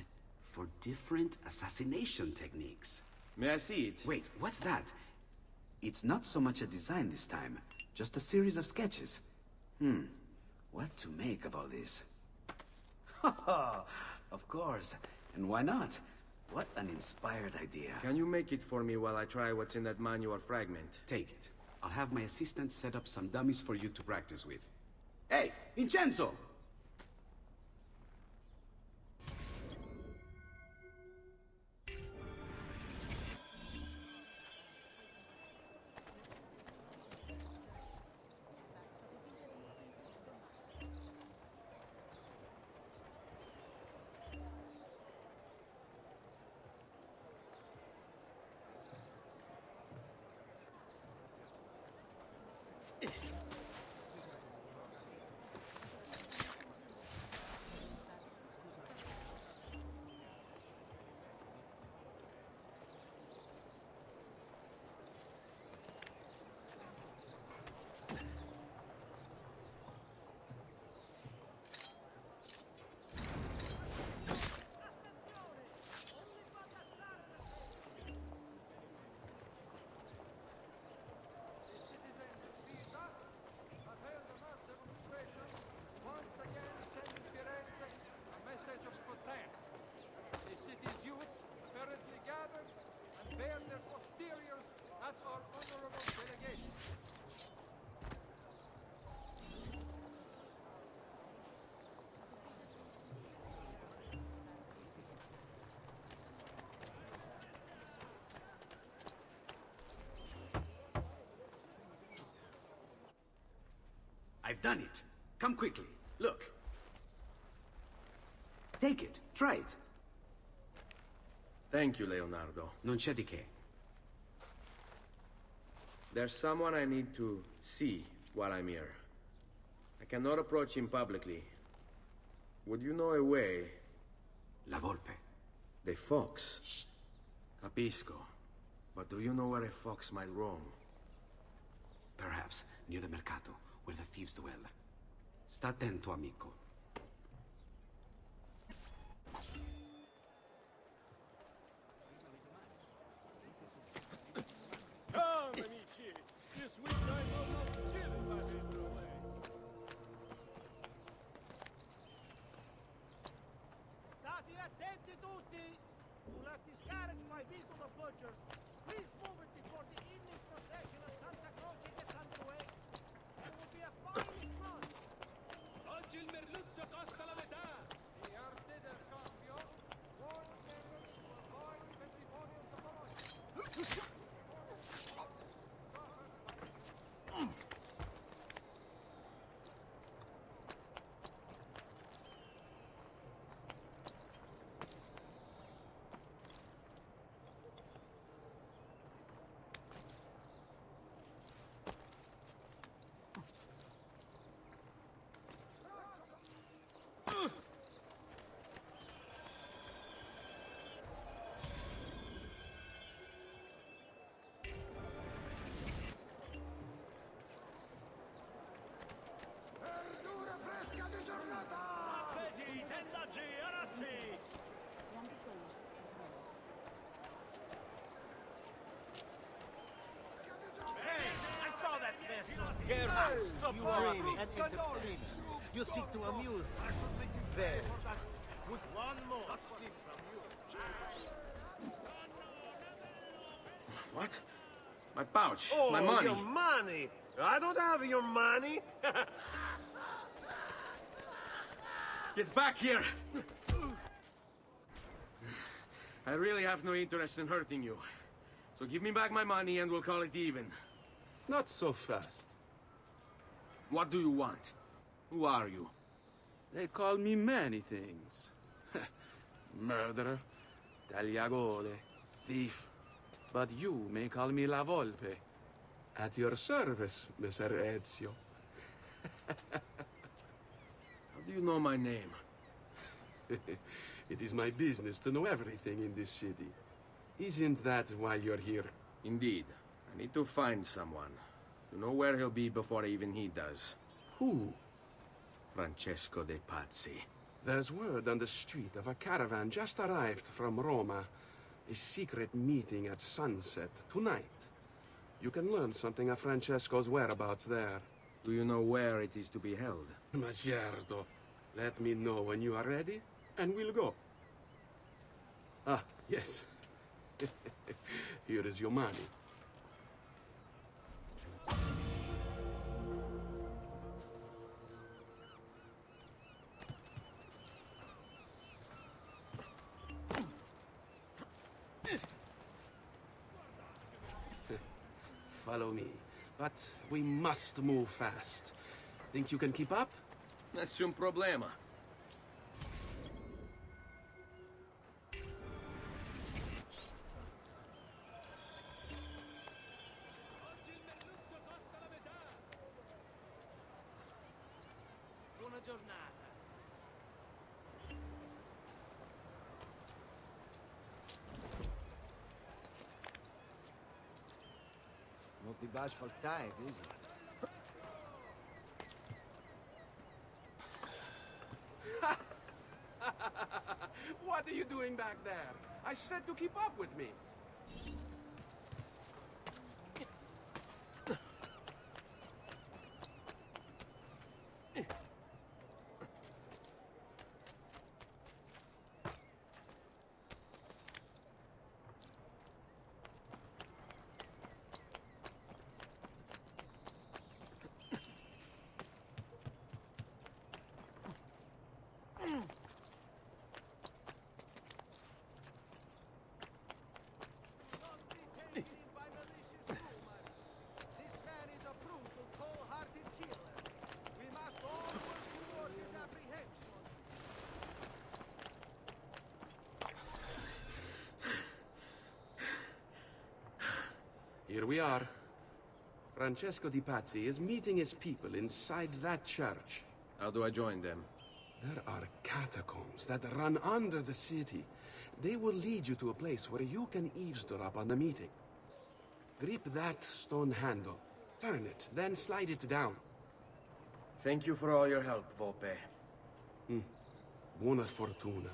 for different assassination techniques. May I see it? Wait, what's that? It's not so much a design this time, just a series of sketches. What to make of all this? Of course, and why not? What an inspired idea. Can you make it for me while I try what's in that manual fragment? Take it. I'll have my assistant set up some dummies for you to practice with. Hey, Vincenzo! I've done it. Come quickly. Look. Take it. Try it. Thank you, Leonardo. Non c'è di che. There's someone I need to see while I'm here. I cannot approach him publicly. Would you know a way? La volpe. The fox. Shh. Capisco. But do you know where a fox might roam? Perhaps near the mercato, where the thieves dwell. Sta attento, amico. Come, amici. This week I will not give my paper away. State attenti tutti! Do not discourage my vehicle of butchers. Please move it before the evening procession of Santa Croce de San Stop You are dreaming. an entertainer. You seek to amuse. Very. With one more. What? My pouch. Oh, my money. your money. I don't have your money. Get back here! I really have no interest in hurting you. So give me back my money and we'll call it even. Not so fast. What do you want? Who are you? They call me many things. Murderer, tagliagole, thief. But you may call me La Volpe. At your service, Messer Ezio. How do you know my name? It is my business to know everything in this city. Isn't that why you're here? Indeed. I need to find someone. To know where he'll be before even he does. Who? Francesco de Pazzi. There's word on the street of a caravan just arrived from Roma. A secret meeting at sunset tonight. You can learn something of Francesco's whereabouts there. Do you know where it is to be held? Ma certo. Let me know when you are ready, and we'll go. Ah, yes. Here is your money. Follow me. But we must move fast. Think you can keep up? Nessun problema. Buona giornata. Not the bashful type, is he? What are you doing back there? I said to keep up with me. Here we are. Francesco di Pazzi is meeting his people inside that church. How do I join them? There are catacombs that run under the city. They will lead you to a place where you can eavesdrop on the meeting. Grip that stone handle. Turn it, then slide it down. Thank you for all your help, Volpe. Buona fortuna.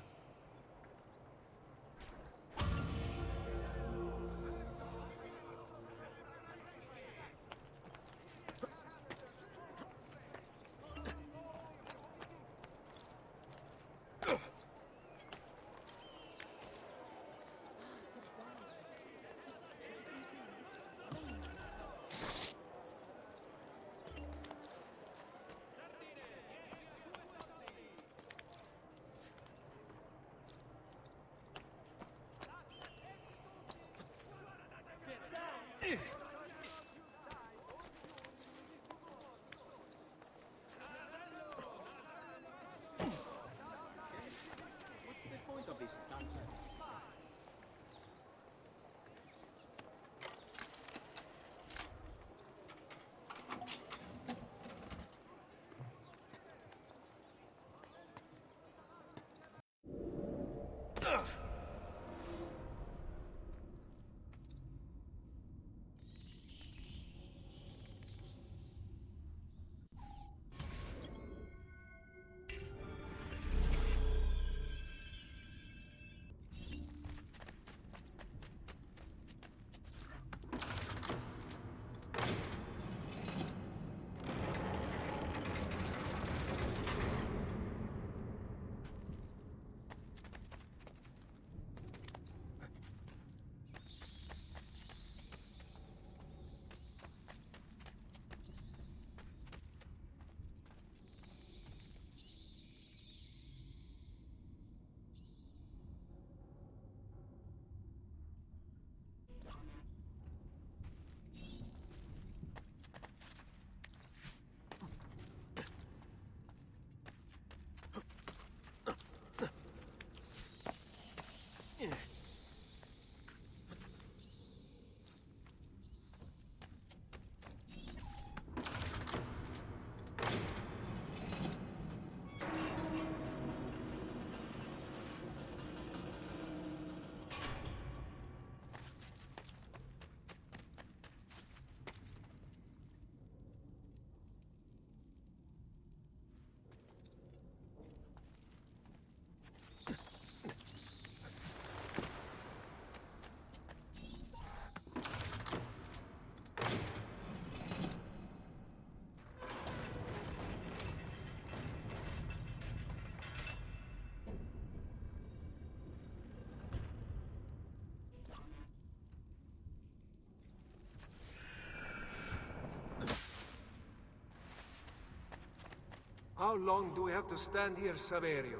How long do we have to stand here, Saverio?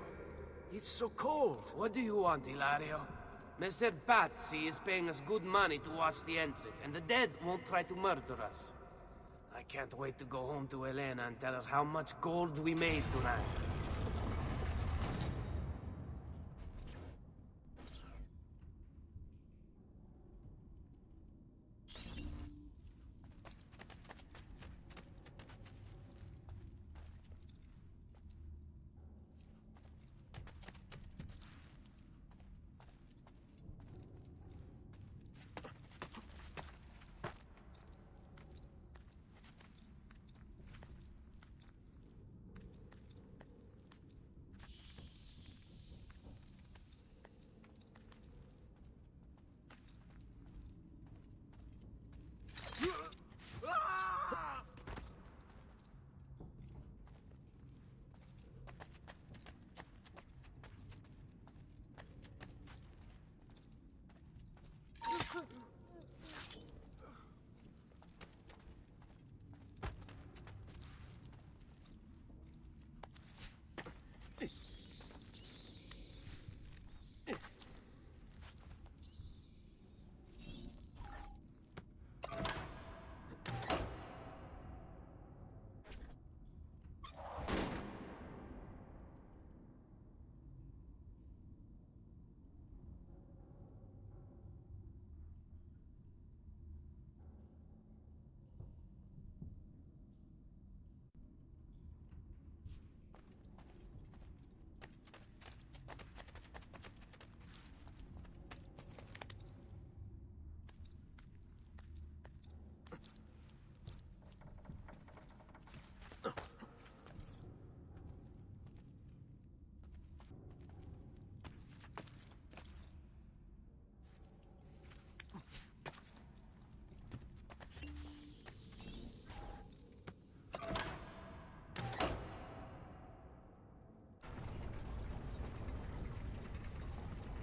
It's so cold. What do you want, Hilario? Messer Pazzi is paying us good money to watch the entrance, and the dead won't try to murder us. I can't wait to go home to Elena and tell her how much gold we made tonight.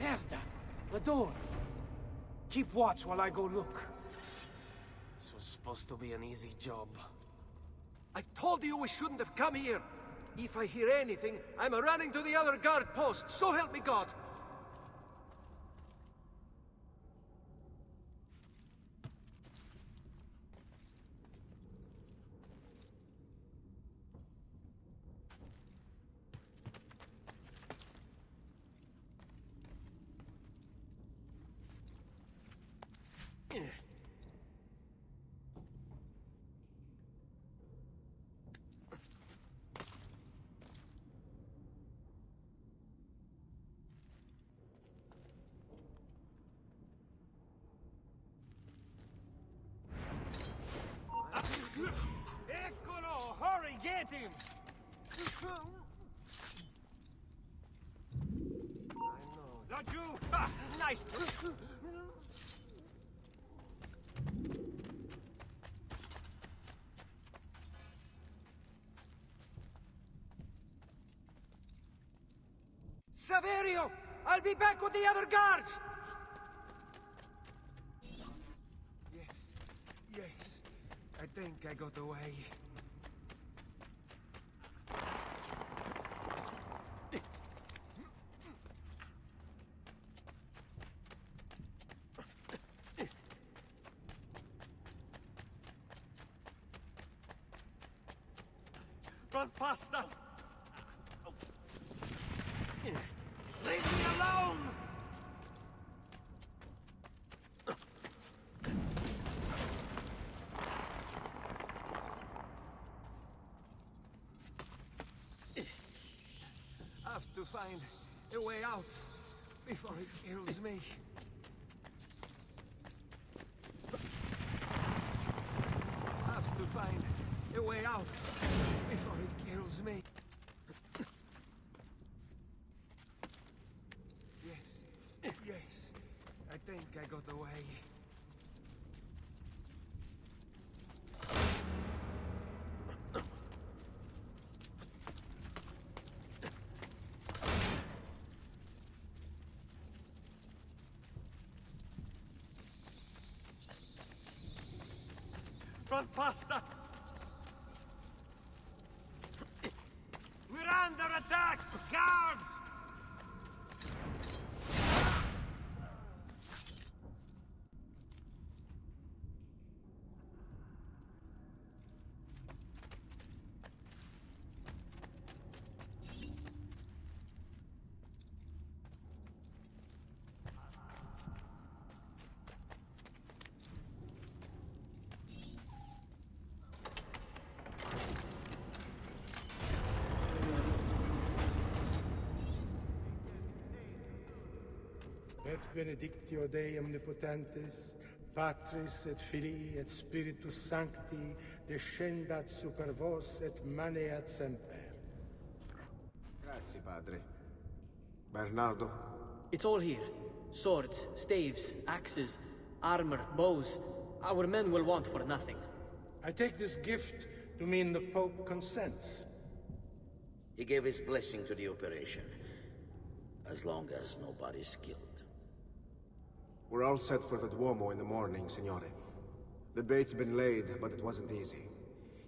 Merda! The door! Keep watch while I go look. This was supposed to be an easy job. I told you we shouldn't have come here. If I hear anything, I'm running to the other guard post. So help me God. Eccolo! Hurry, get him! I know. Not you! Ah, nice! Saverio! I'll be back with the other guards! Yes. I think I got away. Run faster! Leave me alone! Have to find a way out before it kills me. Have to find a way out before it kills me. Yes. I think I got away. Run faster! under attack! Guards! Et benedictio Dei omnipotentes, Patris et Filii et Spiritus Sancti, descendat super vos et maneat semper. Grazie, padre. Bernardo? It's all here. Swords, staves, axes, armor, bows. Our men will want for nothing. I take this gift to mean the Pope consents. He gave his blessing to the operation, as long as nobody's killed. We're all set for the Duomo in the morning, Signore. The bait's been laid, but it wasn't easy.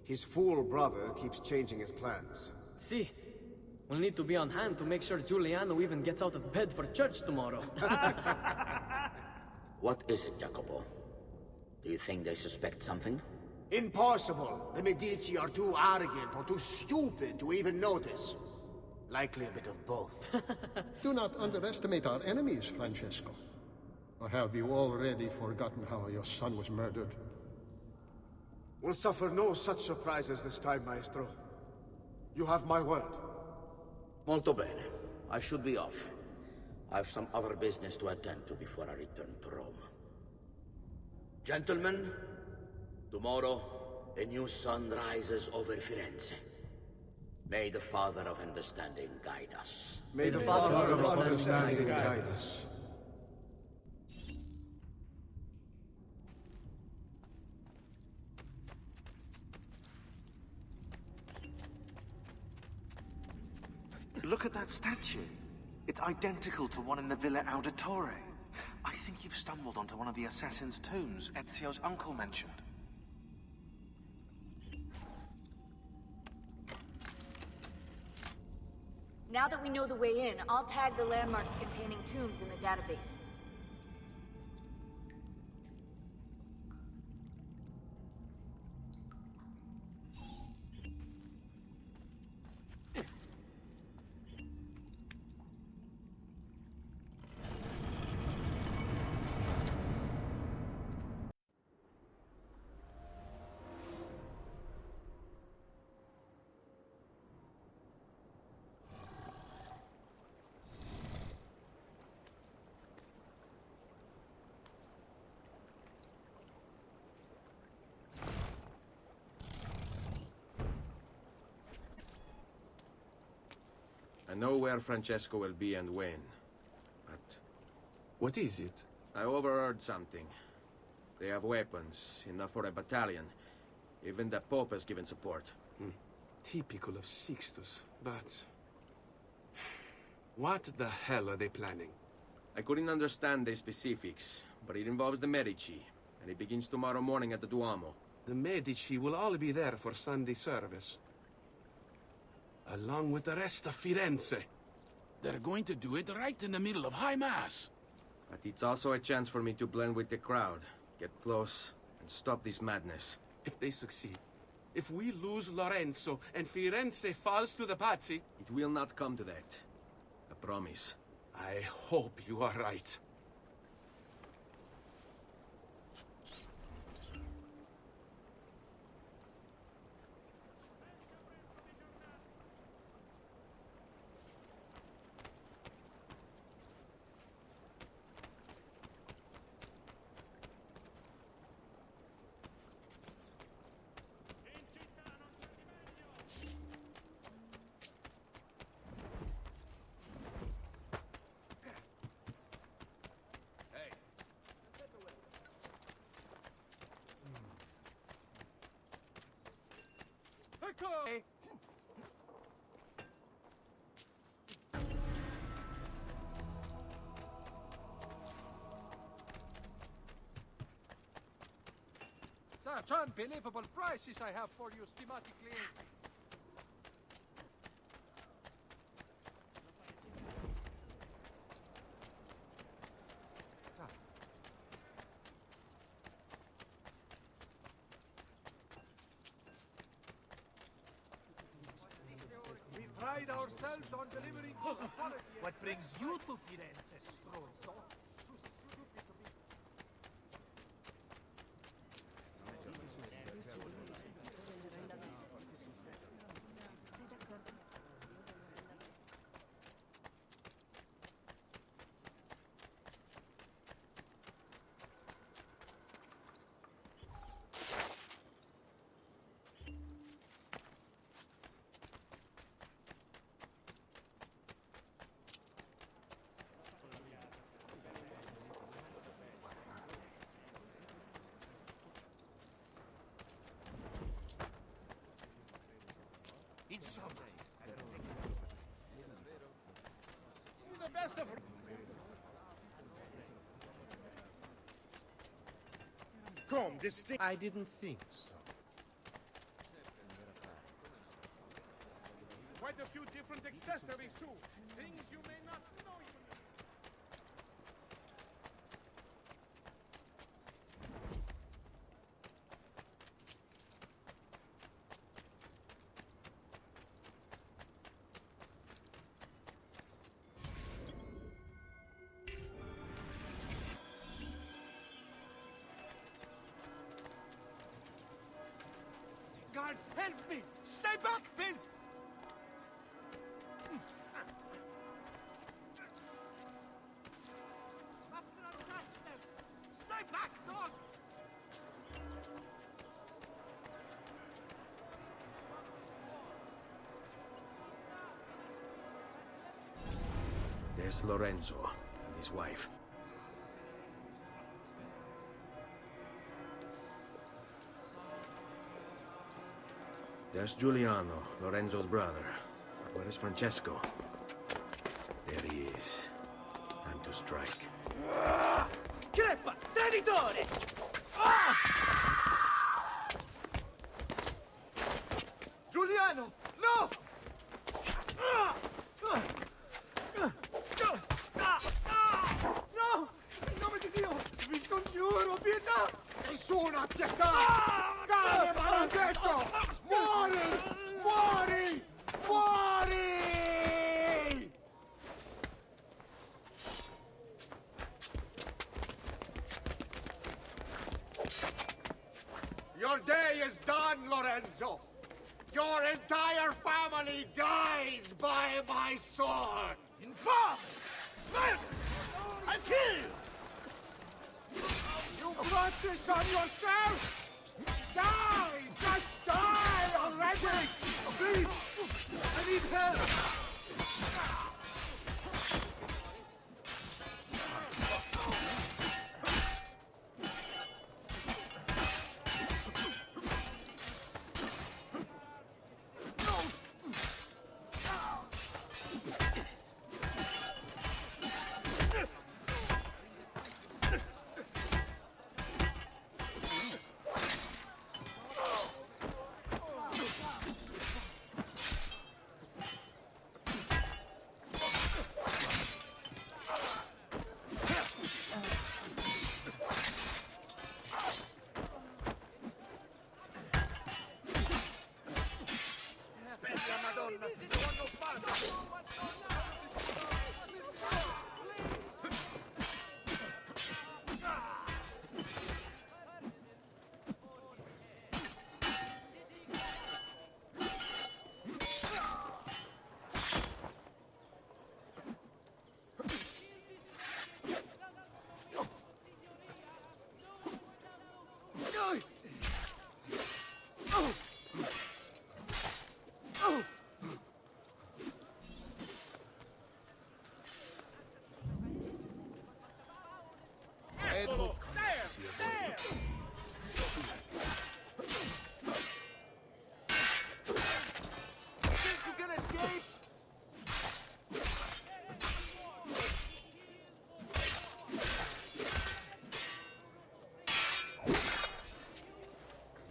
His fool brother keeps changing his plans. See, we'll need to be on hand to make sure Giuliano even gets out of bed for church tomorrow. What is it, Jacopo? Do you think they suspect something? Impossible! The Medici are too arrogant or too stupid to even notice. Likely a bit of both. Do not underestimate our enemies, Francesco. Or have you already forgotten how your son was murdered? We'll suffer no such surprises this time, Maestro. You have my word. Molto bene. I should be off. I've some other business to attend to before I return to Rome. Gentlemen, tomorrow, a new sun rises over Firenze. May the Father of Understanding guide us. May the Father of Understanding guide us. Look at that statue. It's identical to one in the Villa Auditore. I think you've stumbled onto one of the assassin's tombs Ezio's uncle mentioned. Now that we know the way in, I'll tag the landmarks containing tombs in the database. I know where Francesco will be and when, but... What is it? I overheard something. They have weapons, enough for a battalion. Even the Pope has given support. Typical of Sixtus, but... What the hell are they planning? I couldn't understand the specifics, but it involves the Medici, and it begins tomorrow morning at the Duomo. The Medici will all be there for Sunday service. Along with the rest of Firenze. They're going to do it right in the middle of High Mass. But it's also a chance for me to blend with the crowd, get close, and stop this madness. If they succeed, if we lose Lorenzo and Firenze falls to the Pazzi... It will not come to that. I promise. I hope you are right. Such unbelievable prices I have for you, stimatic client. pride ourselves on delivering good quality. What brings you to Firenze, stronzo? In some days, the best of. Come, this thing. I didn't think so. Quite a few different accessories too. Things you may not know you need. Guard, help me! Stay back, Finn! Stay back, dog! There's Lorenzo and his wife. There's Giuliano, Lorenzo's brother. Where is Francesco? There he is. Time to strike. Crepa! Traditore! Giuliano! No! No! In nome di Dio! Vi scongiuro, pietà! Nessuna pietà! Cane maledetto! Muori! Muori! Muori! Your day is done, Lorenzo! Your entire family dies by my sword! Infame! Murder! I'll kill you! You brought this on yourself! Die! Just die already! Please! I need help!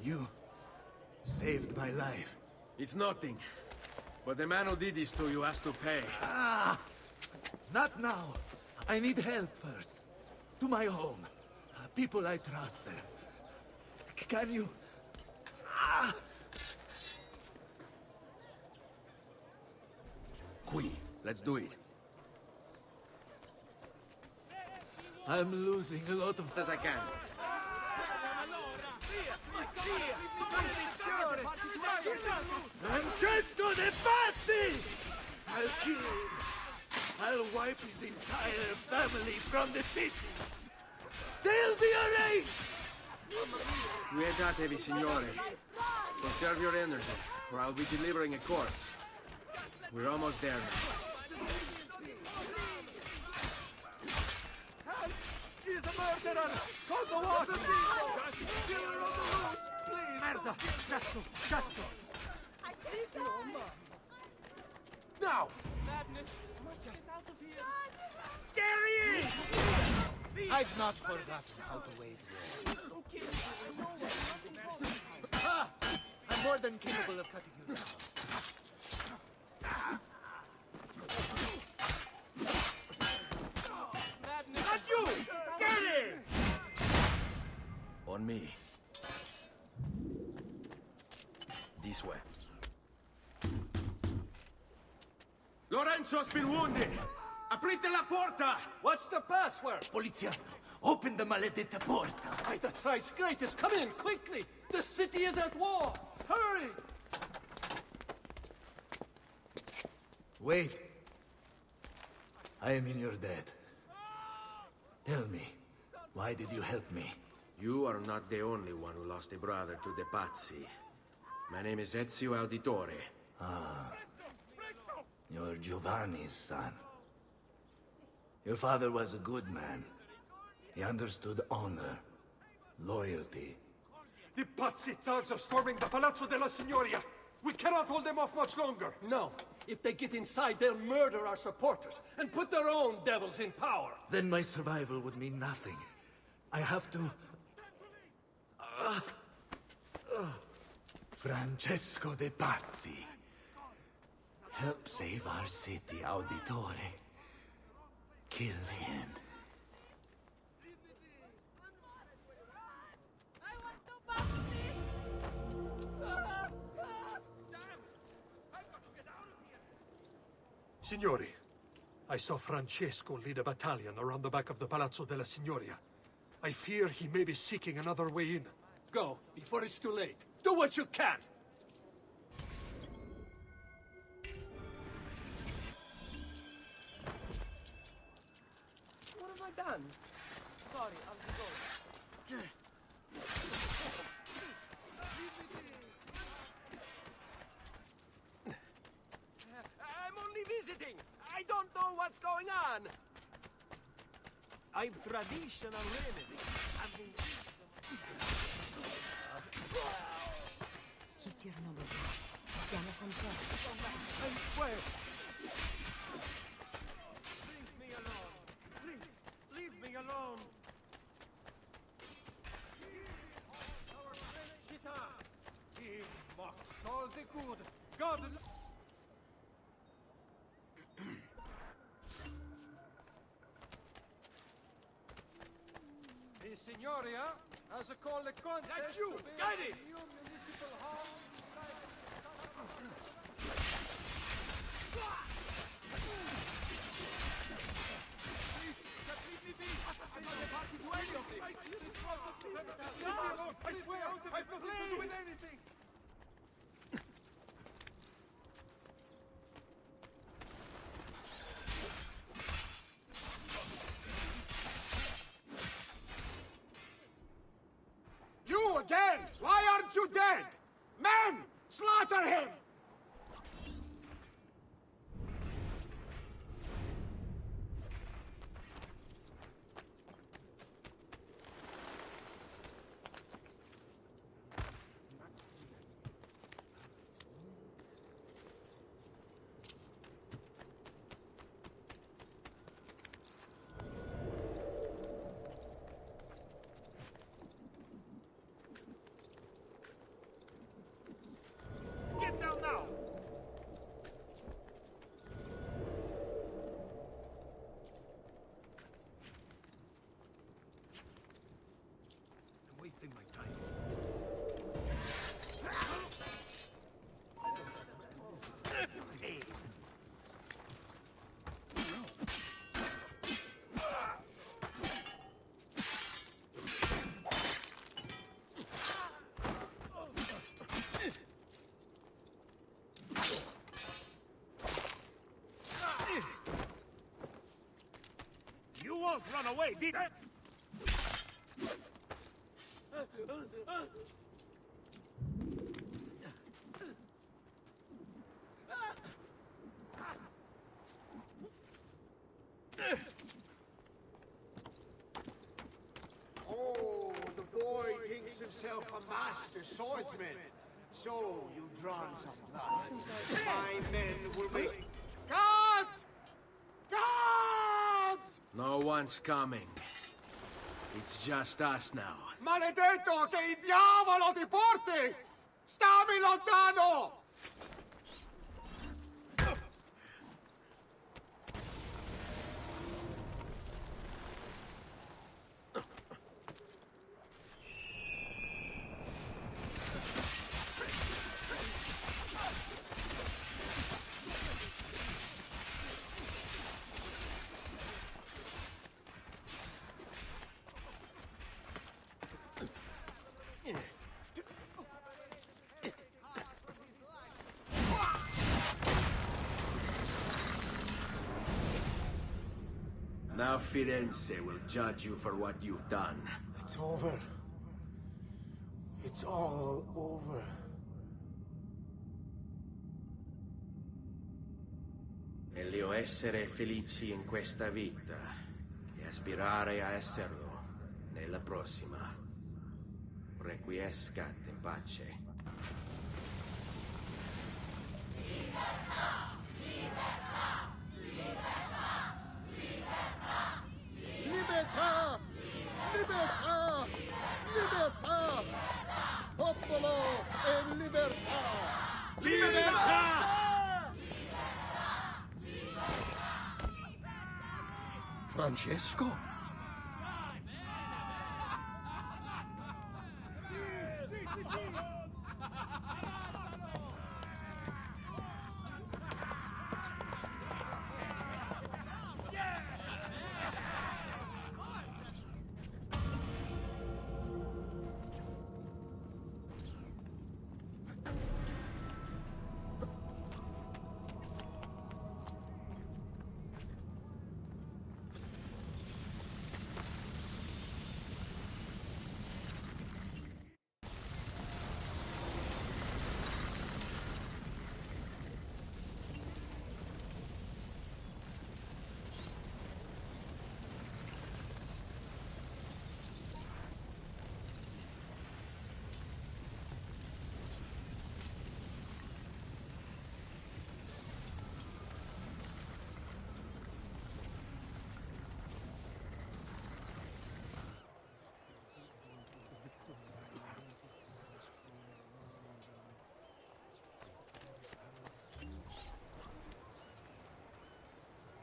You saved my life. It's nothing. But the man who did this to you has to pay. Ah! Not now. I need help first. To my home. People I trust there. Can you... Ah! Qui. Let's do it. I'm losing a lot of... As I can. Francesco de Pazzi! I'll kill him. I'll wipe his entire family from the city. They'll be erased! Quietevi, signore. Conserve your energy, or I'll be delivering a corpse. We're almost there now. Help! He is a murderer! Call the water people! Just kill her on the loose! Please! Merda! Cazzo! Cazzo! Now! Madness! Must just out of here! There he is! I've not forgotten how to wage war. Ah! I'm more than capable of cutting you down. Not you! Get him! On me. This way. Lorenzo's been wounded! Aprite la porta! What's the password? Polizia, open the maledetta porta. By the thrice greatest, come in, quickly! The city is at war! Hurry! Wait. I am in your debt. Tell me, why did you help me? You are not the only one who lost a brother to the Pazzi. My name is Ezio Auditore. Ah. You're Giovanni's son. Your father was a good man. He understood honor, loyalty. The Pazzi thugs are storming the Palazzo della Signoria! We cannot hold them off much longer! No. If they get inside, they'll murder our supporters and put their own devils in power! Then my survival would mean nothing. I have to... Francesco de Pazzi. Help save our city, Auditore. Kill him. Signori, I saw Francesco lead a battalion around the back of the Palazzo della Signoria. I fear he may be seeking another way in. Go, before it's too late. Do what you can! What have I done? Sorry, I'll go. I'm only visiting! I don't know what's going on! I'm traditional remedy. Keep your number. Chiama Francesco. I swear! Leave me alone! Please, leave me alone! He mocks all the good. God... The Signoria has a call a contest. That's you! Get it! Municipal hall. Leave me be! I'm not a party to any of this! I swear, I've nothing to do with anything! You again! Why aren't you dead? Men! Slaughter him! Get down now! I'm wasting my time. away, did I? Oh, the boy thinks himself a master swordsman. So, you've drawn some blood. My men will make... Guards! Guards! No one's coming. It's just us now. Maledetto, che il diavolo ti porti! Stammi lontano! Now Firenze will judge you for what you've done. It's over. It's all over. Meglio essere felici in questa vita che aspirare a esserlo nella prossima. Requiescat in pace. Libertà! Libertà! Libertà! Popolo e libertà! Libertà! Francesco?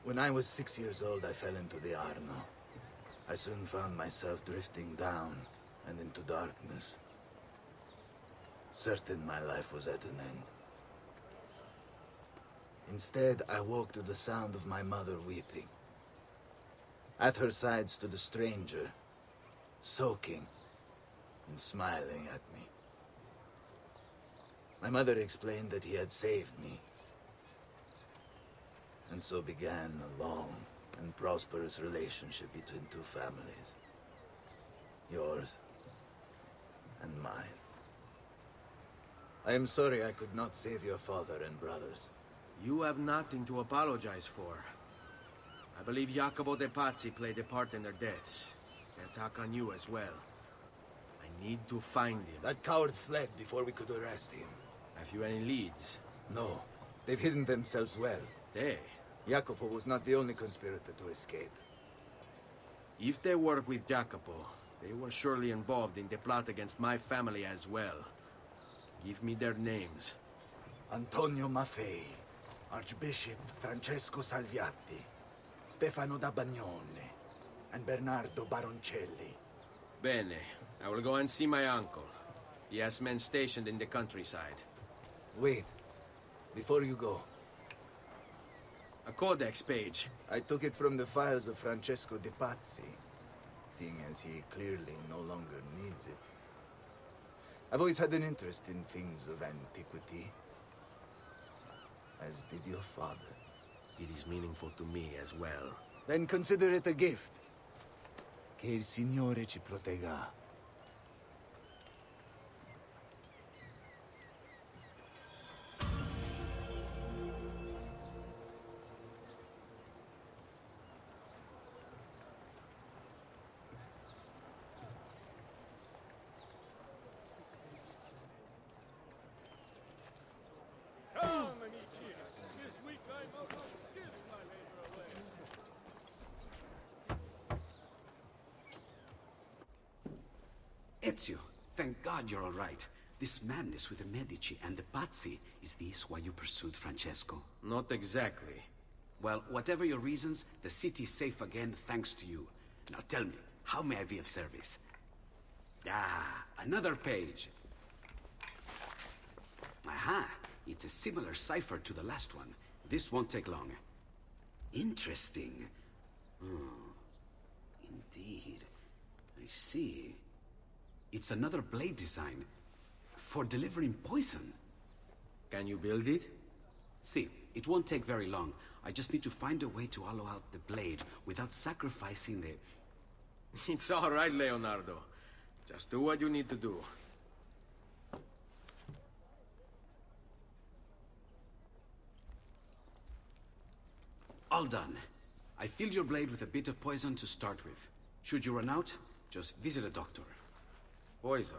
When I was 6 years old, I fell into the Arno. I soon found myself drifting down and into darkness. Certain my life was at an end. Instead, I woke to the sound of my mother weeping. At her side stood a stranger, soaking and smiling at me. My mother explained that he had saved me. And so began a long and prosperous relationship between two families. Yours and mine. I am sorry I could not save your father and brothers. You have nothing to apologize for. I believe Jacopo de Pazzi played a part in their deaths. The attack on you as well. I need to find him. That coward fled before we could arrest him. Have you any leads? No. They've hidden themselves well. They? Jacopo was not the only conspirator to escape. If they work with Jacopo, they were surely involved in the plot against my family as well. Give me their names. Antonio Maffei, Archbishop Francesco Salviati, Stefano da Bagnone, and Bernardo Baroncelli. Bene. I will go and see my uncle. He has men stationed in the countryside. Wait. Before you go. A codex page. I took it from the files of Francesco de Pazzi, seeing as he clearly no longer needs it. I've always had an interest in things of antiquity, as did your father. It is meaningful to me as well. Then consider it a gift. Che il Signore ci protegga. Come, amici. This week I'm out of gift my labor away. Ezio, thank God you're all right. This madness with the Medici and the Pazzi, is this why you pursued Francesco? Not exactly. Well, whatever your reasons, the city's safe again thanks to you. Now tell me, how may I be of service? Ah, another page. Aha, it's a similar cipher to the last one. This won't take long. Interesting. Oh, indeed. I see. It's another blade design for delivering poison. Can you build it? See, it won't take very long. I just need to find a way to hollow out the blade without sacrificing the... It's all right, Leonardo. Just do what you need to do. All done. I filled your blade with a bit of poison to start with. Should you run out, just visit a doctor. Poison?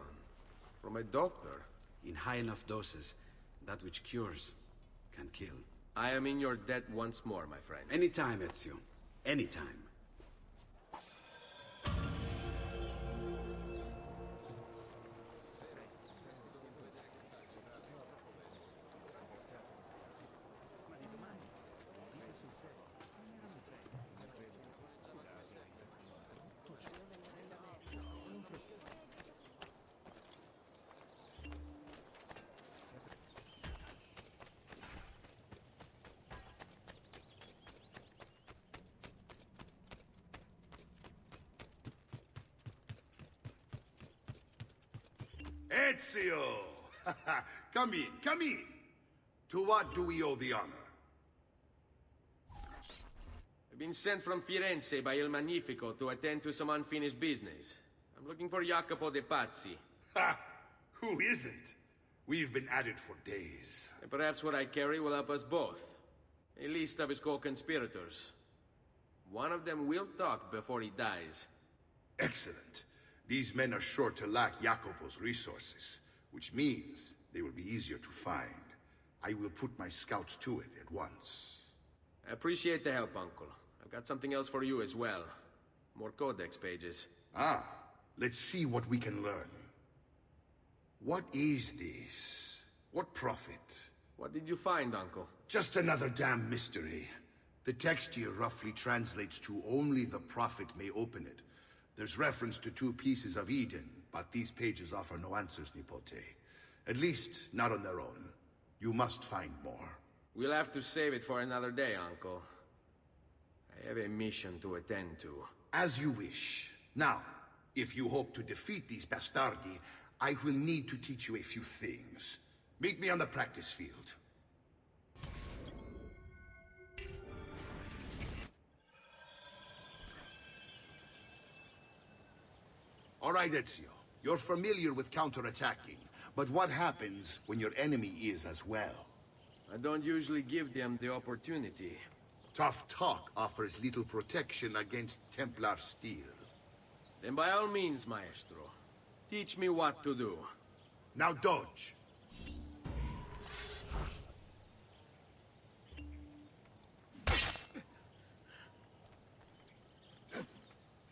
From a doctor? In high enough doses, that which cures can kill. I am in your debt once more, my friend. Anytime, Ezio. Anytime. Ezio! Come in, come in! To what do we owe the honor? I've been sent from Firenze by Il Magnifico to attend to some unfinished business. I'm looking for Jacopo de Pazzi. Ha! Who isn't? We've been at it for days. And perhaps what I carry will help us both. A list of his co-conspirators. One of them will talk before he dies. Excellent. These men are sure to lack Jacopo's resources, which means they will be easier to find. I will put my scouts to it at once. I appreciate the help, Uncle. I've got something else for you as well. More codex pages. Ah, let's see what we can learn. What is this? What prophet? What did you find, Uncle? Just another damn mystery. The text here roughly translates to only the prophet may open it. There's reference to 2 pieces of Eden, but these pages offer no answers, Nipote. At least, not on their own. You must find more. We'll have to save it for another day, Uncle. I have a mission to attend to. As you wish. Now, if you hope to defeat these bastardi, I will need to teach you a few things. Meet me on the practice field. All right, Ezio. You're familiar with counterattacking, but what happens when your enemy is as well? I don't usually give them the opportunity. Tough talk offers little protection against Templar steel. Then by all means, Maestro. Teach me what to do. Now dodge.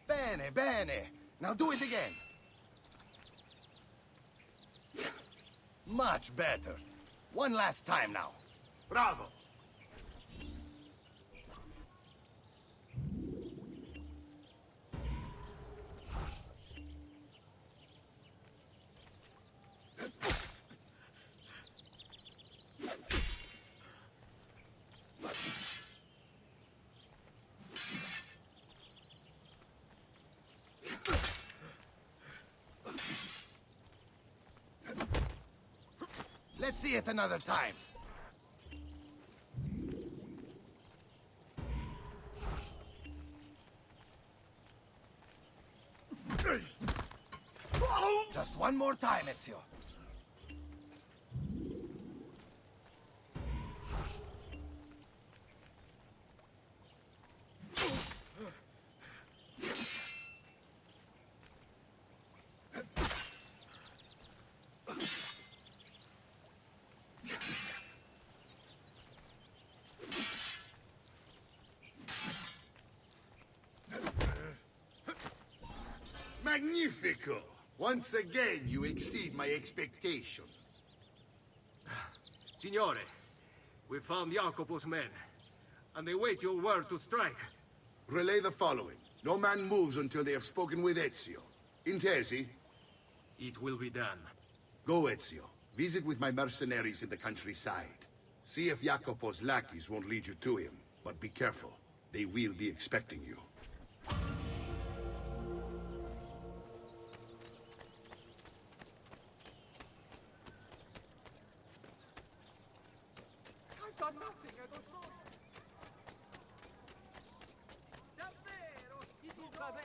Bene, bene. Now do it again. Much better. One last time now. Bravo. Let's see it another time. Just one more time, Ezio. Magnifico! Once again, you exceed my expectations. Signore, we found Jacopo's men, and they wait your word to strike. Relay the following. No man moves until they have spoken with Ezio. Intesi? It will be done. Go, Ezio. Visit with my mercenaries in the countryside. See if Jacopo's lackeys won't lead you to him. But be careful. They will be expecting you. I've done nothing, I don't know. Davvero?